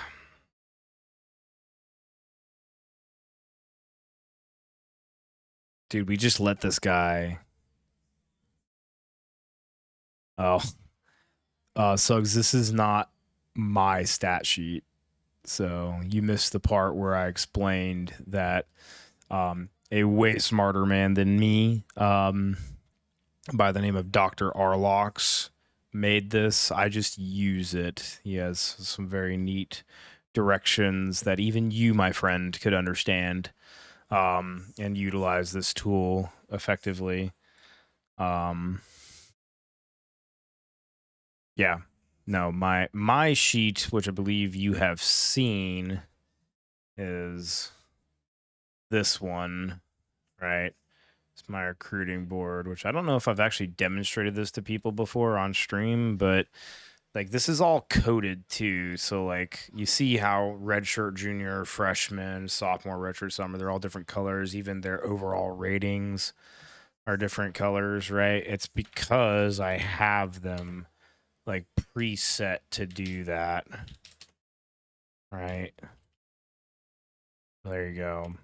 Dude, we just let this guy. Oh. Suggs, this is not my stat sheet. So you missed the part where I explained that a way smarter man than me, by the name of Dr. Arlox, made this. I just use it. He has some very neat directions that even you, my friend, could understand and utilize this tool effectively. Yeah. No, my sheet, which I believe you have seen, is this one, right? It's my recruiting board, which I don't know if I've actually demonstrated this to people before on stream, but like this is all coded too. So like you see how redshirt junior, freshman, sophomore, redshirt summer, they're all different colors. Even their overall ratings are different colors, right? It's because I have them like preset to do that. Right. There you go.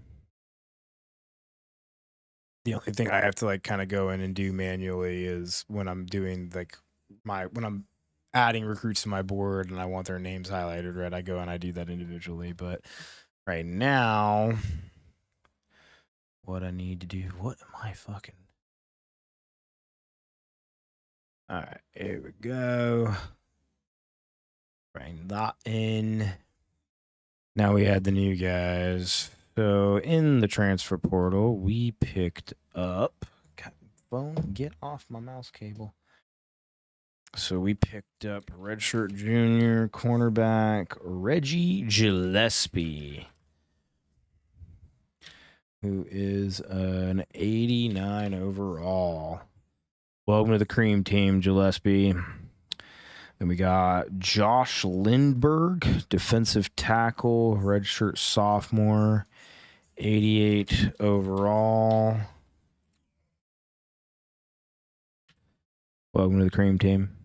The only thing I have to like kind of go in and do manually is when I'm doing like when I'm adding recruits to my board and I want their names highlighted red, I go and I do that individually. But right now, what I need to do, what am I fucking? All right, here we go. Bring that in. Now we add the new guys. So in the transfer portal, we picked up. God, phone, get off my mouse cable. So we picked up redshirt junior cornerback Reggie Gillespie, who is an 89 overall. Welcome to the cream team, Gillespie. Then we got Josh Lindbergh, defensive tackle, redshirt sophomore, 88 overall. Welcome to the cream team.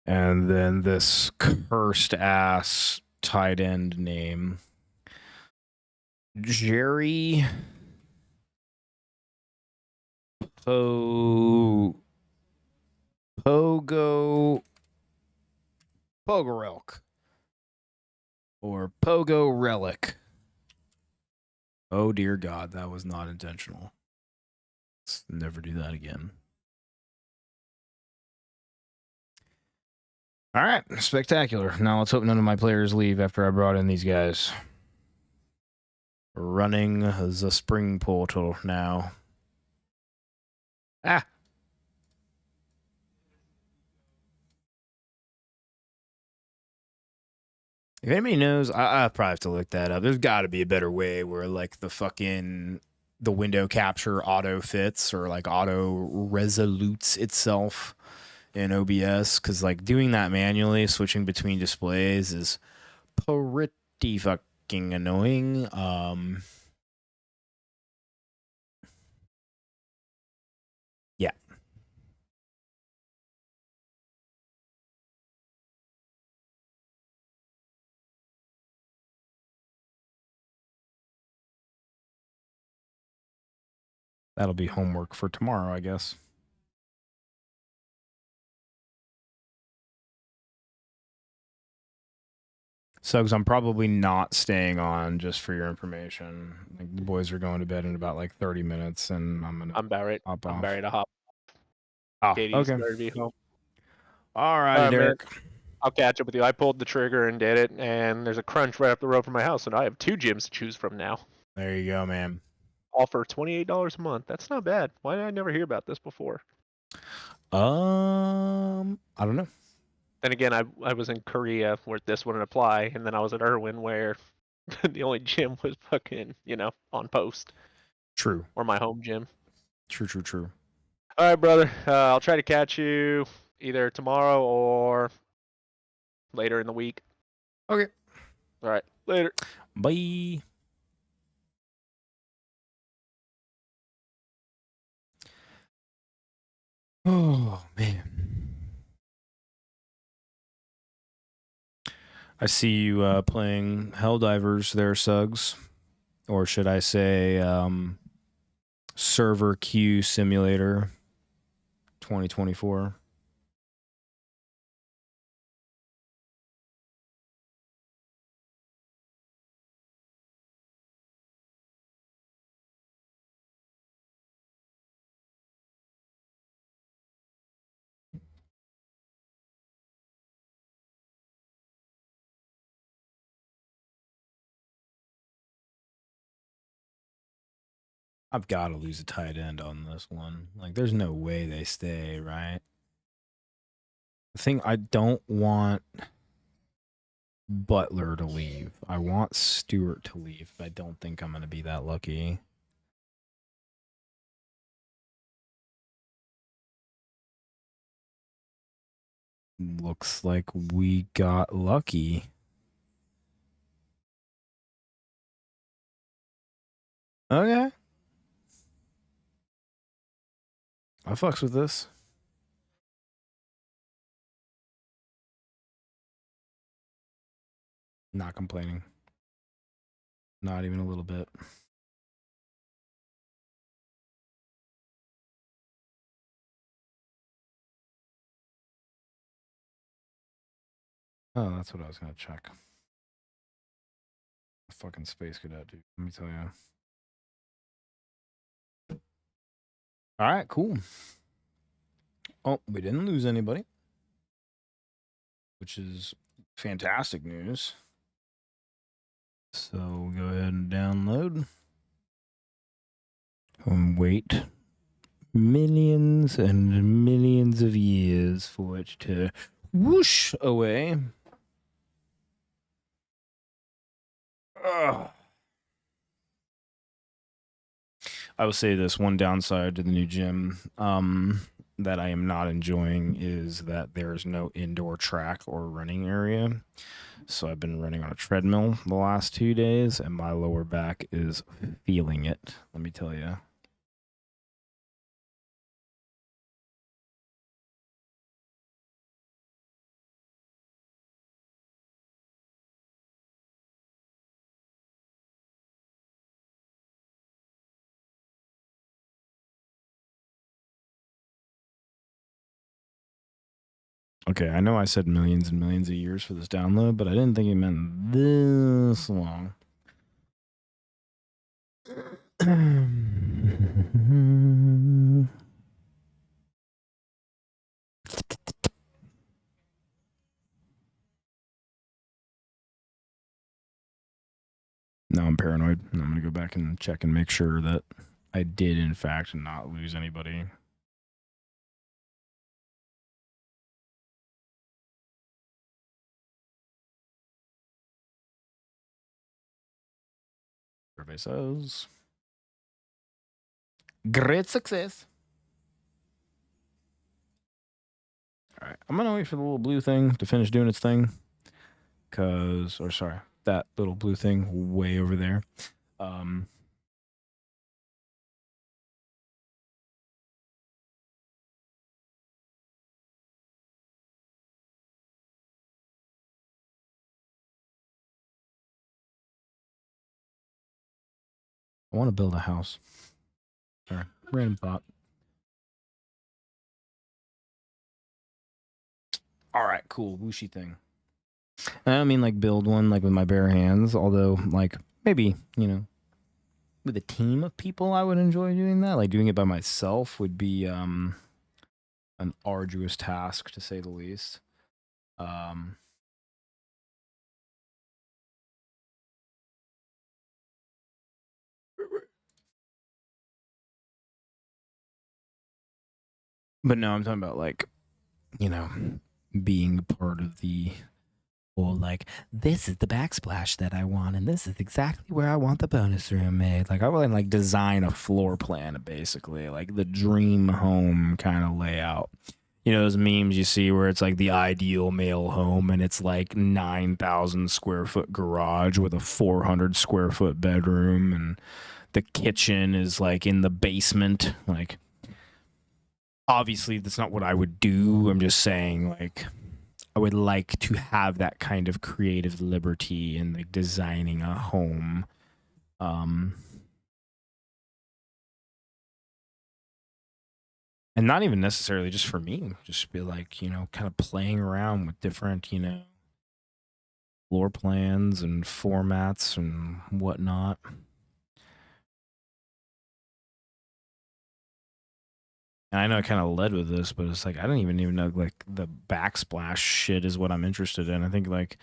And then this cursed ass tight end name, Jerry Pogorelk or Pogo Relic. Oh dear God, that was not intentional. Let's never do that again. All right, spectacular. Now let's hope none of my players leave after I brought in these guys. Running the spring portal now. Ah. If anybody knows, I probably have to look that up. There's got to be a better way where like the window capture auto fits or like auto resolutes itself in OBS, because like doing that manually, switching between displays is pretty fucking annoying. Yeah. That'll be homework for tomorrow, I guess. Suggs, I'm probably not staying on, just for your information. Like, the boys are going to bed in about like 30 minutes, and I'm about ready. hop I'm off. ready to hop. Oh, Katie's okay. better be home. All right, All right, Derek. man. I'll catch up with you. I pulled the trigger and did it, and there's a crunch right up the road from my house, and I have 2 gyms to choose from now. There you go, man. All for $28 a month. That's not bad. Why did I never hear about this before? I don't know. Then again, I was in Korea where this wouldn't apply, and then I was at Irwin where the only gym was fucking, on post. True. Or my home gym. True. All right, brother. I'll try to catch you either tomorrow or later in the week. Okay. All right. Later. Bye. Oh, man. I see you playing Helldivers there, Suggs. Or should I say Server Queue Simulator 2024. I've got to lose a tight end on this one. Like, there's no way they stay, right? The thing, I don't want Butler to leave. I want Stewart to leave, but I don't think I'm going to be that lucky. Looks like we got lucky. Okay. I fucks with this. Not complaining. Not even a little bit. Oh, that's what I was gonna check. Fucking space cadet, dude. Let me tell you. All right, cool. Oh, we didn't lose anybody, which is fantastic news. So we'll go ahead and download and wait millions and millions of years for it to whoosh away. Ugh. I will say this one downside to the new gym that I am not enjoying is that there is no indoor track or running area. So I've been running on a treadmill the last 2 days, and my lower back is feeling it. Let me tell you. Okay, I know I said millions and millions of years for this download, but I didn't think it meant this long. Now I'm paranoid. I'm going to go back and check and make sure that I did, in fact, not lose anybody. Survey says great success. All right, I'm gonna wait for the little blue thing to finish doing its thing, that little blue thing way over there. I want to build a house. Sorry, random thought. All right, cool, whooshy thing. I don't mean like build one like with my bare hands, although like maybe, with a team of people I would enjoy doing that. Like doing it by myself would be an arduous task to say the least. But no, I'm talking about like, being part of the or like this is the backsplash that I want, and this is exactly where I want the bonus room made. Like I would like design a floor plan, basically, like the dream home kind of layout. Those memes you see where it's like the ideal male home, and it's like 9,000 square foot garage with a 400 square foot bedroom, and the kitchen is like in the basement. Like, obviously, that's not what I would do. I'm just saying, like, I would like to have that kind of creative liberty in like designing a home. And not even necessarily just for me, just be like, kind of playing around with different, floor plans and formats and whatnot. And I know I kind of led with this, but it's like I don't even know like the backsplash shit is what I'm interested in. I think like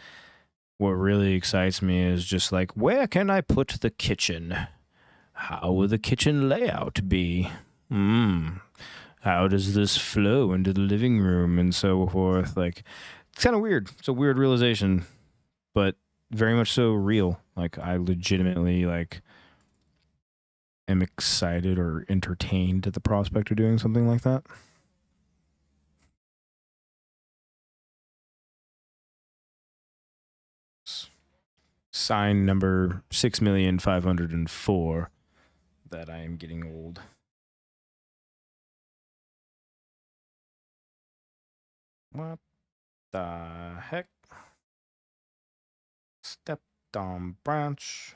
what really excites me is just like, where can I put the kitchen? How will the kitchen layout be? How does this flow into the living room and so forth? Like, it's kind of weird. It's a weird realization, but very much so real. Like, I legitimately like am excited or entertained at the prospect of doing something like that. Sign number 6,504 that I am getting old. What the heck? Dom Branch.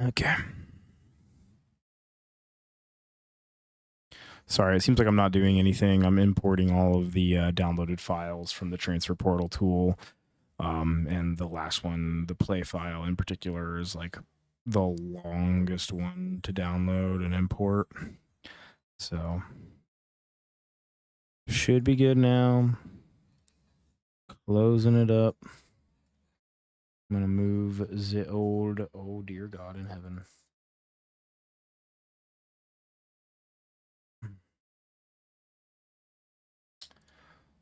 Okay. Sorry, it seems like I'm not doing anything. I'm importing all of the downloaded files from the transfer portal tool. And the last one, the play file in particular, is like the longest one to download and import. So should be good now. Closing it up. I'm gonna move the old, oh dear God in heaven.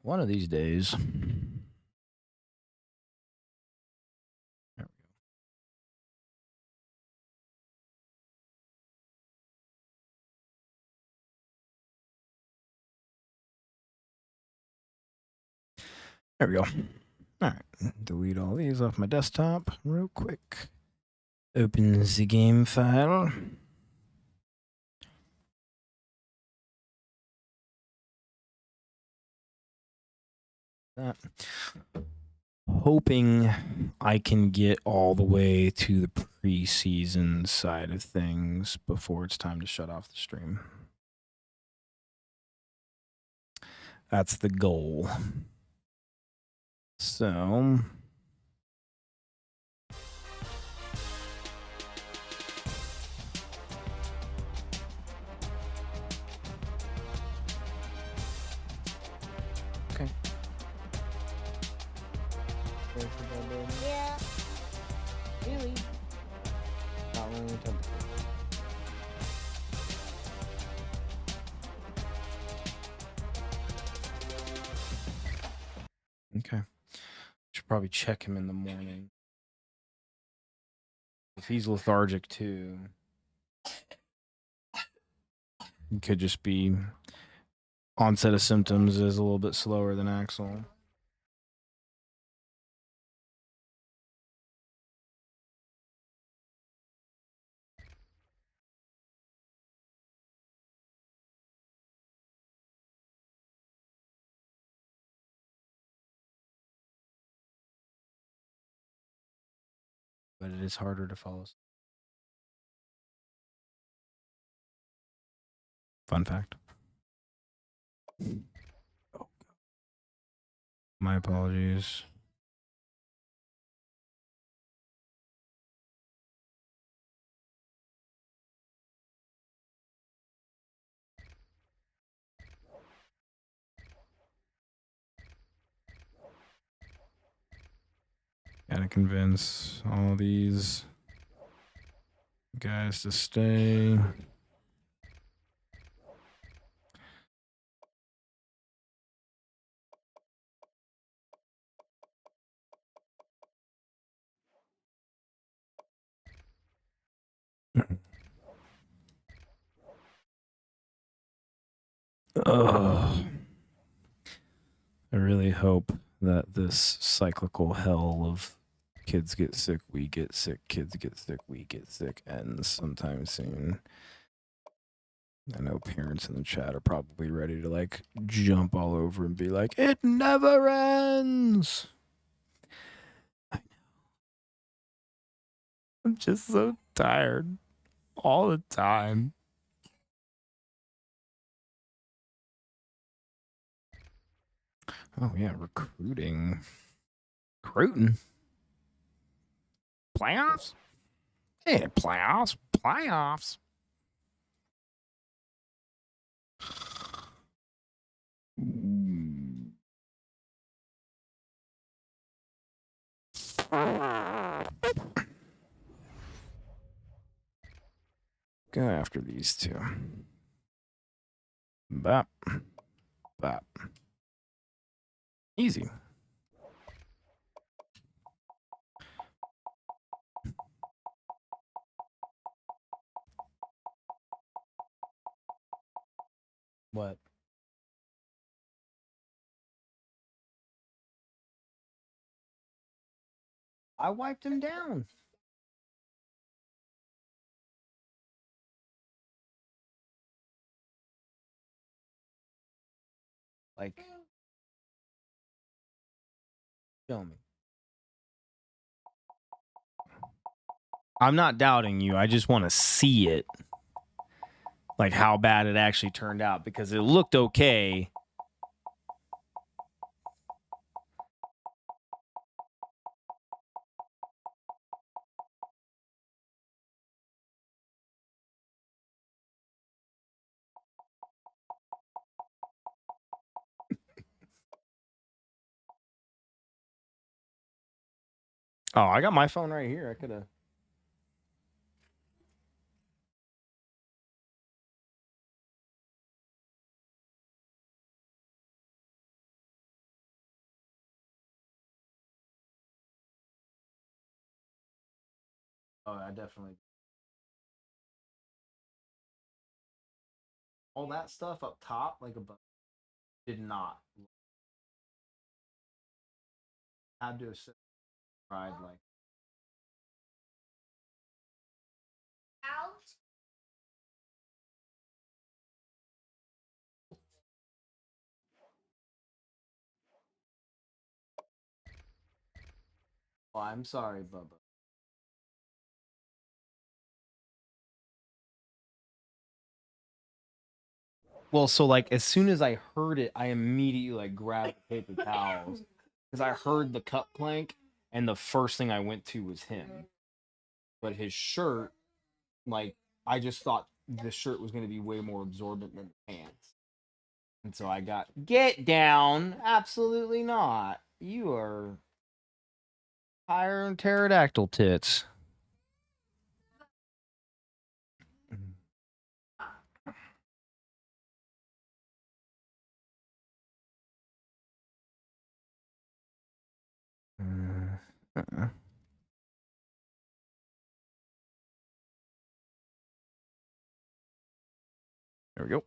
One of these days. There we go. All right, delete all these off my desktop real quick. Open the game file. That. Hoping I can get all the way to the preseason side of things before it's time to shut off the stream. That's the goal. So okay. Yeah. Really? Not really temperature. Okay. Should probably check him in the morning. If he's lethargic too, it could just be onset of symptoms is a little bit slower than Axel. But it is harder to follow. Fun fact. Oh, my apologies. Gotta convince all these guys to stay. Ugh. I really hope that this cyclical hell of kids get sick, we get sick, kids get sick, we get sick ends sometime soon. I know parents in the chat are probably ready to like jump all over and be like, it never ends. I know. I'm just so tired all the time. Oh yeah, recruiting. Recruiting. Playoffs? Hey, playoffs. Playoffs. Go after these two. Bop. Bop. Easy. What? I wiped him down. Like, show me. I'm not doubting you. I just want to see it. Like how bad it actually turned out because it looked okay. Oh, I got my phone right here. I could have. Oh, I definitely. All that stuff up top, like above, did not. Had to have tried like. Oh, I'm sorry, Bubba. Well, so like as soon as I heard it, I immediately like grabbed the paper towels because I heard the cup clank, and the first thing I went to was him. But his shirt, like I just thought the shirt was going to be way more absorbent than the pants, and so I got get down. Absolutely not. You are higher than pterodactyl tits. Uh-uh. There we go.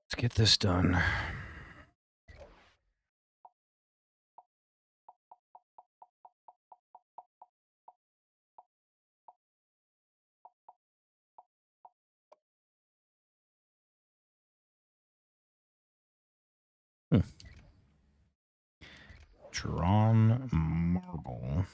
Let's get this done. Drawn marble.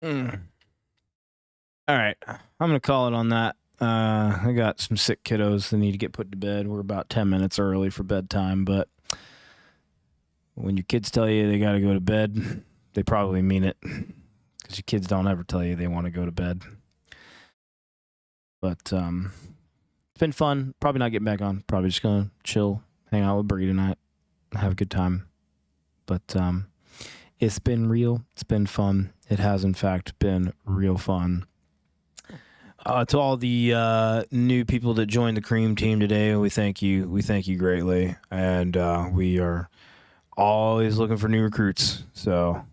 Mm. All right, I'm gonna call it on that. I got some sick kiddos that need to get put to bed. We're about 10 minutes early for bedtime, but when your kids tell you they got to go to bed, they probably mean it because your kids don't ever tell you they want to go to bed. But it's been fun. Probably not getting back on. Probably just gonna chill, hang out with Bree tonight, have a good time. But it's been real. It's been fun. It has, in fact, been real fun. To all the new people that joined the Cream Team today, we thank you. We thank you greatly, and we are always looking for new recruits. So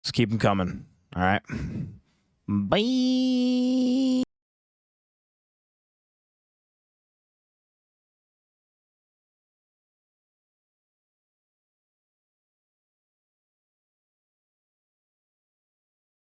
let's keep them coming. All right. Bye.